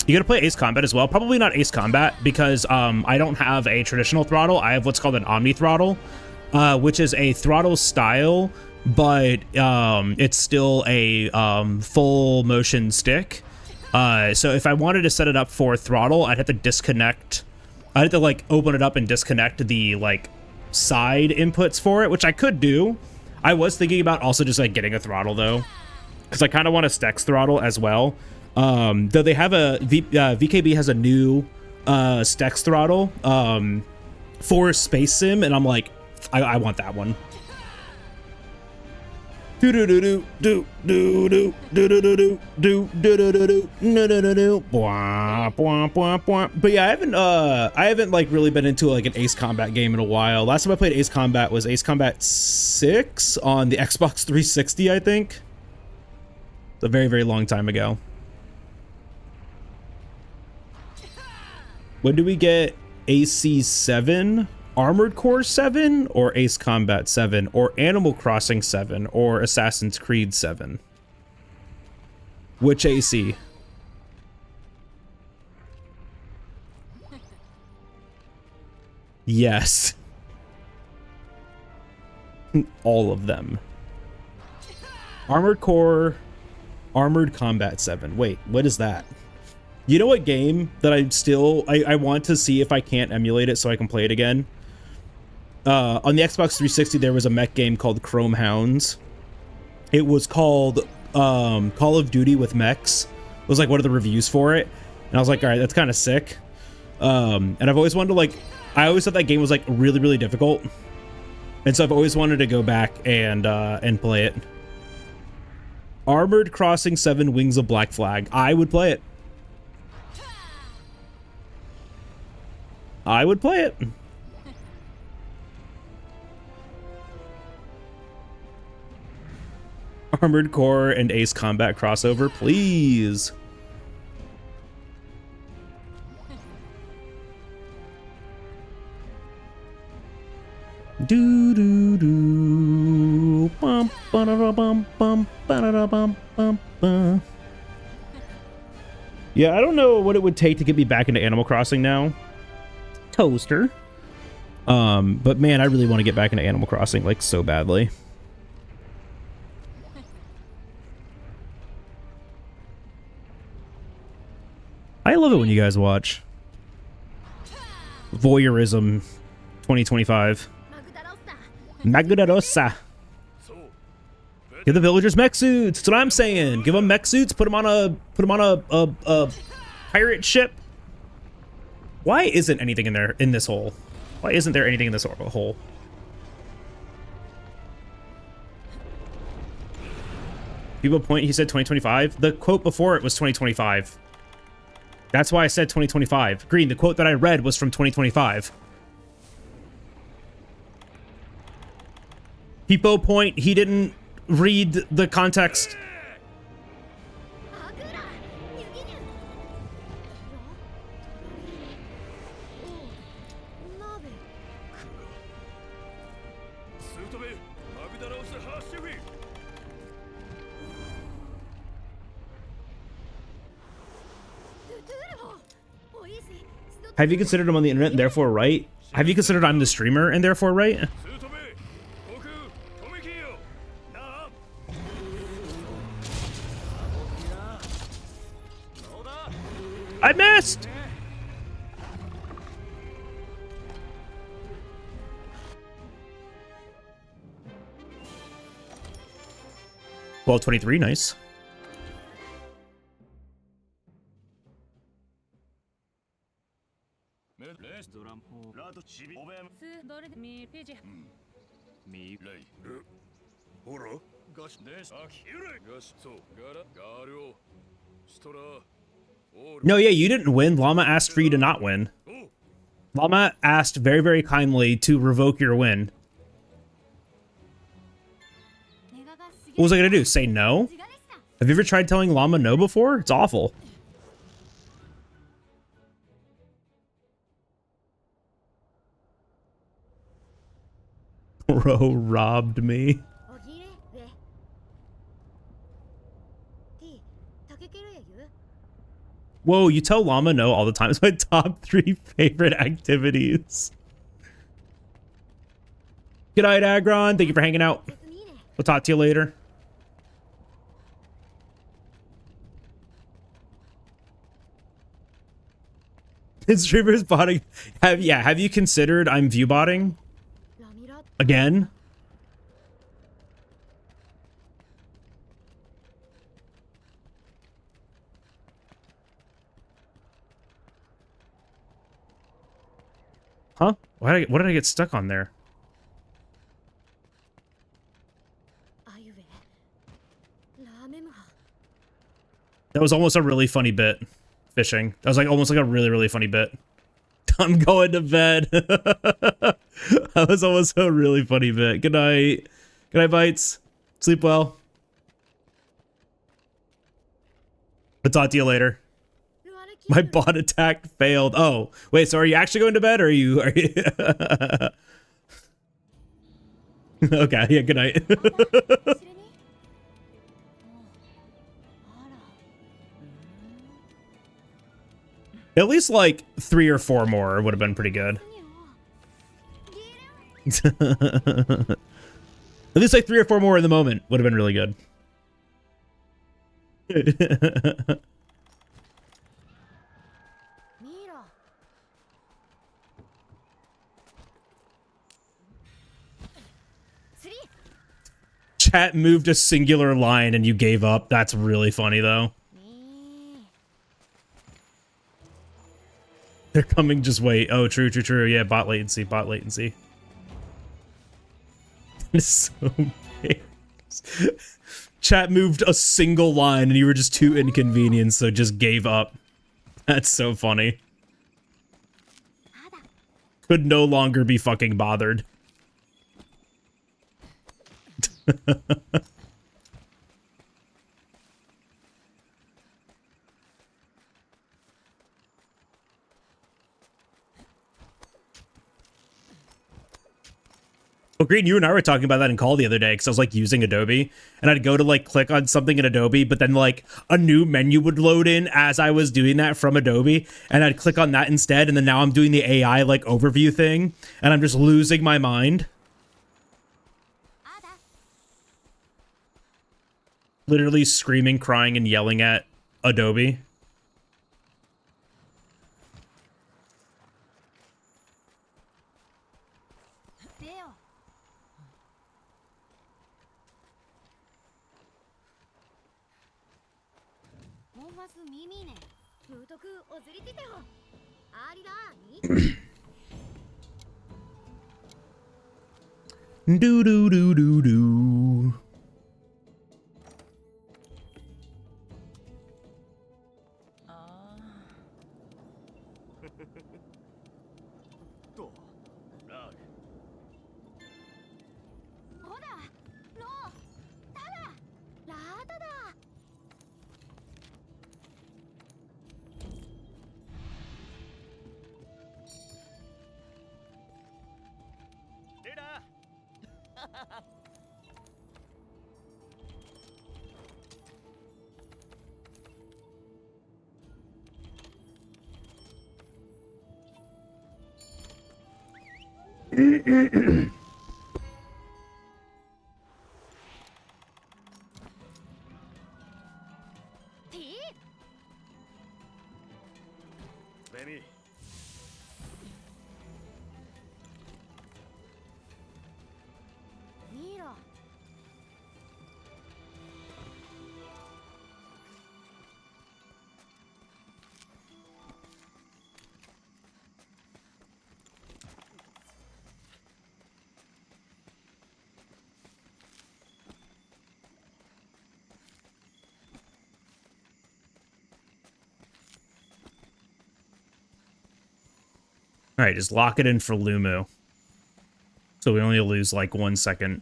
You gotta play Ace Combat as well. Probably not Ace Combat because I don't have a traditional throttle. I have what's called an Omni throttle, which is a throttle style, but it's still a full motion stick. So if I wanted to set it up for throttle, I'd have to disconnect. I'd have to like open it up and disconnect the like side inputs for it, which I could do. I was thinking about also just like getting a throttle though, because I kind of want a Stex throttle as well. Though they have a VKB has a new Stex throttle for Space Sim, and I'm like, I want that one. But yeah, I haven't like really been into like an Ace Combat game in a while. Last time I played Ace Combat was Ace Combat 6 on the Xbox 360, I think. It's a very, very long time ago. When do we get AC7, Armored Core 7, or Ace Combat 7, or Animal Crossing 7, or Assassin's Creed 7? Which AC? Yes. All of them. Armored Core, Armored Combat 7. Wait, what is that? You know what game that I want to see if I can't emulate it so I can play it again? On the Xbox 360, there was a mech game called Chrome Hounds. It was called Call of Duty with mechs. It was like one of the reviews for it. And I was like, all right, that's kind of sick. And I've always wanted to like, I always thought that game was like really, really difficult. And so I've always wanted to go back and play it. Armored Crossing 7 Wings of Black Flag. I would play it. I would play it. Armored Core and Ace Combat crossover, please. Do do do. Bum ba da bum bum ba da bum bum bum. Yeah, I don't know what it would take to get me back into Animal Crossing now. Toaster. But man, I really want to get back into Animal Crossing like so badly. I love it when you guys watch Voyeurism 2025. Magdarosa. Give the villagers mech suits. That's what I'm saying. Give them mech suits. Put them on a pirate ship. Why isn't anything in this hole? Why isn't there anything in this hole? People point, he said 2025. The quote before it was 2025. That's why I said 2025. Green, the quote that I read was from 2025. People point, he didn't read the context. Have you considered I'm on the internet and therefore right? Have you considered I'm the streamer and therefore right? スートベイ航空止めきよなあどうだ I missed! Well, 23, nice. レストランラドチビオベムどれで見ページミレイルほらガシネスアキユレガシそうガラガルオストラ No, yeah, you didn't win. Llama asked for you to not win. Llama asked very, very kindly to revoke your win. What was I gonna do? Say no? Have you ever tried telling Llama no before? It's awful. Bro robbed me. Whoa, you tell Llama no all the time. It's my top 3 favorite activities. Good night, Agron. Thank you for hanging out. We'll talk to you later. Streamers botting. Have you considered I'm view botting? Again? Huh? What did I get stuck on there? That was almost a really funny bit. Fishing. That was like almost like a really, really funny bit. I'm going to bed. That was almost a really funny bit. Good night. Good night, Bites. Sleep well. I'll talk to you later. My bot attack failed. Oh, wait, so are you actually going to bed or are you Okay, yeah, good night. At least like 3 or 4 more would have been pretty good. At least like 3 or 4 more in the moment would have been really good. Chat moved a singular line and you gave up. That's really funny though. They're coming, just wait. Oh, true. Yeah, bot latency. It's so big. Chat moved a single line and you were just too inconvenienced, so just gave up. That's so funny. Could no longer be fucking bothered. Well, Green, you and I were talking about that in call the other day because I was like using Adobe and I'd go to like click on something in Adobe, but then like a new menu would load in as I was doing that from Adobe and I'd click on that instead. And then now I'm doing the AI like overview thing and I'm just losing my mind. Literally screaming, crying, and yelling at Adobe. Do do do do do. Benny. Mira. All right, just lock it in for Lumu. So we only lose like 1 second.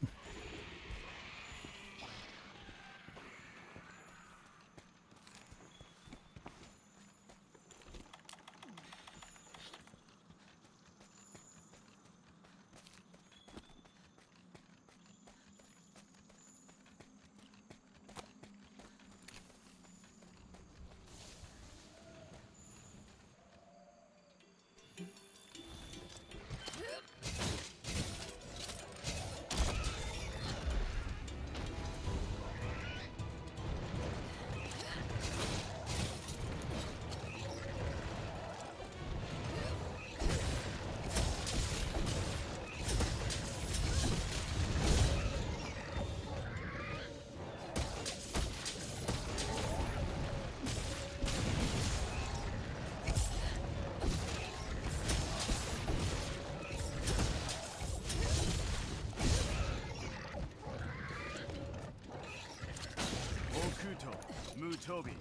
Mutobi,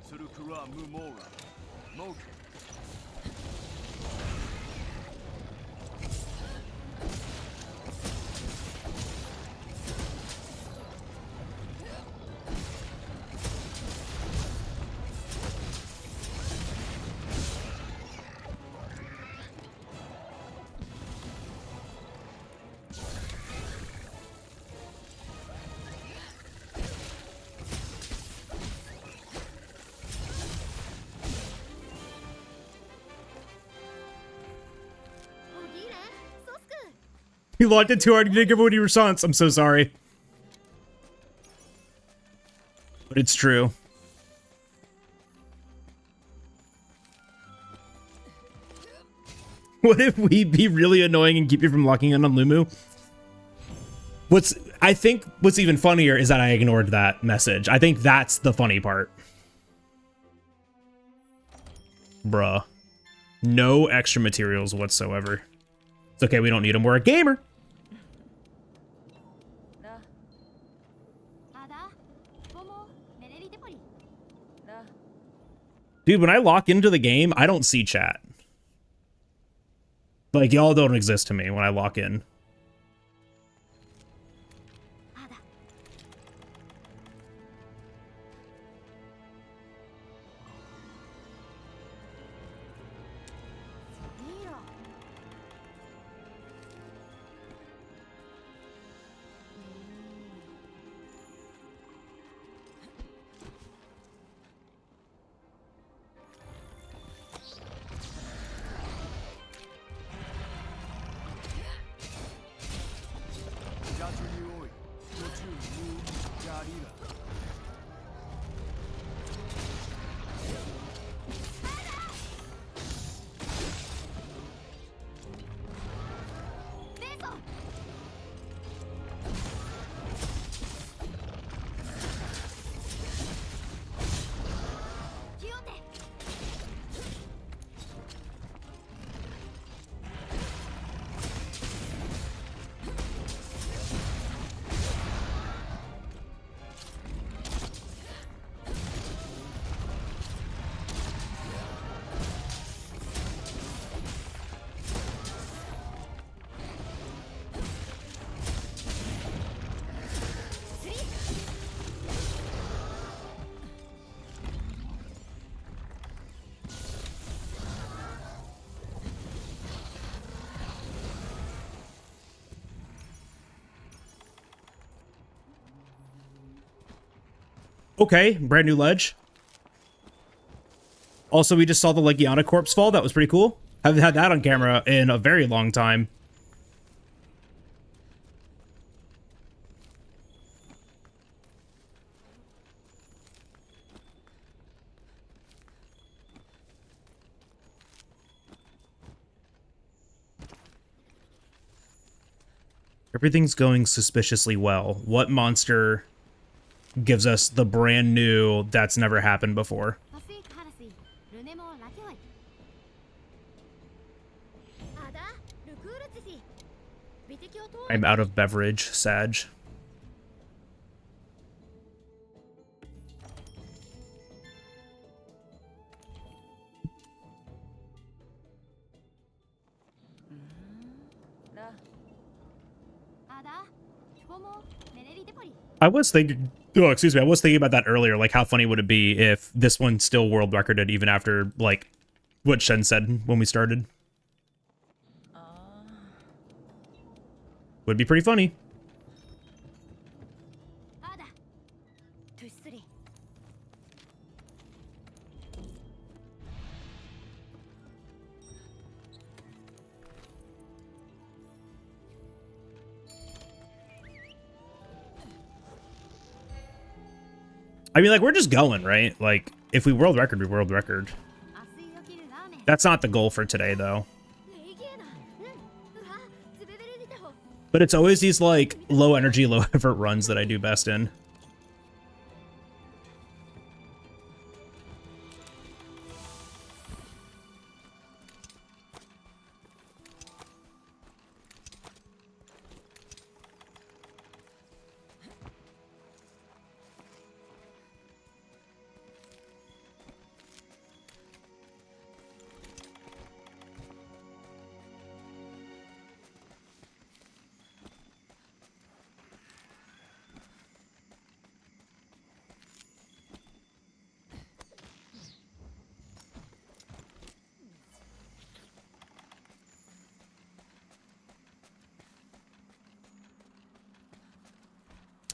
Surukura Mumora, Moku. You locked it too hard. You didn't give any response. I'm so sorry. But it's true. What if we be really annoying and keep you from locking in on Lumu? I think what's even funnier is that I ignored that message. I think that's the funny part. Bruh. No extra materials whatsoever. It's okay, we don't need them. We're a gamer. Dude, when I lock into the game, I don't see chat. Like, y'all don't exist to me when I lock in. Okay, brand new ledge. Also, we just saw the Legiana corpse fall. That was pretty cool. Haven't had that on camera in a very long time. Everything's going suspiciously well. What monster gives us the brand new that's never happened before? I'm out of beverage, Sag. I was thinking, oh, excuse me, I was thinking about that earlier, like how funny would it be if this one still world recorded even after, like, what Shen said when we started. Would be pretty funny. I mean, like, we're just going, right? Like, if we world record, we world record. That's not the goal for today, though. But it's always these, like, low energy, low effort runs that I do best in.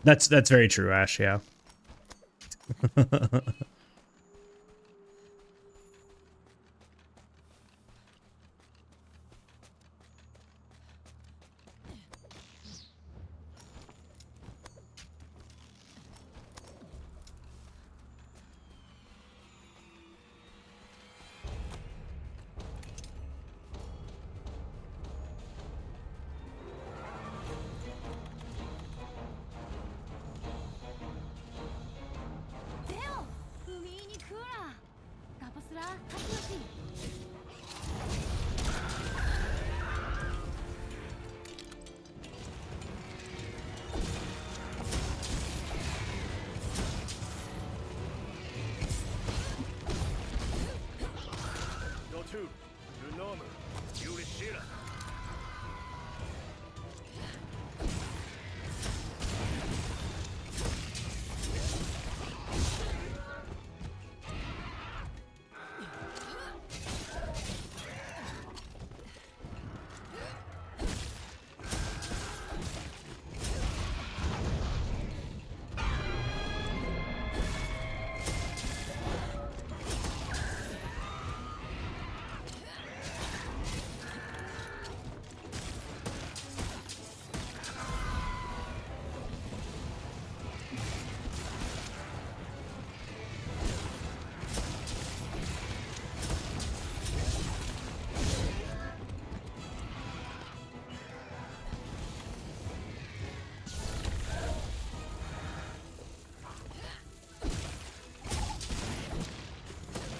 That's very true, Ash, yeah.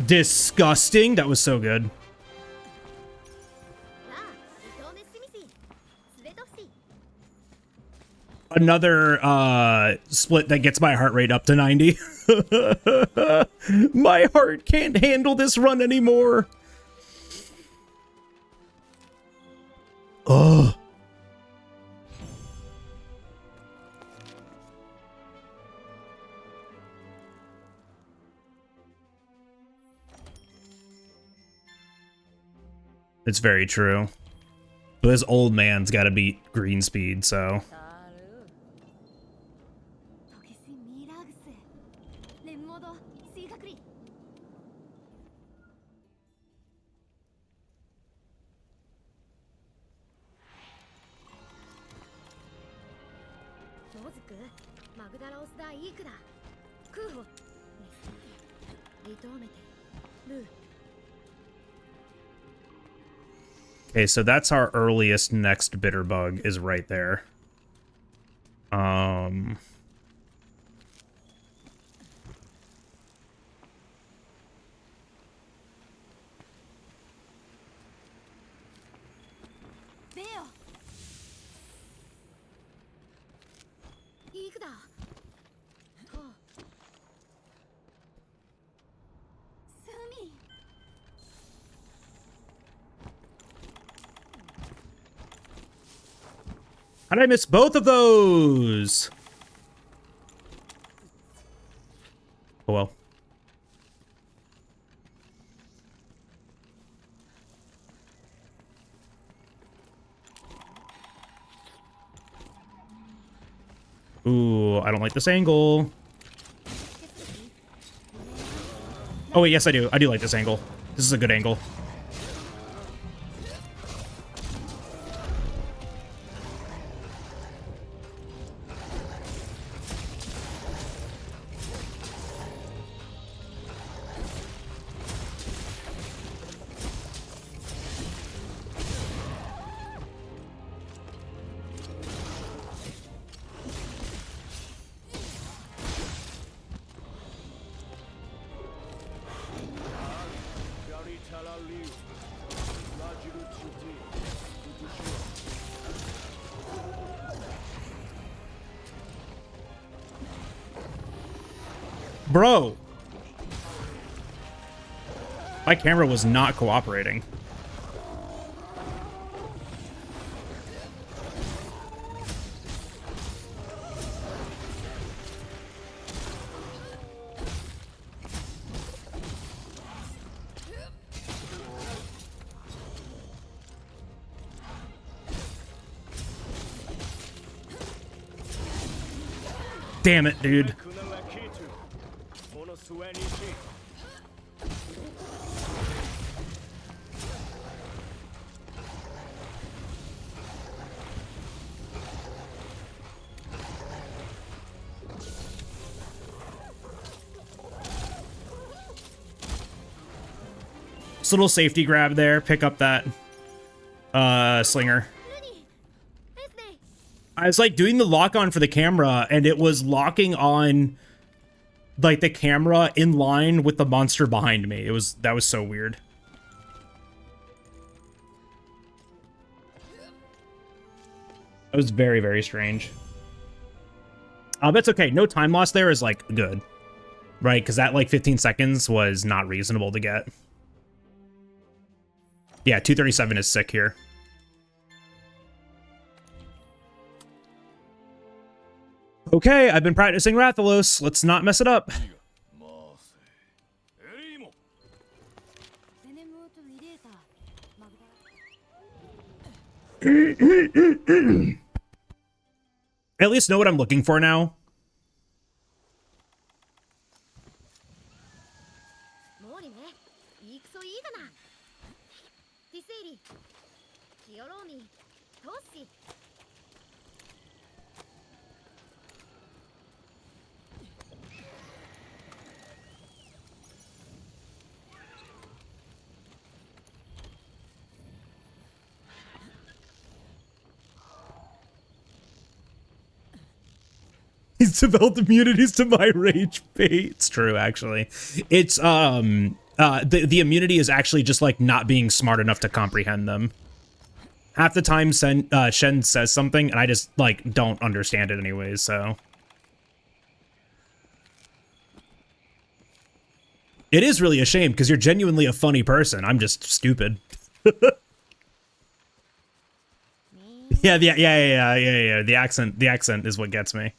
Disgusting. That was so good. Another split that gets my heart rate up to 90. My heart can't handle this run anymore. Ugh. It's very true. But this old man's got to beat green speed, so. Okay, so that's our earliest next bitter bug is right there. Um. There. いくだ。と。スミ。How did I miss both of those? Oh well. Ooh, I don't like this angle. Oh wait, yes I do. I do like this angle. This is a good angle. Bro! My camera was not cooperating. Damn it, dude. This little safety grab there, pick up that slinger. I was like doing the lock on for the camera and it was locking on like the camera in line with the monster behind me. That was so weird. That was very, very strange. That's okay. No time loss there is like good, right? Because that like 15 seconds was not reasonable to get. Yeah, 237 is sick here. Okay, I've been practicing Rathalos. Let's not mess it up. At least know what I'm looking for now. He's developed immunities to my rage bait. It's true, actually. It's the immunity is actually just like not being smart enough to comprehend them. Half the time Shen says something and I just like don't understand it anyways, so it is really a shame because you're genuinely a funny person. I'm just stupid. Yeah. The accent is what gets me.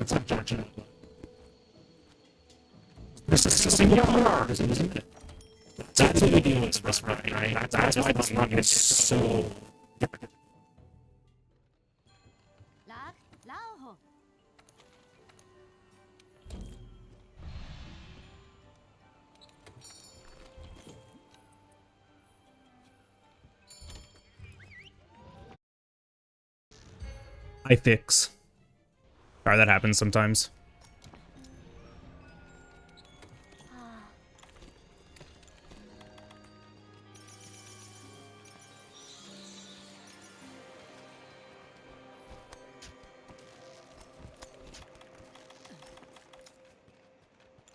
it's unfortunate. This is a single hard, isn't it? That's what we do with this running, right? That's why this run is so difficult. ラオホ I fix. Sorry, that happens sometimes.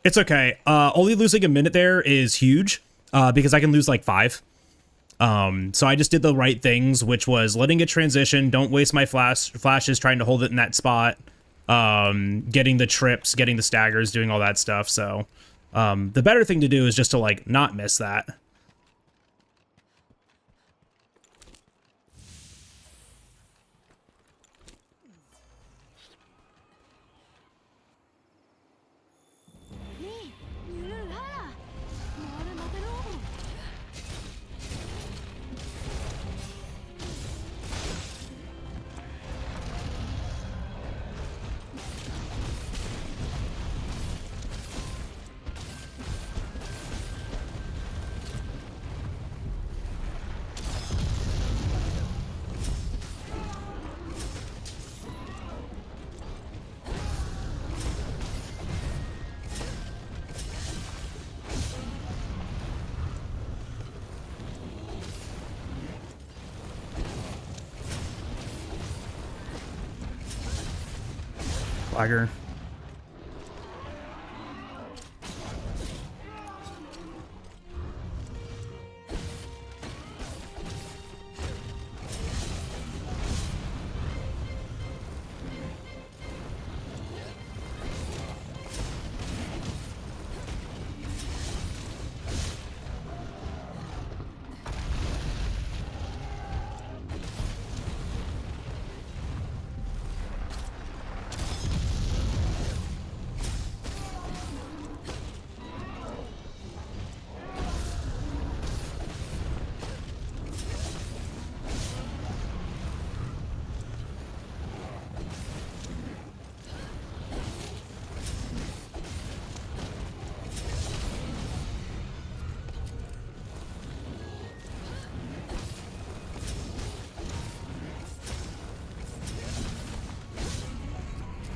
It's okay. Only losing a minute there is huge, because I can lose like 5. So I just did the right things, which was letting it transition, don't waste my flashes trying to hold it in that spot, getting the trips, getting the staggers, doing all that stuff. So the better thing to do is just to like not miss that. Flagger.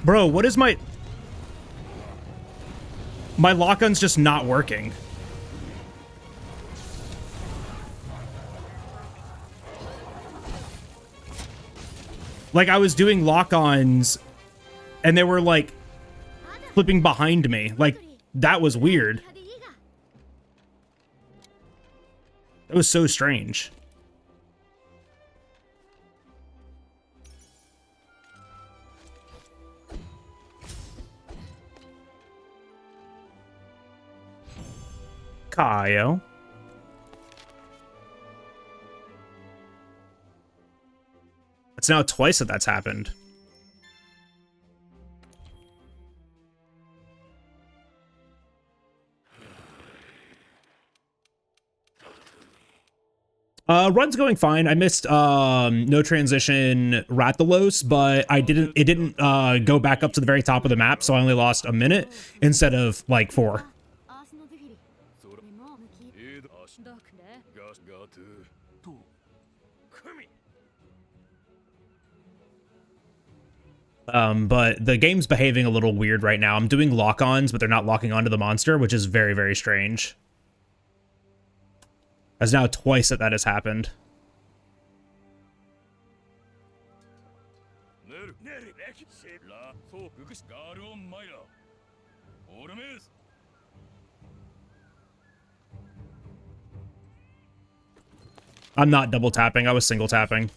Bro, what is my lock-on's just not working. Like, I was doing lock-ons and they were like flipping behind me. Like, that was weird. That was so strange. Kaio. It's now twice that that's happened. Run's going fine. I missed no transition Rathalos, but it didn't go back up to the very top of the map, so I only lost a minute instead of like 4. But the game's behaving a little weird right now. I'm doing lock-ons, but they're not locking onto the monster, which is very, very strange. As now twice that has happened. I'm not double tapping, I was single tapping.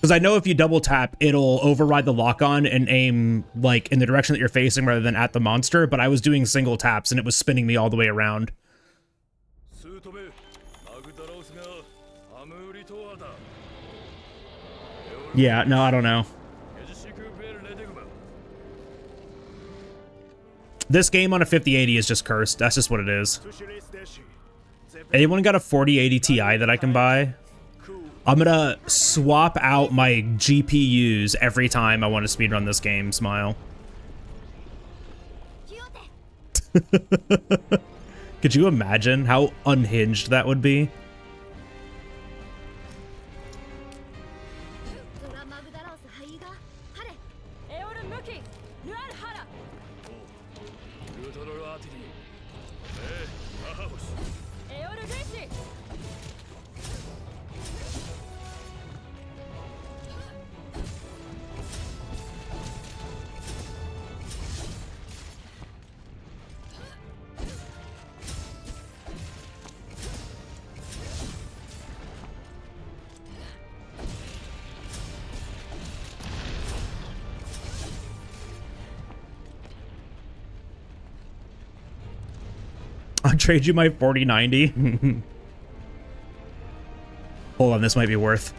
Because I know if you double tap, it'll override the lock on and aim like in the direction that you're facing rather than at the monster. But I was doing single taps and it was spinning me all the way around. Yeah, no, I don't know. This game on a 5080 is just cursed. That's just what it is. Anyone got a 4080 Ti that I can buy? I'm gonna swap out my GPUs every time I want to speedrun this game, Smile. Could you imagine how unhinged that would be? I'll trade you my 4090. Hold on, this might be worth.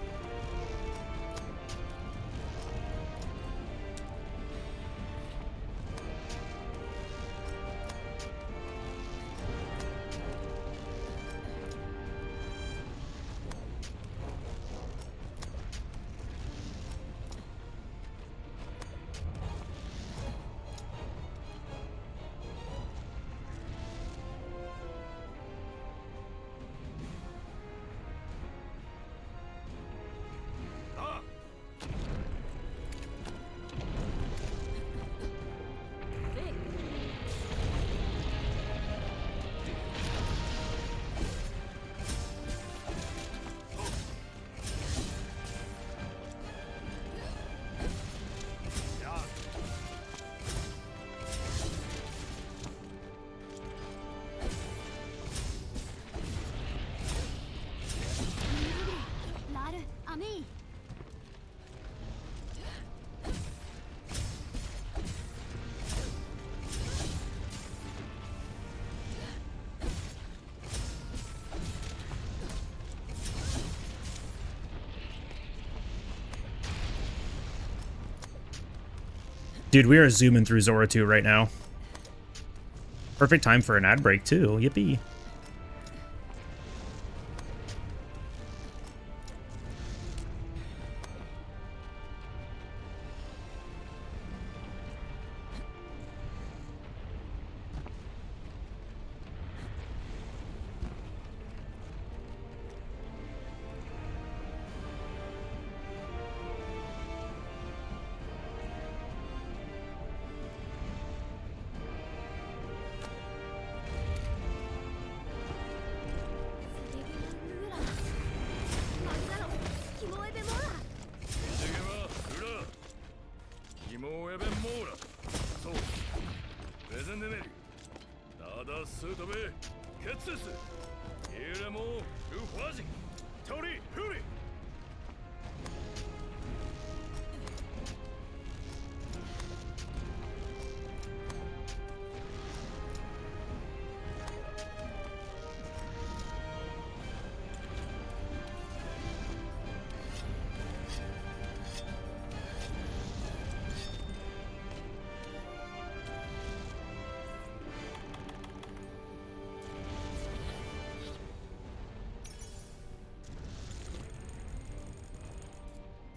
Dude, we are zooming through Zora 2 right now. Perfect time for an ad break, too. Yippee.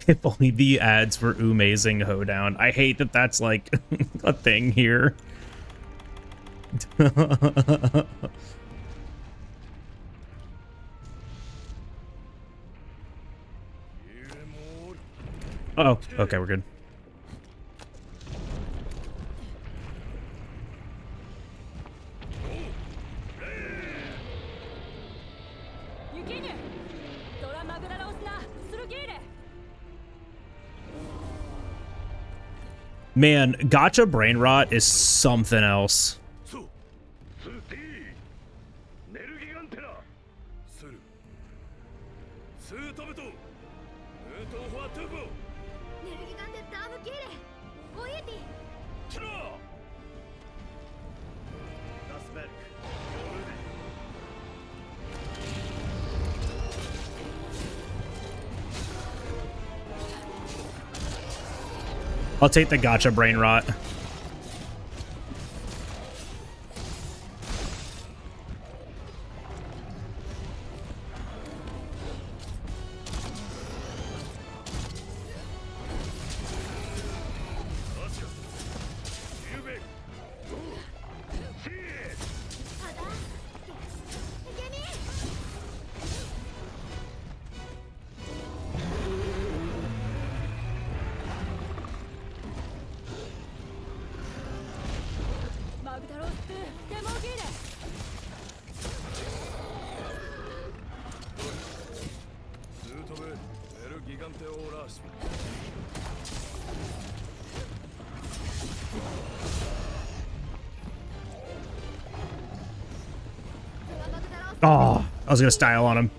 If only the ads were amazing hoedown. I hate that that's like a thing here. Oh, okay, we're good. Man, gotcha brain rot is something else. I'll take the gotcha brain rot. Oh, I was gonna style on him.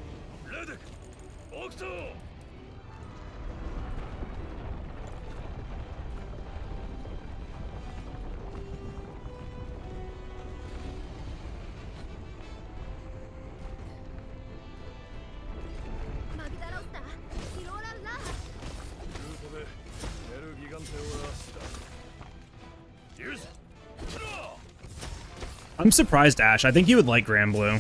I'm surprised, Ash. I think you would like Grand Blue.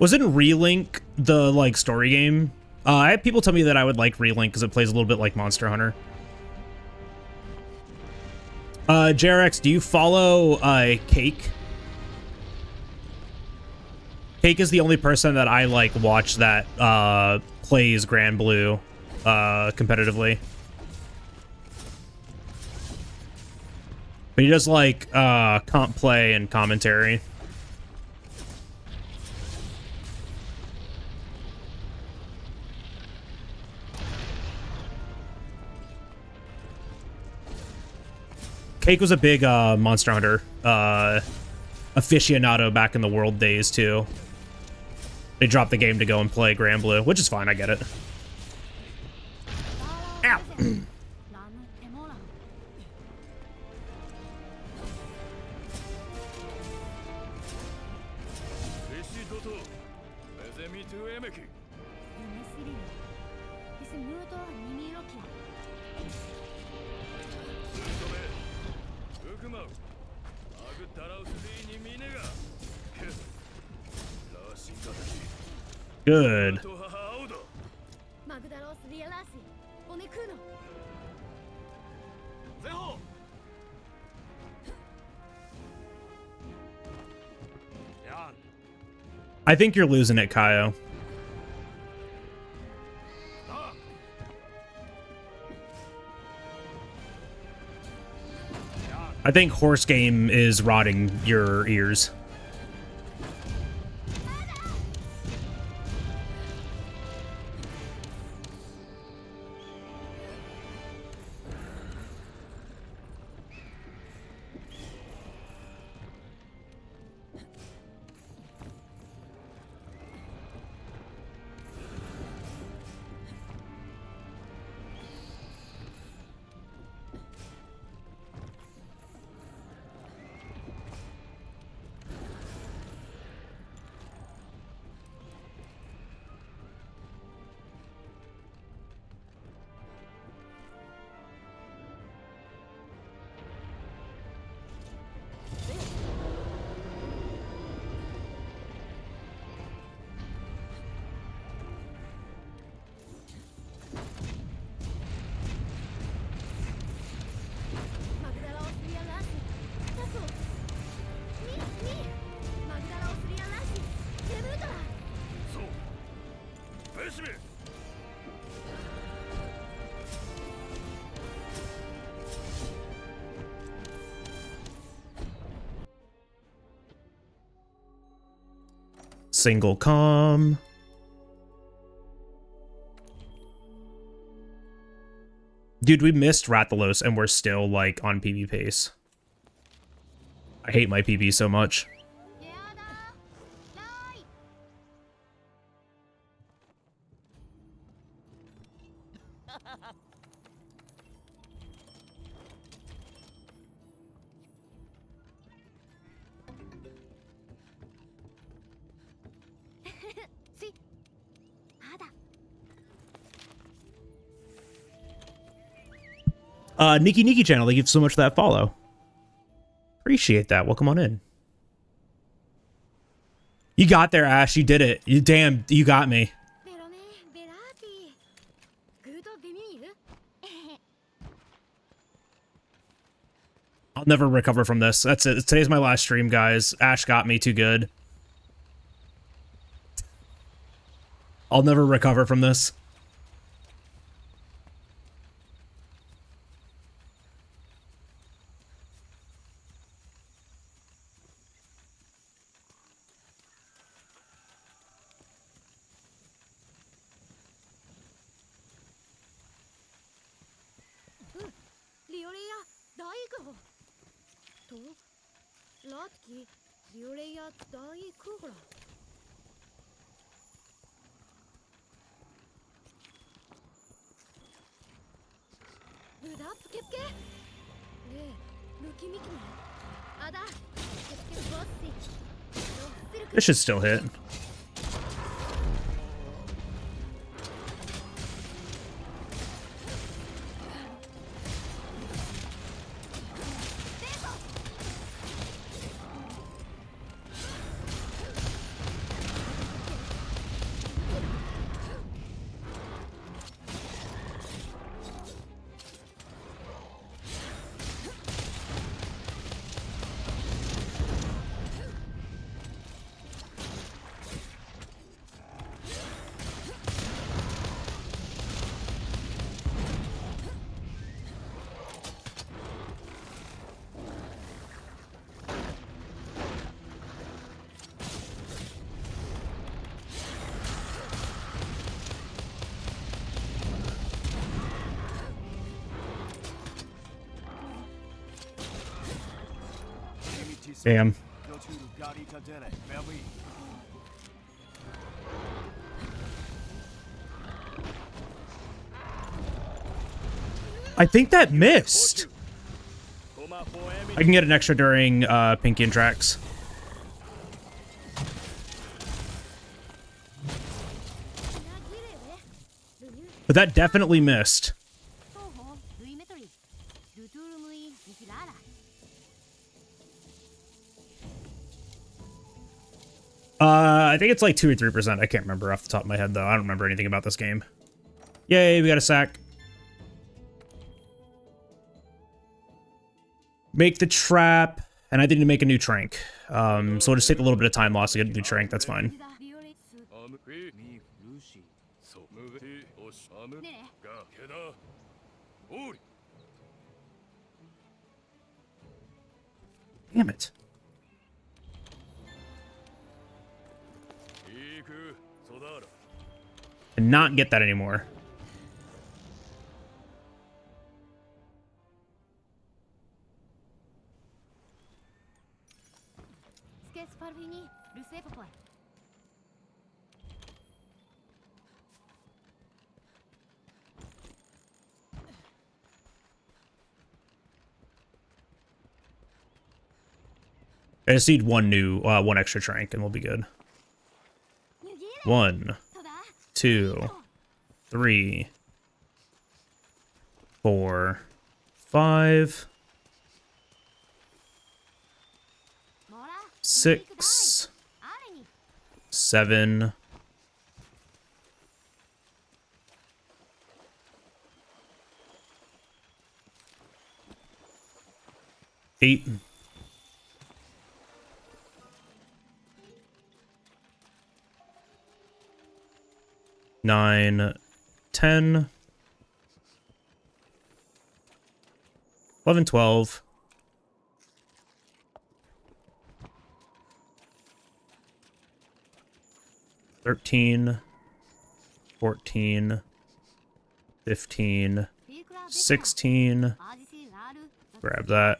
Wasn't Relink the like story game? I had people tell me that I would like Relink because it plays a little bit like Monster Hunter. JRX, do you follow Cake? Cake is the only person that I like watch that plays Grand Blue competitively. But he does like comp play and commentary. Cake was a big Monster Hunter aficionado back in the World days, too. They dropped the game to go and play Grand Blue, which is fine, I get it. Ow! Good. I think you're losing it, Kaio. I think Horse Game is rotting your ears. single com. Dude, we missed Rathalos and we're still like on PB pace. I hate my PB so much. Nikki Nikki channel, thank you so much for that follow. Appreciate that. Welcome on in. You got there, Ash. You did it. You damn, you got me. I'll never recover from this. That's it. Today's my last stream, guys. Ash got me too good. I'll never recover from this. This should still hit. Damn. I think that missed. I can get an extra during Pinky and Tracks. But that definitely missed. I think it's like 2 or 3%. I can't remember off the top of my head, though. I don't remember anything about this game. Yay, we got a sack. Make the trap, and I need to make a new trank. So we'll just take a little bit of time loss to get a new trank. That's fine. Damn it. And not get that anymore. I just need one extra trank and we'll be good. 1, 2, 3, 4, 5, 6, 7, 8, 9, 10, 11, 12, 13, 13, 14, 15, 16. Grab that.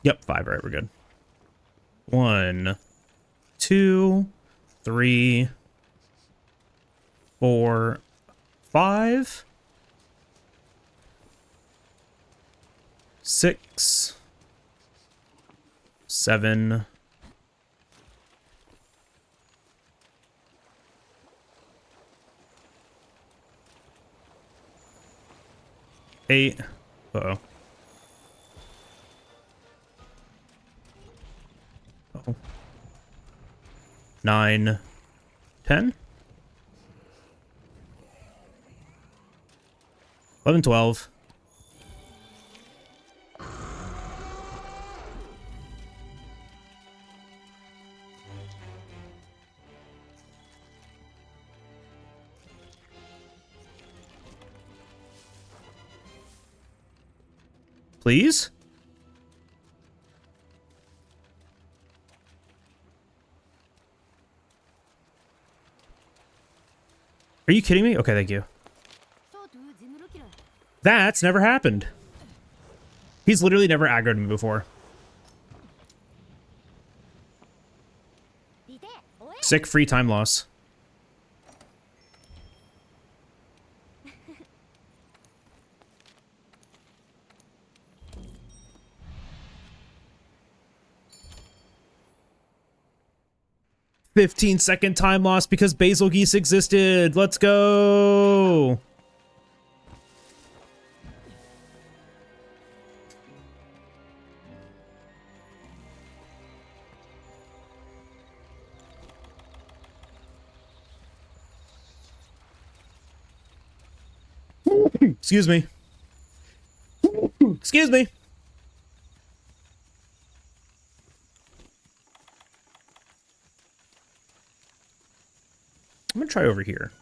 Yep, 5. Right, we're good. 1, 2, 3, 4, 5, 6, 7, 8. Uh-oh. Oh. 9, 10, 11, 12. Please? Are you kidding me? Okay, thank you. That's never happened. He's literally never aggroed me before. Sick free time loss. "15-second time loss because Basil Geese existed. Let's go." Excuse me. Excuse me. I'm gonna try over here.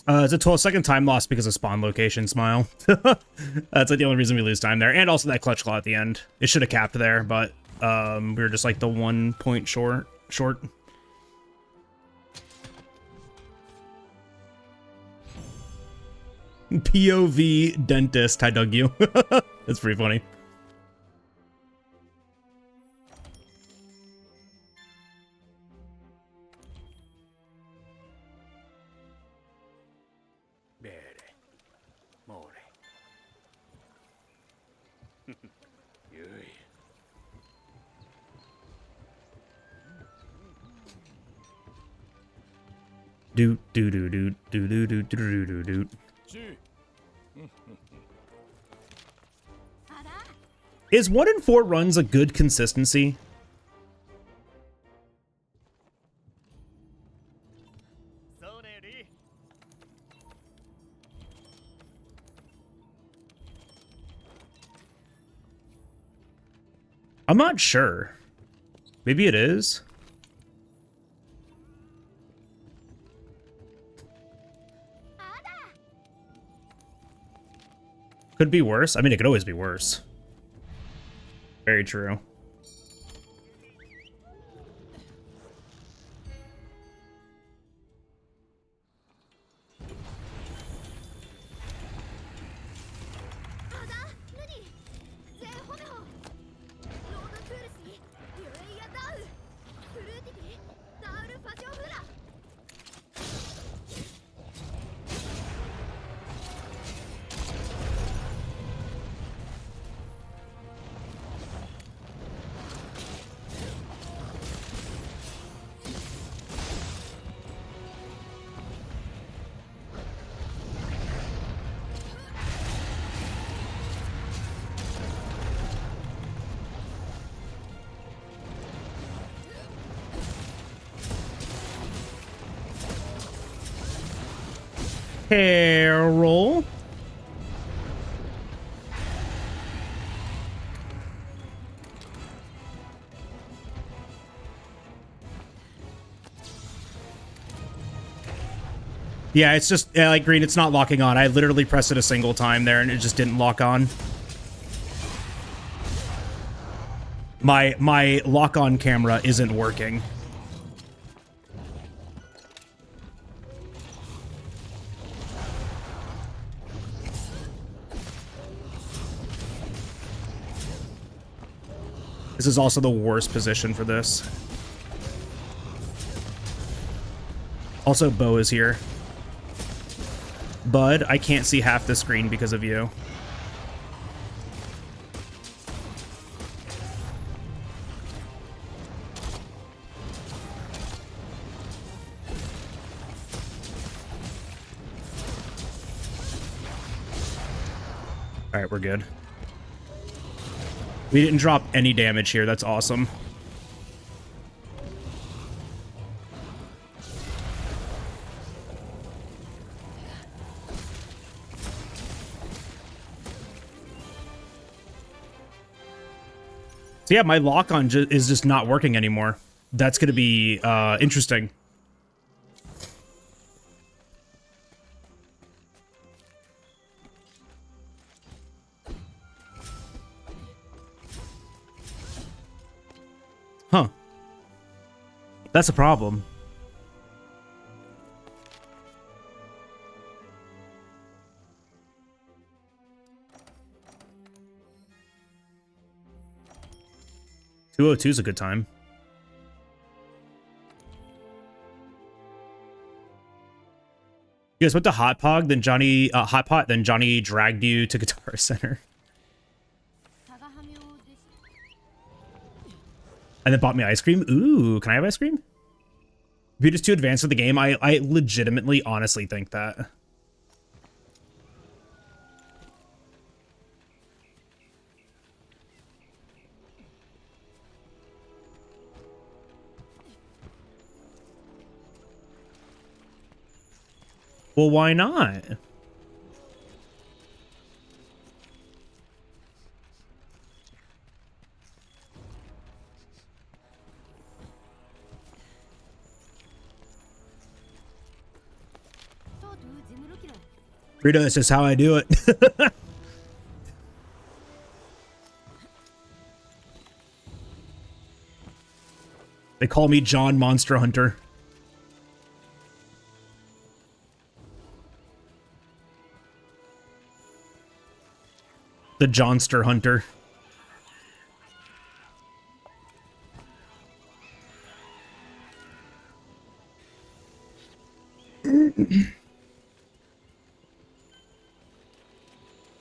It's a 12-second time loss because of spawn location, Smile. That's like the only reason we lose time there. And also that clutch claw at the end. It should have capped there, but we were just like the 1 point short. POV dentist, I dug you. That's pretty funny. Do do do do do do do do do do. Is 1 in 4 runs a good consistency? I'm not sure. Maybe it is. Could be worse. I mean, it could always be worse. Very true. Carol. Yeah, it's just like green. It's not locking on. I literally pressed it a single time there, and it just didn't lock on. My lock-on camera isn't working. This is also the worst position for this. Also, Bo is here. Bud, I can't see half the screen because of you. All right, we're good. We didn't drop any damage here. That's awesome. So yeah, my lock-on is just not working anymore. That's going to be interesting. Huh. That's a problem. $202 is a good time. You guys went to Hot Pog, then Johnny Hot Pot, then Johnny dragged you to Guitar Center. And then bought me ice cream. Ooh, can I have ice cream? Computer's too advanced for the game. I legitimately, honestly think that. Well, why not? Rita, this is how I do it. They call me John Monster Hunter. The Johnster Hunter.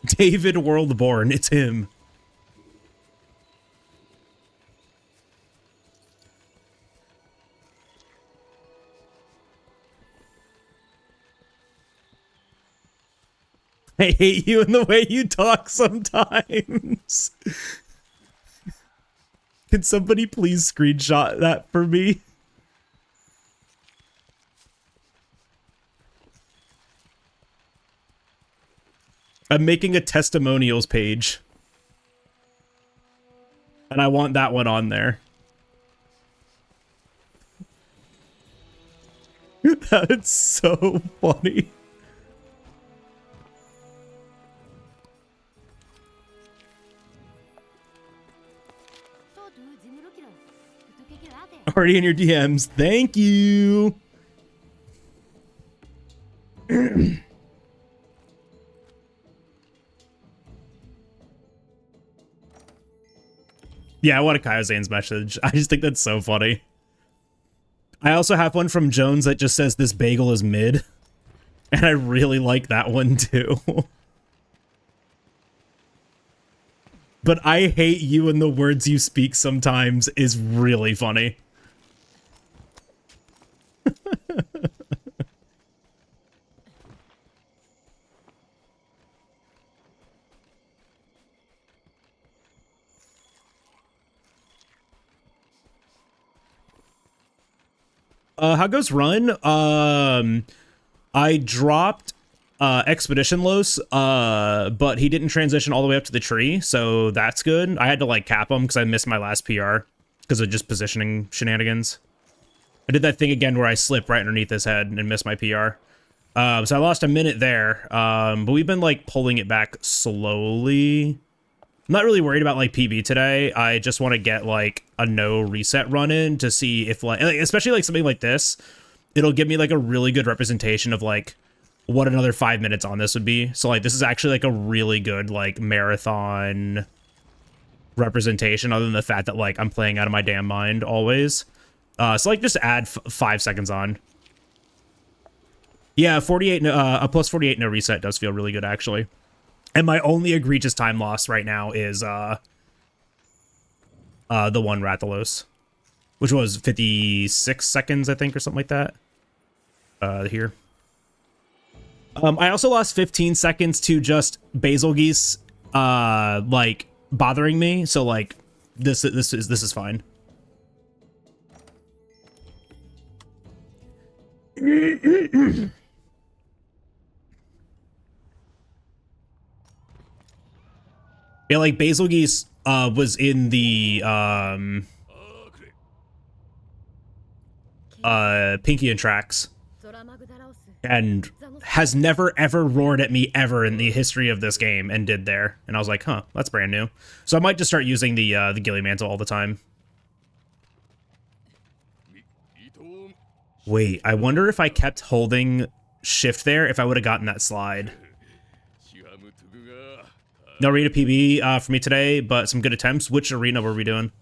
David Worldborn, it's him. I hate you in the way you talk sometimes. Can somebody please screenshot that for me? I'm making a testimonials page. And I want that one on there. That's so funny. Already in your DMs. Thank you. Yeah, I want a Kaiozan's message. I just think that's so funny. I also have one from Jones that just says this bagel is mid. And I really like that one too. But I hate you and the words you speak sometimes is really funny. How goes run? I dropped Expedition Los, but he didn't transition all the way up to the tree, so that's good. I had to like cap him because I missed my last PR because of just positioning shenanigans. I did that thing again where I slipped right underneath his head and missed my PR. So I lost a minute there, but we've been like pulling it back slowly. I'm not really worried about like PB today. I just want to get like a no reset run in to see if like, especially like something like this, it'll give me like a really good representation of like what another 5 minutes on this would be. So like this is actually like a really good like marathon representation, other than the fact that like I'm playing out of my damn mind always. So like just add 5 seconds on. Yeah, 48 a plus 48 no reset does feel really good actually. And my only egregious time loss right now is the one Rathalos, which was 56 seconds, I think, or something like that. Here. I also lost 15 seconds to just Basil Geese, like bothering me. So like this is fine. Yeah, like Basil Geese was in the Pinky and Tracks and has never ever roared at me ever in the history of this game and did there. And I was like, huh, that's brand new. So I might just start using the Gilly Mantle all the time. Wait, I wonder if I kept holding shift there, if I would have gotten that slide. No arena PB for me today, but some good attempts. Which arena were we doing?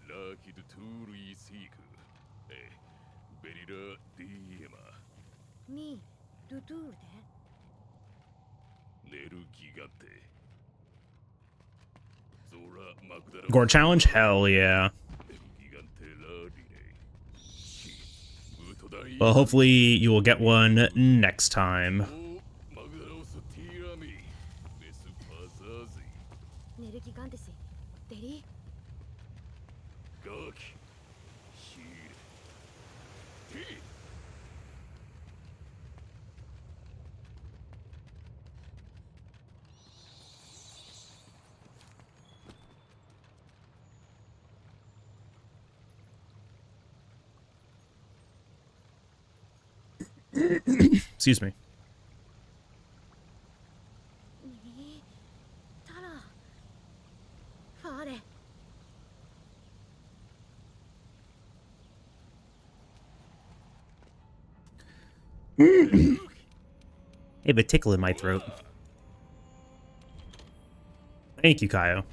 Gore challenge? Hell yeah. Well, hopefully you will get one next time. Excuse me. I have a tickle in my throat. Thank you, Kaio.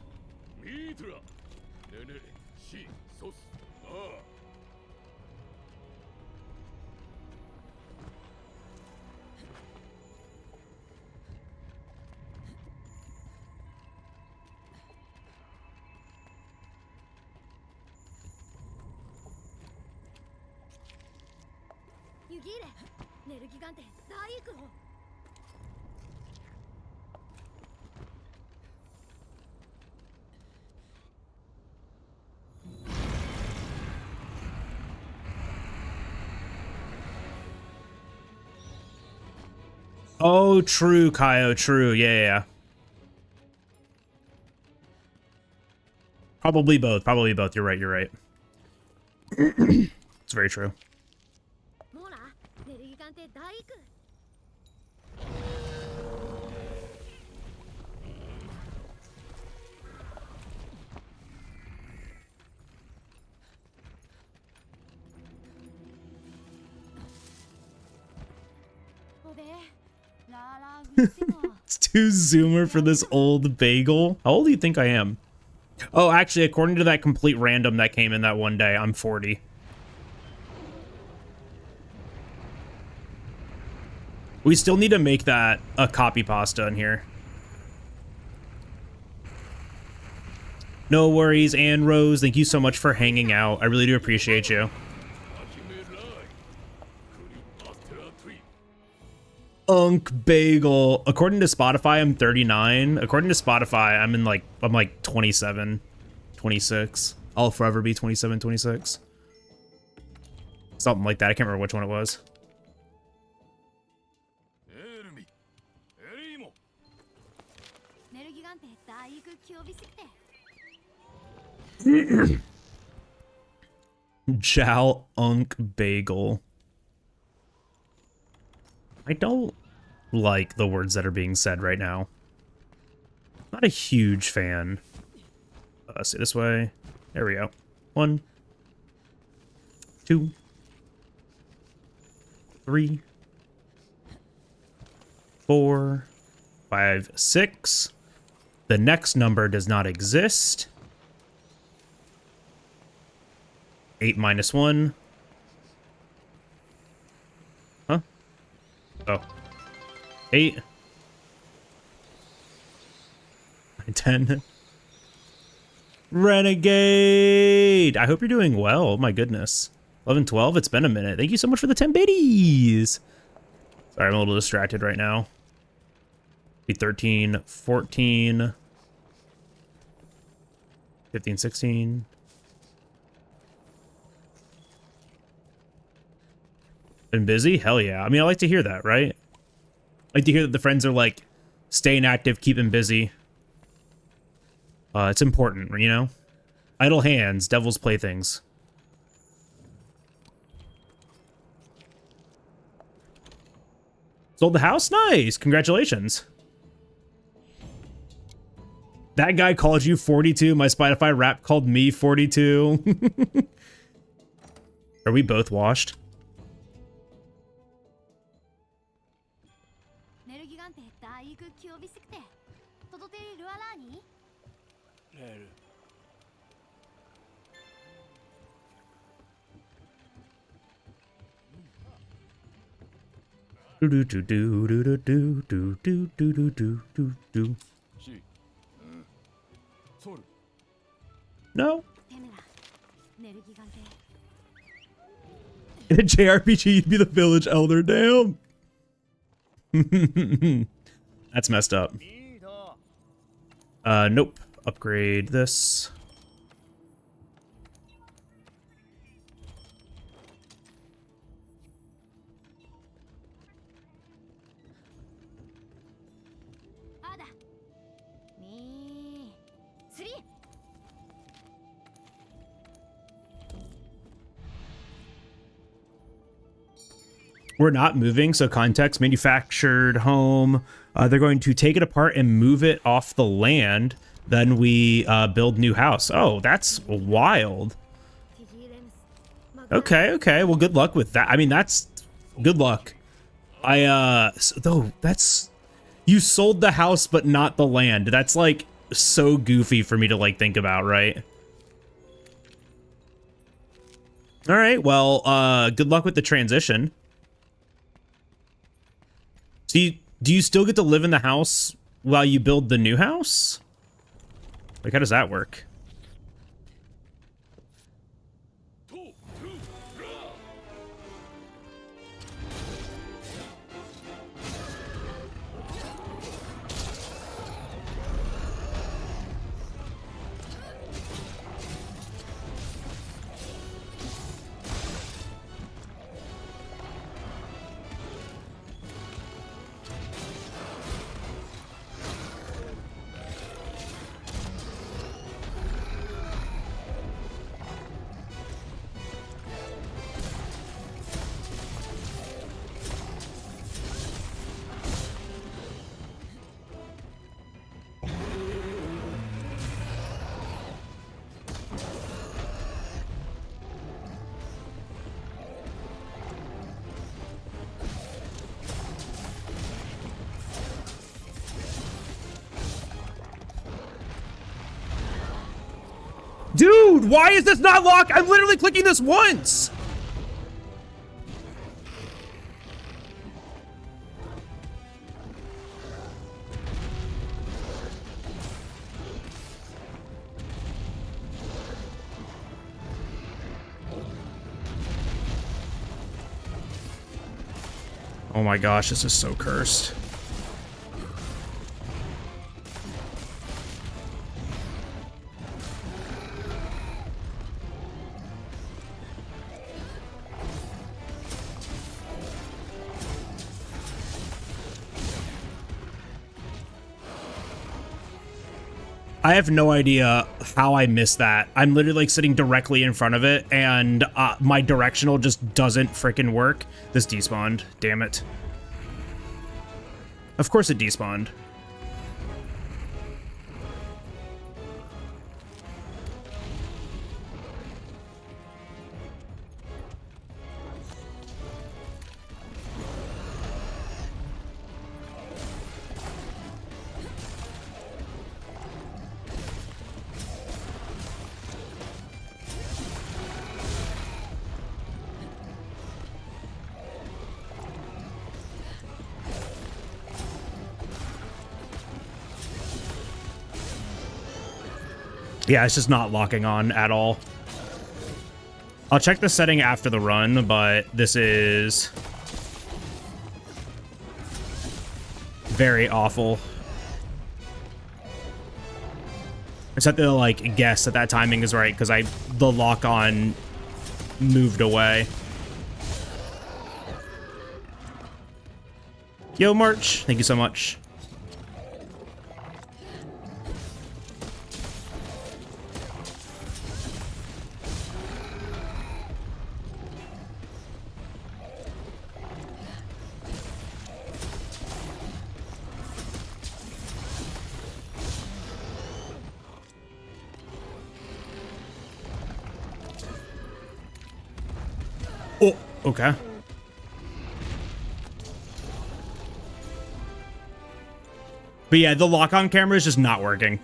ミートラねねシソスああ ユギーレネルギガンテ大育法 Oh, true, Kaio, true. Yeah, yeah, yeah. Probably both. Probably both. You're right. You're right. It's very true. モーラネルギガンテ大育 It's too zoomer for this old bagel. How old do you think I am? Oh, actually, according to that complete random that came in that one day, I'm 40. We still need to make that a copy pasta in here. No worries, Ann Rose. Thank you so much for hanging out. I really do appreciate you. 始めらいクリアステラトゥイ Unk bagel. According to Spotify, I'm 39. According to Spotify, I'm like 27, 26. I'll forever be 27, 26. Something like that. I can't remember which one it was. エルミエリーモ ネルギガンテ大育強ビスクテ Jal Unk bagel. I don't like the words that are being said right now. Not a huge fan. Let's see this way. There we go. 1, 2, 3, 4, 5, 6. The next number does not exist. 8 minus 1. Huh? Oh. 8. 10. Renegade! I hope you're doing well. Oh my goodness. 11, 12. It's been a minute. Thank you so much for the 10 biddies. Sorry, I'm a little distracted right now. Be 13, 14, 15, 16. Been busy? Hell yeah. I mean, I like to hear that, right? I like to hear that the friends are like staying active, keeping busy. It's important, you know? Idle hands, devil's playthings. Sold the house? Nice! Congratulations. That guy called you 42. My Spotify rap called me 42. Are we both washed? ネルギガンテ大育強ビスクテトドテルルアラーニ レル Do do do do do do do do do do do do do. シソル No. テメラネルギガンテ In a JRPG, you'd be the village elder. Damn. That's messed up. ミート Nope. Upgrade this. We're not moving, so context, manufactured home. They're going to take it apart and move it off the land. Then we build new house. Oh, that's wild. Okay, okay. Well, good luck with that. I mean, that's good luck. Though that's, you sold the house but not the land. That's like so goofy for me to like think about, right? All right, well, good luck with the transition. So do you still get to live in the house while you build the new house? Like, how does that work? Dude, why is this not locked? I'm literally clicking this once. Oh my gosh, this is so cursed. I have no idea how I missed that. I'm literally like sitting directly in front of it, and my directional just doesn't freaking work. This despawned. Damn it. Of course it despawned. Yeah, it's just not locking on at all. I'll check the setting after the run, but this is very awful. I just have to like guess that that timing is right because the lock on moved away. Yo, March, thank you so much. Oh, okay. But yeah, the lock-on camera is just not working.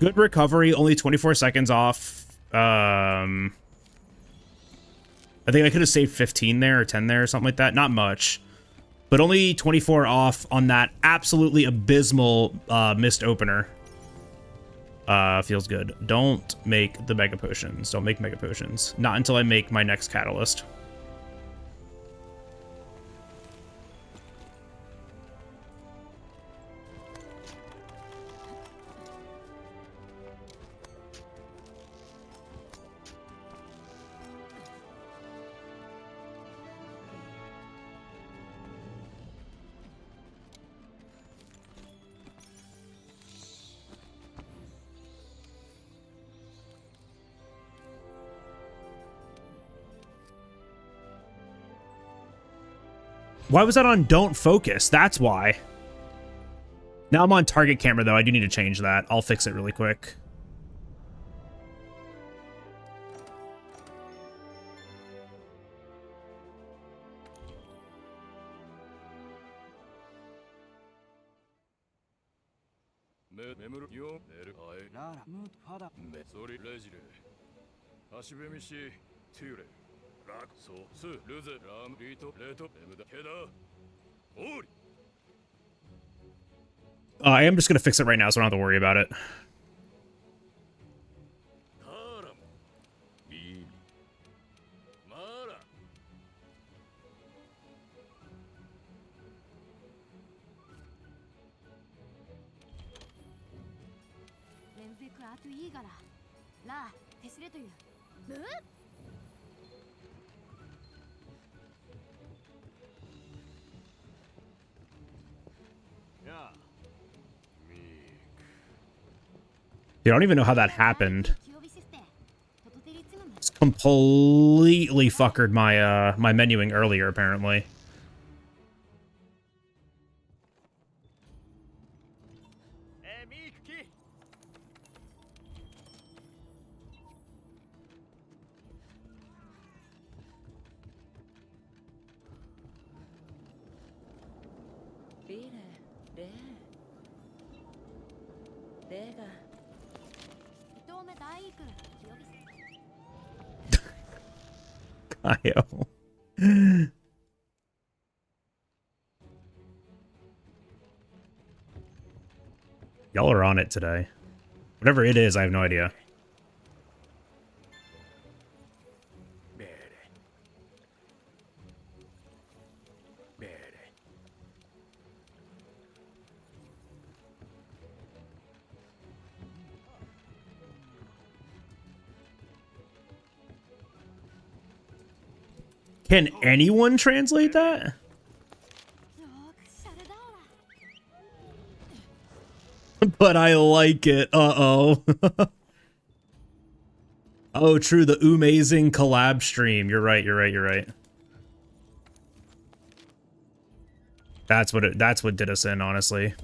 Good recovery, only 24 seconds off. I think I could have saved 15 there or 10 there or something like that. Not much. But only 24 off on that absolutely abysmal missed opener. Feels good. Don't make the mega potions. Don't make mega potions. Not until I make my next catalyst. Why was that on don't focus? That's why. Now I'm on target camera, though. I do need to change that. I'll fix it really quick. 眠るよ寝るあえララムーファダメソリレジレ足踏みしテュレラクソスルゼラムリートレトレムダケダオーリ I am just gonna fix it right now, so I don't have to worry about it. ターラムビーミマーラレンフェクアトイーガララーテスレというブーや Dude, I don't even know how that happened. It's completely fuckered my my menuing earlier, apparently. Io. Y'all are on it today. Whatever it is, I have no idea. Can anyone translate that? But I like it. Uh-oh. Oh, true. The Amazing collab stream. You're right. You're right. You're right. That's what did us in, honestly.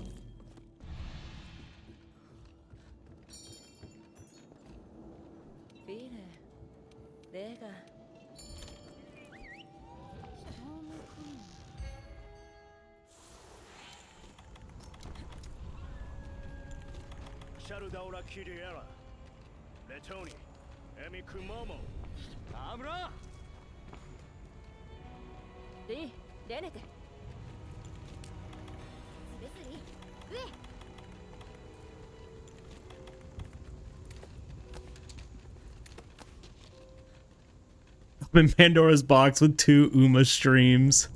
I'm in Pandora's box with 2 Uma streams.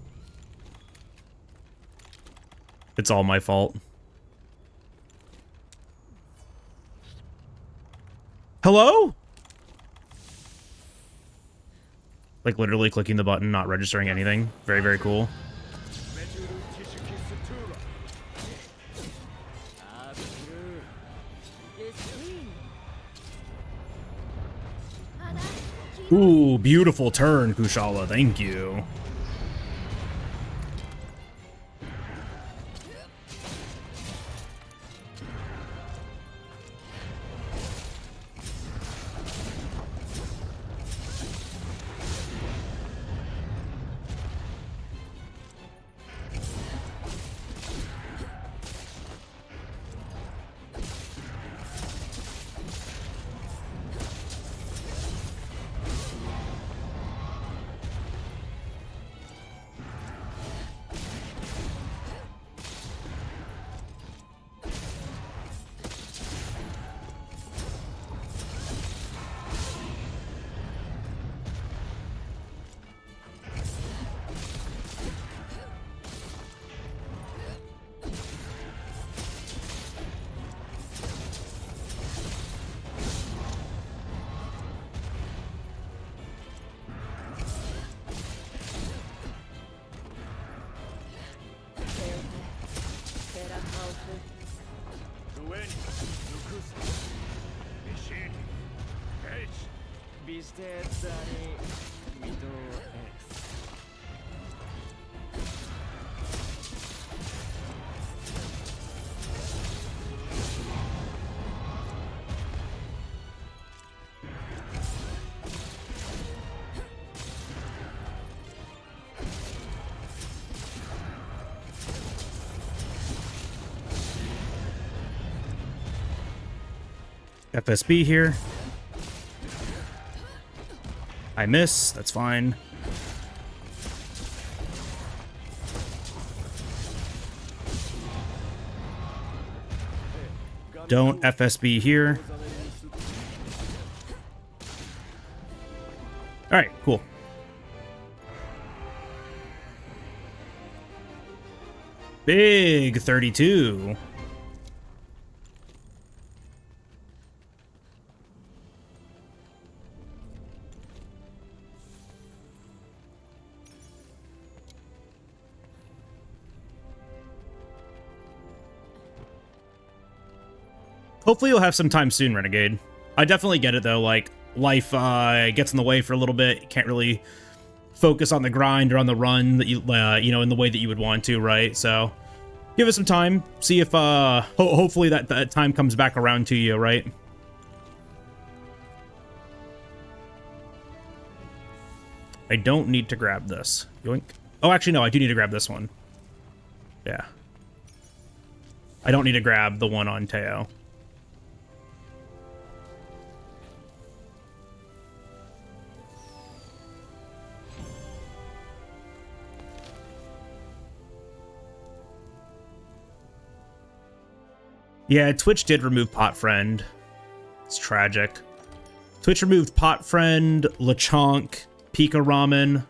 It's all my fault. Hello? Like literally clicking the button, not registering anything. Very, very cool. Ooh, beautiful turn, Kushala. Thank you. FSB here. I miss. That's fine. Don't FSB here. All right, cool. Big 32. Hopefully you'll have some time soon, Renegade. I definitely get it, though. Like, life gets in the way for a little bit. You can't really focus on the grind or on the run that you know, in the way that you would want to, right? So give it some time. See if hopefully that time comes back around to you, right? I don't need to grab this. Yoink. Oh, actually, no, I do need to grab this one. Yeah. I don't need to grab the one on Teo. Yeah, Twitch did remove Pot Friend. It's tragic. Twitch removed Pot Friend, Lechonk, Pika Ramen.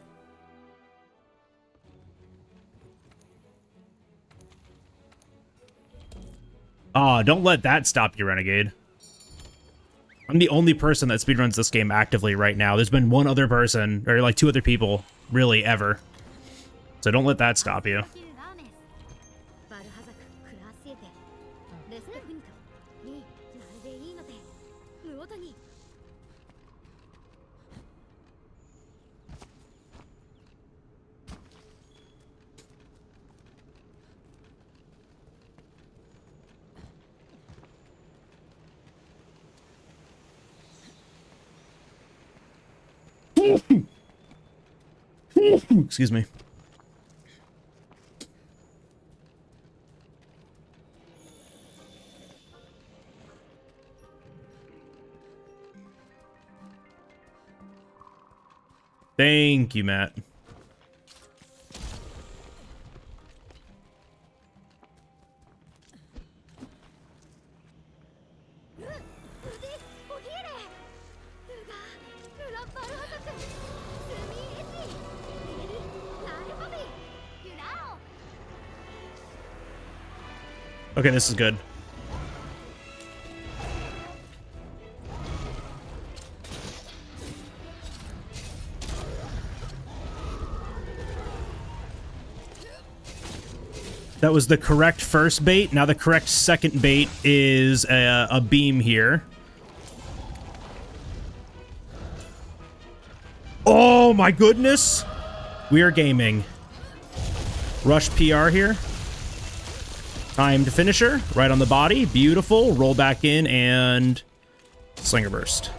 Ah, don't let that stop you, Renegade. I'm the only person that speedruns this game actively right now. There's been one other person, or like 2 other people, really, ever. So don't let that stop you. Excuse me. Thank you, Matt. Okay, this is good. That was the correct first bait. Now the correct second bait is a beam here. Oh my goodness! We are gaming. Rush PR here. Timed finisher, right on the body. Beautiful. Roll back in and Slinger Burst.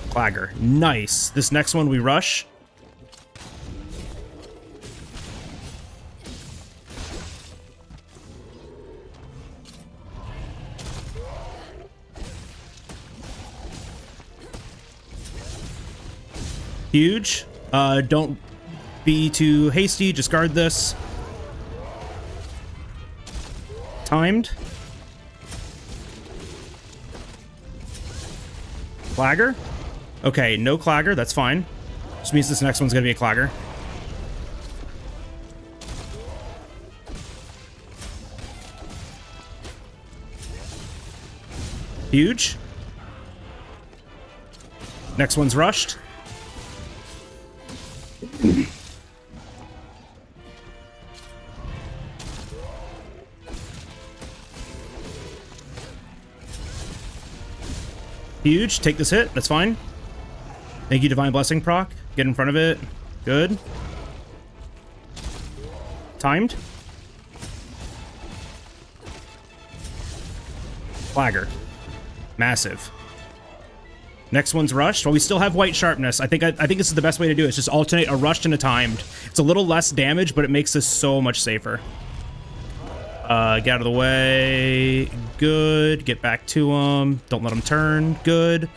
Clagger. Nice. This next one we rush. Huge. Don't be too hasty, just guard this. Timed. Clagger. Okay, no Clagger, that's fine. Which means this next one's gonna be a Clagger. Huge. Next one's rushed. Huge. Take this hit. That's fine. Thank you, Divine Blessing proc. Get in front of it. Good. Timed. Flagger. Massive. Next one's rushed. Well, we still have white sharpness. I think this is the best way to do it. It's just alternate a rushed and a timed. It's a little less damage, but it makes this so much safer. Get out of the way. Good. Get back to him. Don't let him turn. Good.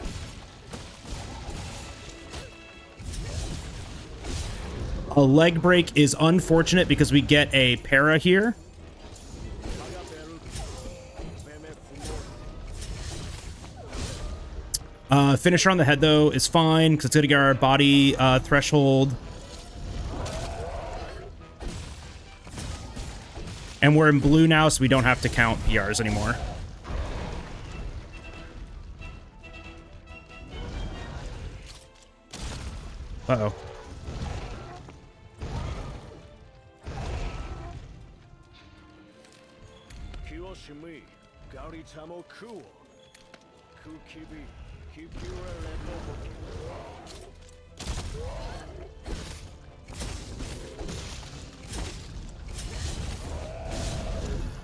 A leg break is unfortunate because we get a para here. Finisher on the head, though, is fine because it's going to get our body threshold. And we're in blue now, so we don't have to count PRs anymore. Uh-oh.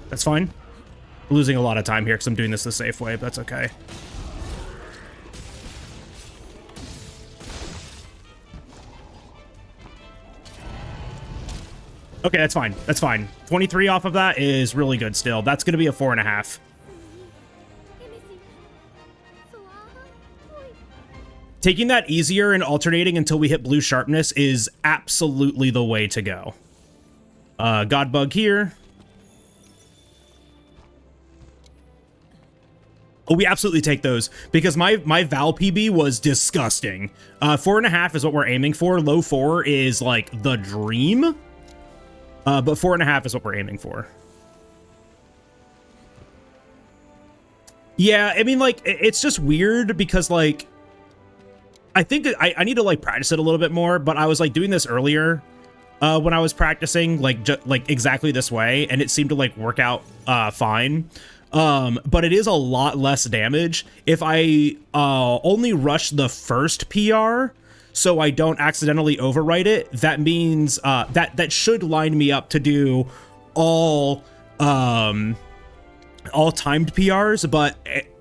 That's fine. Losing a lot of time here because I'm doing this the safe way, but that's okay. Okay, that's fine. That's fine. 23 off of that is really good still. That's going to be a 4.5. Taking that easier and alternating until we hit blue sharpness is absolutely the way to go. God bug here. Oh, we absolutely take those because my Val PB was disgusting. 4.5 is what we're aiming for. Low 4 is like the dream. But 4.5 is what we're aiming for. Yeah, I mean, like, it's just weird because, like, I think I need to, like, practice it a little bit more, but I was, like, doing this earlier when I was practicing, like, exactly this way, and it seemed to, like, work out fine. But it is a lot less damage if I only rush the first PR, so I don't accidentally overwrite it. That means that should line me up to do all timed PRs, but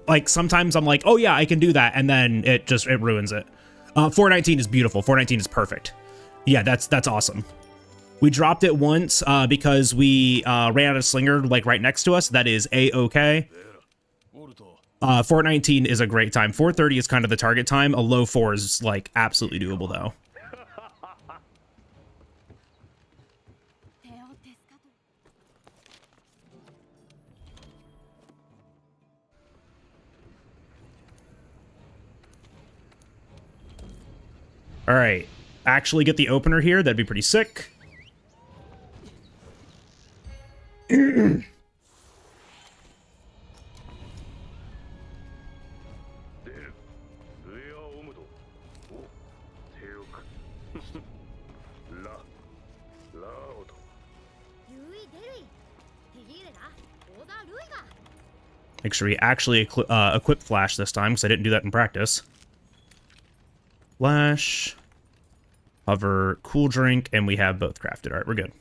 like sometimes I'm like, oh yeah, I can do that, and then it ruins it. 419 is beautiful. 419 is perfect. Yeah, that's awesome. We dropped it once because we ran out of slinger like right next to us. That is a-okay. 419 is a great time. 430 is kind of the target time. A low 4 is like absolutely doable though. All right, actually get the opener here. That'd be pretty sick. Make sure we actually equip Flash this time, because I didn't do that in practice. Flash, hover, cool drink, and we have both crafted. All right, we're good.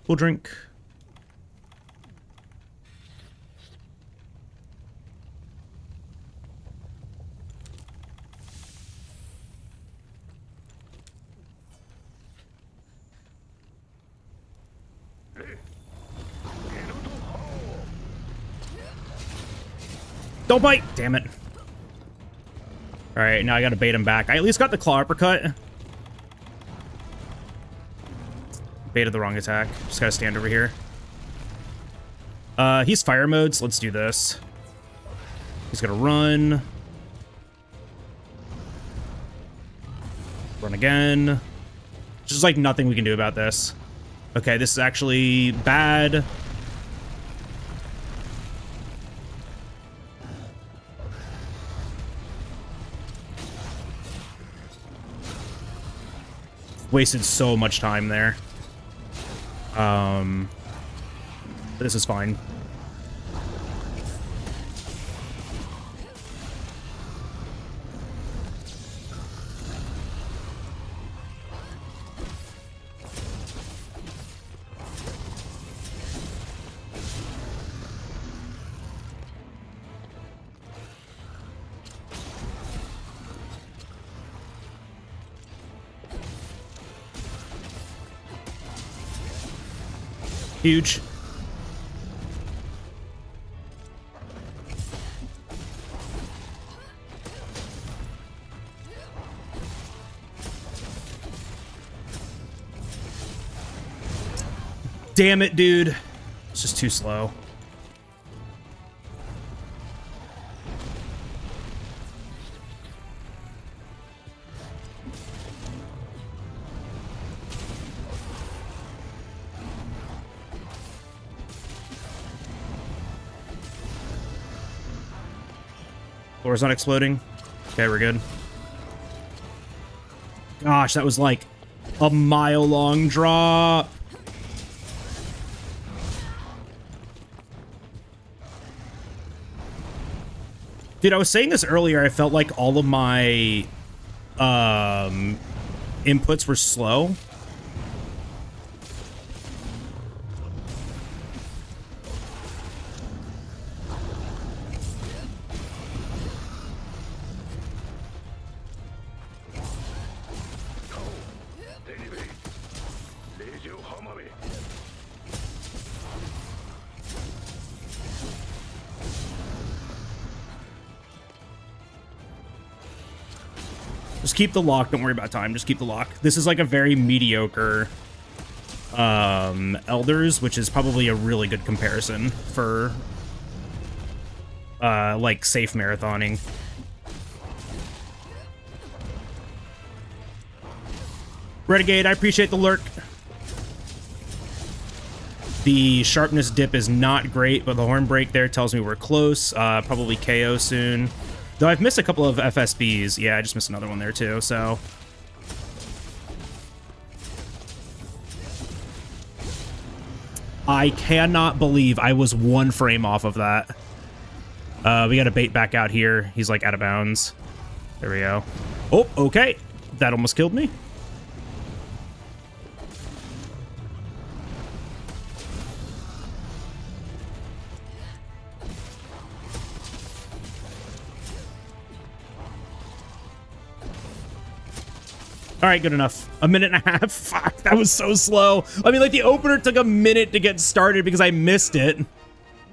Cool drink. Don't bite! Damn it. Alright, now I gotta bait him back. I at least got the claw uppercut. Baited the wrong attack. Just gotta stand over here. He's fire mode, so let's do this. He's gonna run. Run again. Just like nothing we can do about this. Okay, this is actually bad. Wasted so much time there. This is fine. Huge. Damn it, dude. It's just too slow. Floor's not exploding. Okay, we're good. Gosh, that was like a mile-long drop. Dude, I was saying this earlier. I felt like all of my inputs were slow. Just keep the lock. Don't worry about time. Just keep the lock. This is like a very mediocre Elders, which is probably a really good comparison for like safe marathoning. Renegade, I appreciate the lurk. The sharpness dip is not great, but the horn break there tells me we're close. Probably KO soon. Though I've missed a couple of FSBs. Yeah, I just missed another one there too, so. I cannot believe I was 1 frame off of that. We got a bait back out here. He's like out of bounds. There we go. Oh, okay. That almost killed me. All right, good enough. 1.5 minutes. Fuck, that was so slow. I mean, like, the opener took a minute to get started because I missed it.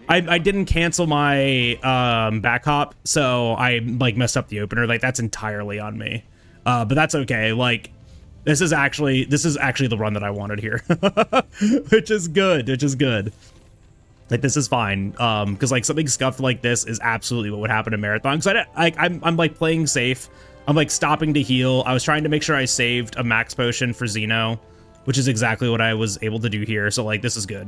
I didn't cancel my back hop, so I, like, messed up the opener. Like, that's entirely on me. But that's okay. Like, this is actually the run that I wanted here. Which is good. Which is good. Like, this is fine. Because, like, something scuffed like this is absolutely what would happen in Marathon. So I'm like, playing safe. I'm like stopping to heal. I was trying to make sure I saved a max potion for Xeno, which is exactly what I was able to do here. So like, this is good.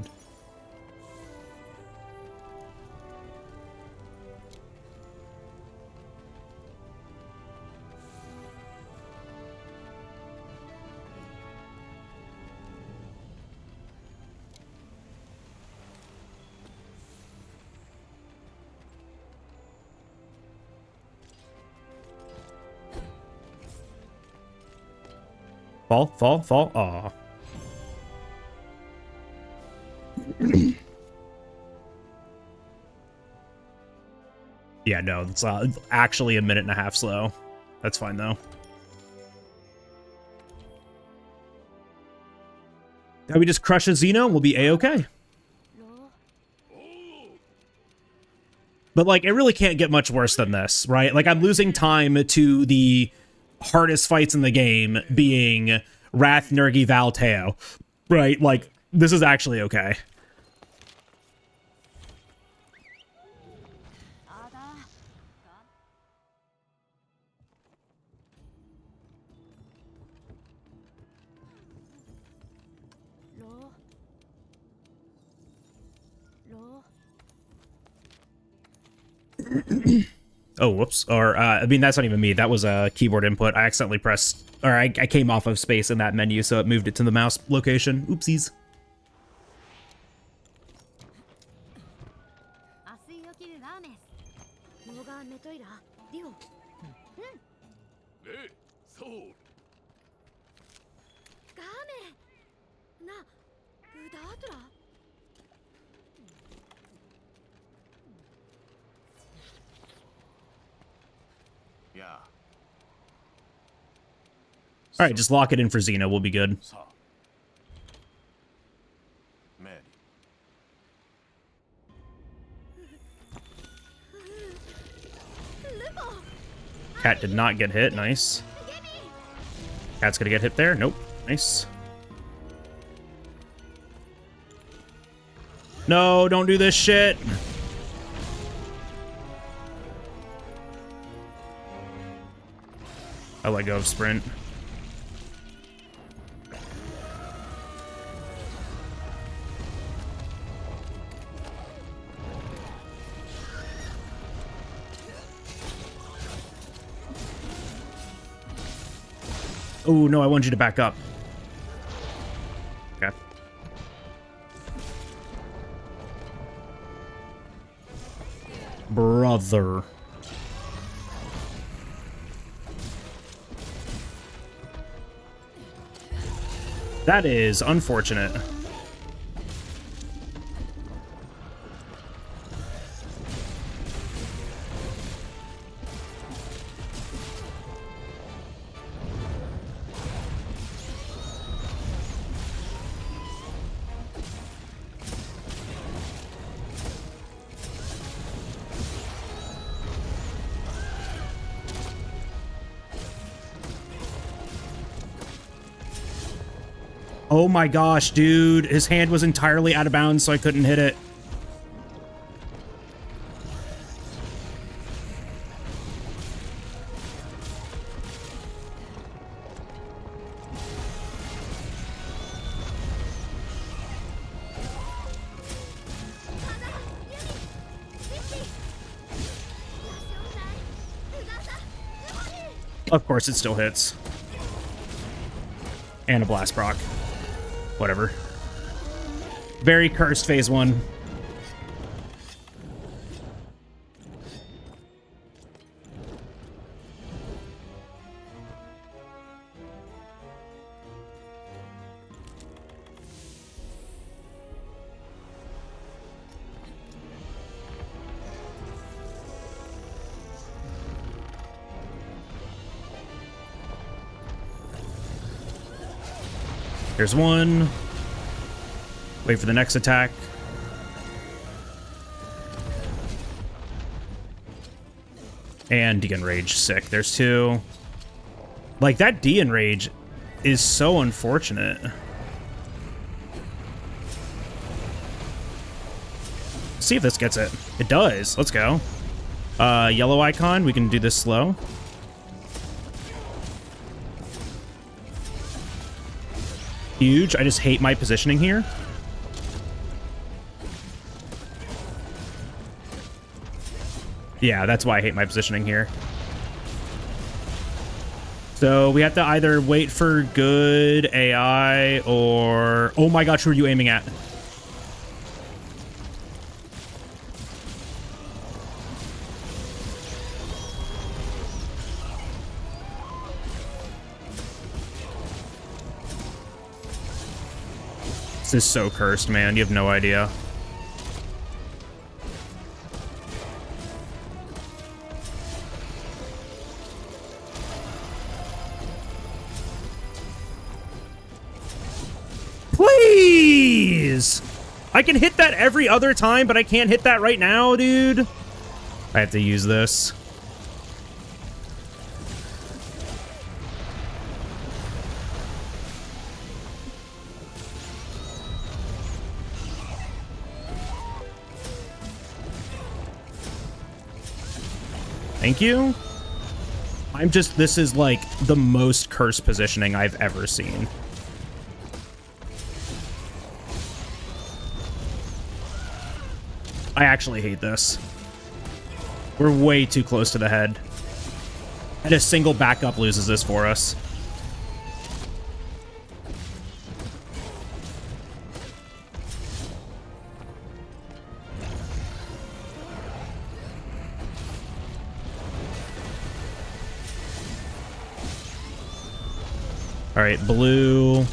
Fall, fall, fall. Aw. Yeah, no, it's actually 1.5 minutes slow. That's fine, though. Now we just crush a Xeno, we'll be A-okay. But, like, it really can't get much worse than this, right? Like, I'm losing time to the hardest fights in the game being Wrath, Nergi, Valteo, right? Like, this is actually okay. Oh, whoops. Or, I mean, that's not even me. That was a keyboard input. I accidentally pressed, or I came off of space in that menu, so it moved it to the mouse location. Oopsies. All right, just lock it in for Xeno. We'll be good. Cat did not get hit. Nice. Cat's gonna get hit there. Nope. Nice. No, don't do this shit. I let go of sprint. Oh, no, I wanted you to back up. Okay. Brother. That is unfortunate. Oh my gosh, dude. His hand was entirely out of bounds, so I couldn't hit it. Of course, it still hits. And a blast proc. Whatever. Very cursed phase 1. Here's one. Wait for the next attack. And de-enrage. Sick. There's two. Like, that de-enrage is so unfortunate. See if this gets it. It does. Let's go. Yellow icon. We can do this slow. Huge. I just hate my positioning here. Yeah, that's why I hate my positioning here. So we have to either wait for good AI or... Oh my gosh, who are you aiming at? This is so cursed, man. You have no idea. Please! I can hit that every other time, but I can't hit that right now, dude. I have to use this. Thank you. This is like the most cursed positioning I've ever seen. I actually hate this. We're way too close to the head. And a single backup loses this for us. All right, blue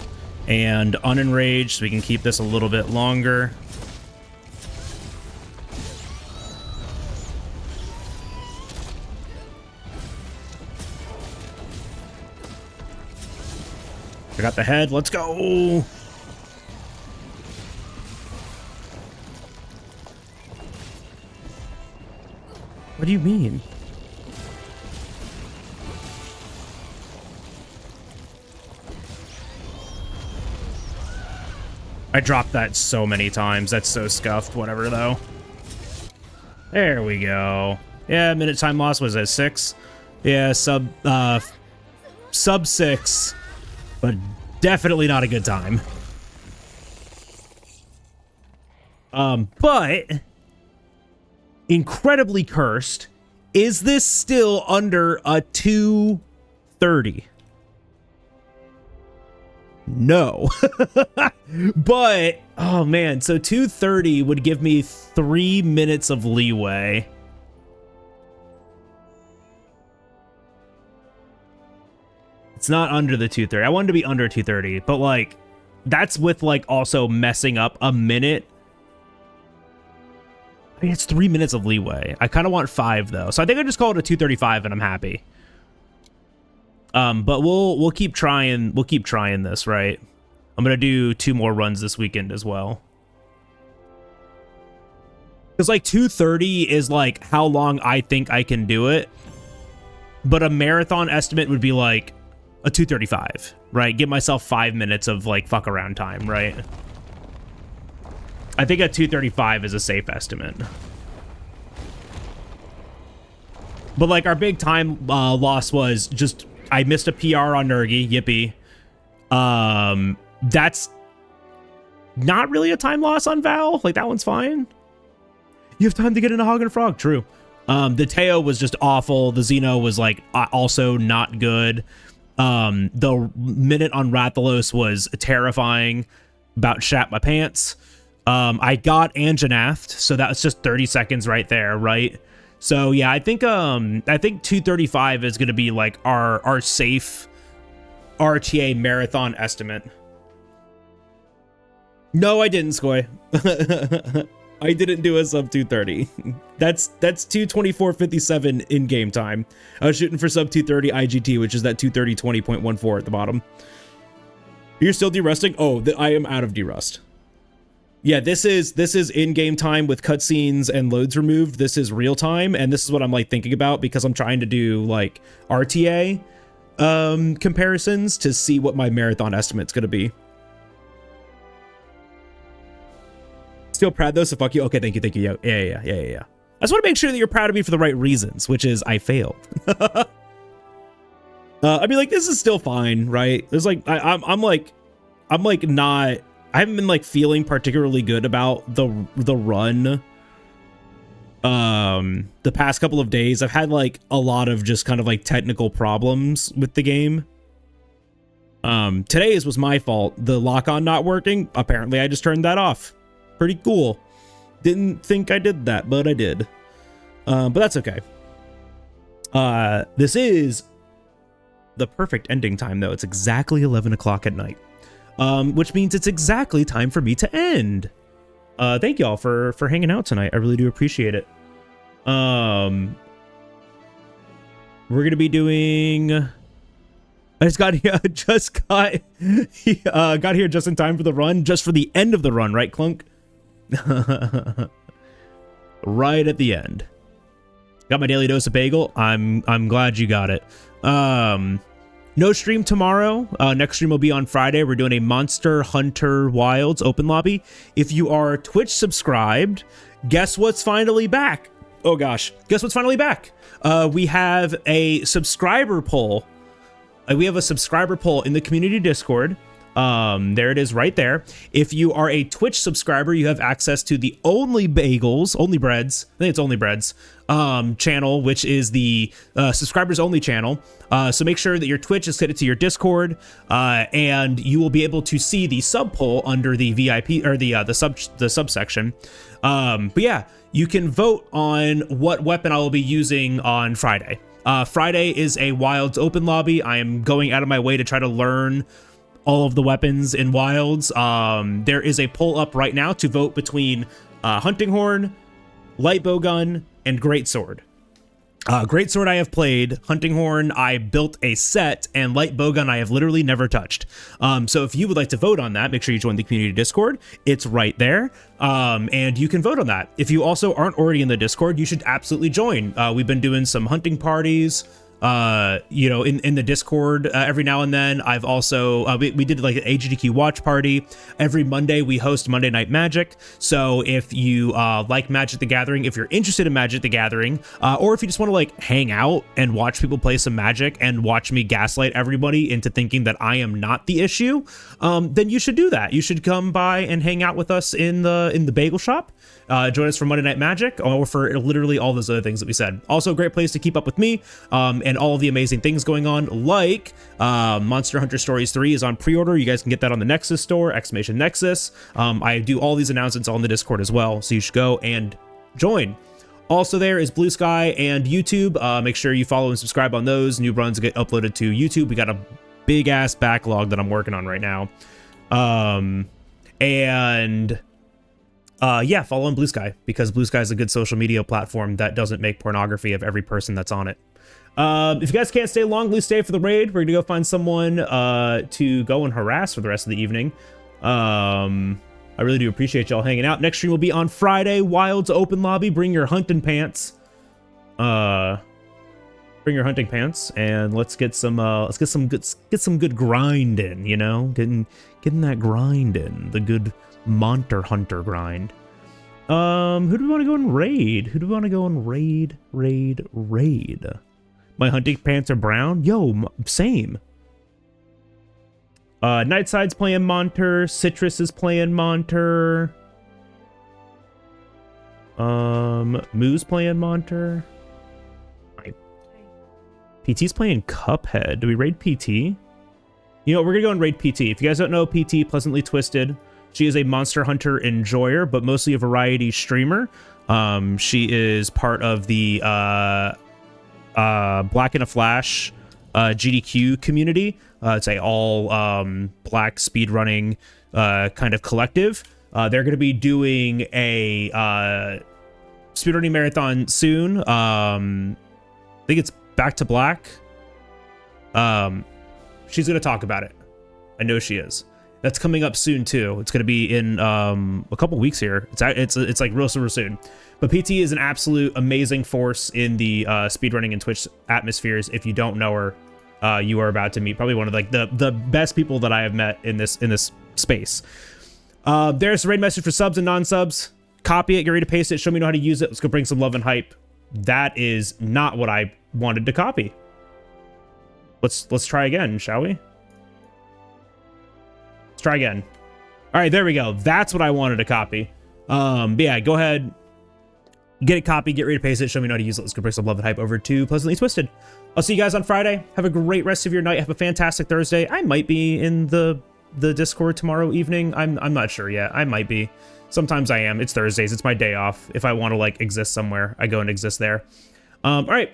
and unenraged, so we can keep this a little bit longer. I got the head. Let's go. What do you mean? I dropped that so many times. That's so scuffed. Whatever, though. There we go. Yeah, minute time loss was at 6. Yeah, sub 6. But definitely not a good time. But incredibly cursed. Is this still under a 2:30? No. But oh man, so 2:30 would give me 3 minutes of leeway. It's not under the 2:30. I wanted to be under 2:30, but like that's with like also messing up a minute. I mean, it's 3 minutes of leeway. I kind of want 5 though, so I think I just call it a 2:35 and I'm happy. But we'll keep trying. We'll keep trying this, right? I'm gonna do 2 more runs this weekend as well. Because like 2:30 is like how long I think I can do it, but a marathon estimate would be like a 2:35, right? Give myself 5 minutes of like fuck around time, right? I think a 2:35 is a safe estimate. But like our big time loss was just I missed a PR on Nergi, yippee. That's not really a time loss on Val. Like that one's fine. You have time to get in a hog and a frog. True. The Teo was just awful. The Xeno was like also not good. The minute on Rathalos was terrifying. About shat my pants. I got Anjanath, so that was just 30 seconds right there, right? So yeah, I think 2:35 is gonna be like our safe RTA marathon estimate. No, I didn't, Skoy. I didn't do a sub 2:30. That's 2:24.57 in game time. I was shooting for sub 2:30 IGT, which is that 2:30.20.14 at the bottom. You're still derusting? Oh, I am out of derust. Yeah, this is in-game time with cutscenes and loads removed. This is real time, and this is what I'm like thinking about because I'm trying to do like RTA comparisons to see what my marathon estimate's gonna be. Still proud though, so fuck you. Okay, thank you. Yeah. I just want to make sure that you're proud of me for the right reasons, which is I failed. I mean, like this is still fine, right? There's like I'm like not. I haven't been like feeling particularly good about the run. The past couple of days, I've had like a lot of just kind of like technical problems with the game. Today's was my fault. The lock-on not working. Apparently, I just turned that off. Pretty cool. Didn't think I did that, but I did. But that's okay. This is the perfect ending time, though. It's exactly 11 o'clock at night. Which means it's exactly time for me to end. Thank y'all for hanging out tonight. I really do appreciate it. We're gonna be doing. I just got here. Got here just in time for the run, just for the end of the run, right, Clunk? Right at the end. Got my daily dose of bagel. I'm glad you got it. No stream tomorrow. Next stream will be on Friday. We're doing a Monster Hunter Wilds open lobby. If you are Twitch subscribed, guess what's finally back? Oh gosh, guess what's finally back? We have a subscriber poll. We have a subscriber poll in the community Discord. There it is right there. If you are a Twitch subscriber, you have access to the Only Bagels, Only Breads, I think it's Only Breads, channel, which is the subscribers only channel. So make sure that your Twitch is set to your Discord, and you will be able to see the sub poll under the VIP or the subsection. But yeah, you can vote on what weapon I will be using on Friday. Friday is a Wilds open lobby. I am going out of my way to try to learn all of the weapons in Wilds. There is a poll up right now to vote between Hunting Horn, Light Bowgun, and Greatsword. Greatsword I have played, Hunting Horn I built a set, and Light Bowgun I have literally never touched. So if you would like to vote on that, make sure you join the community Discord. It's right there, and you can vote on that. If you also aren't already in the Discord, you should absolutely join. We've been doing some hunting parties. you know, in the Discord every now and then. I've also we did like an AGDQ watch party every Monday. We host Monday Night Magic. So if you like Magic the Gathering, if you're interested in Magic the Gathering, or if you just want to like hang out and watch people play some Magic and watch me gaslight everybody into thinking that I am not the issue, then you should do that. You should come by and hang out with us in the bagel shop. Join us for Monday Night Magic, or for literally all those other things that we said. Also, a great place to keep up with me and all of the amazing things going on, like Monster Hunter Stories 3 is on pre-order. You guys can get that on the Nexus store, !Nexus. I do all these announcements on the Discord as well, so you should go and join. Also, there is Blue Sky and YouTube. Make sure you follow and subscribe on those. New runs get uploaded to YouTube. We got a big ass backlog that I'm working on right now. Yeah, follow on Blue Sky, because Blue Sky is a good social media platform that doesn't make pornography of every person that's on it. If you guys can't stay long, please stay for the raid. We're gonna go find someone to go and harass for the rest of the evening. I really do appreciate y'all hanging out. Next stream will be on Friday. Wild's open lobby. Bring your hunting pants. Bring your hunting pants, and let's get some good grind in. You know, getting that grind in, the good Monster Hunter grind. Who do we want to go and raid? Who do we want to go and raid? My hunting pants are brown. Yo, same. Nightside's playing Monter. Citrus is playing Monter. Moo's playing Monter. PT's playing Cuphead. Do we raid PT? You know, we're gonna go and raid PT. If you guys don't know PT, Pleasantly Twisted, she is a Monster Hunter enjoyer, but mostly a variety streamer. She is part of the Black in a Flash GDQ community. It's a all black speedrunning kind of collective. They're going to be doing a speedrunning marathon soon. I think it's Back to Black. She's going to talk about it. I know she is. That's coming up soon too. It's going to be in a couple weeks here. It's like real soon. But PT is an absolute amazing force in the speedrunning and Twitch atmospheres. If you don't know her, you are about to meet probably one of like the best people that I have met in this space. There's a raid message for subs and non-subs. Copy it, get ready to paste it, show me how to use it. Let's go bring some love and hype. That is not what I wanted to copy. Let's try again, shall we? Let's try again. All right, there we go. That's what I wanted to copy. But yeah, go ahead, get it copied, get ready to paste it, show me how to use it. Let's go bring some love and hype over to Pleasantly Twisted. I'll see you guys on Friday. Have a great rest of your night. Have a fantastic Thursday. I might be in the Discord tomorrow evening. I'm not sure yet. I might be. Sometimes I am. It's Thursdays. It's my day off. If I want to like exist somewhere, I go and exist there. All right.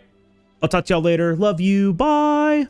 I'll talk to y'all later. Love you. Bye.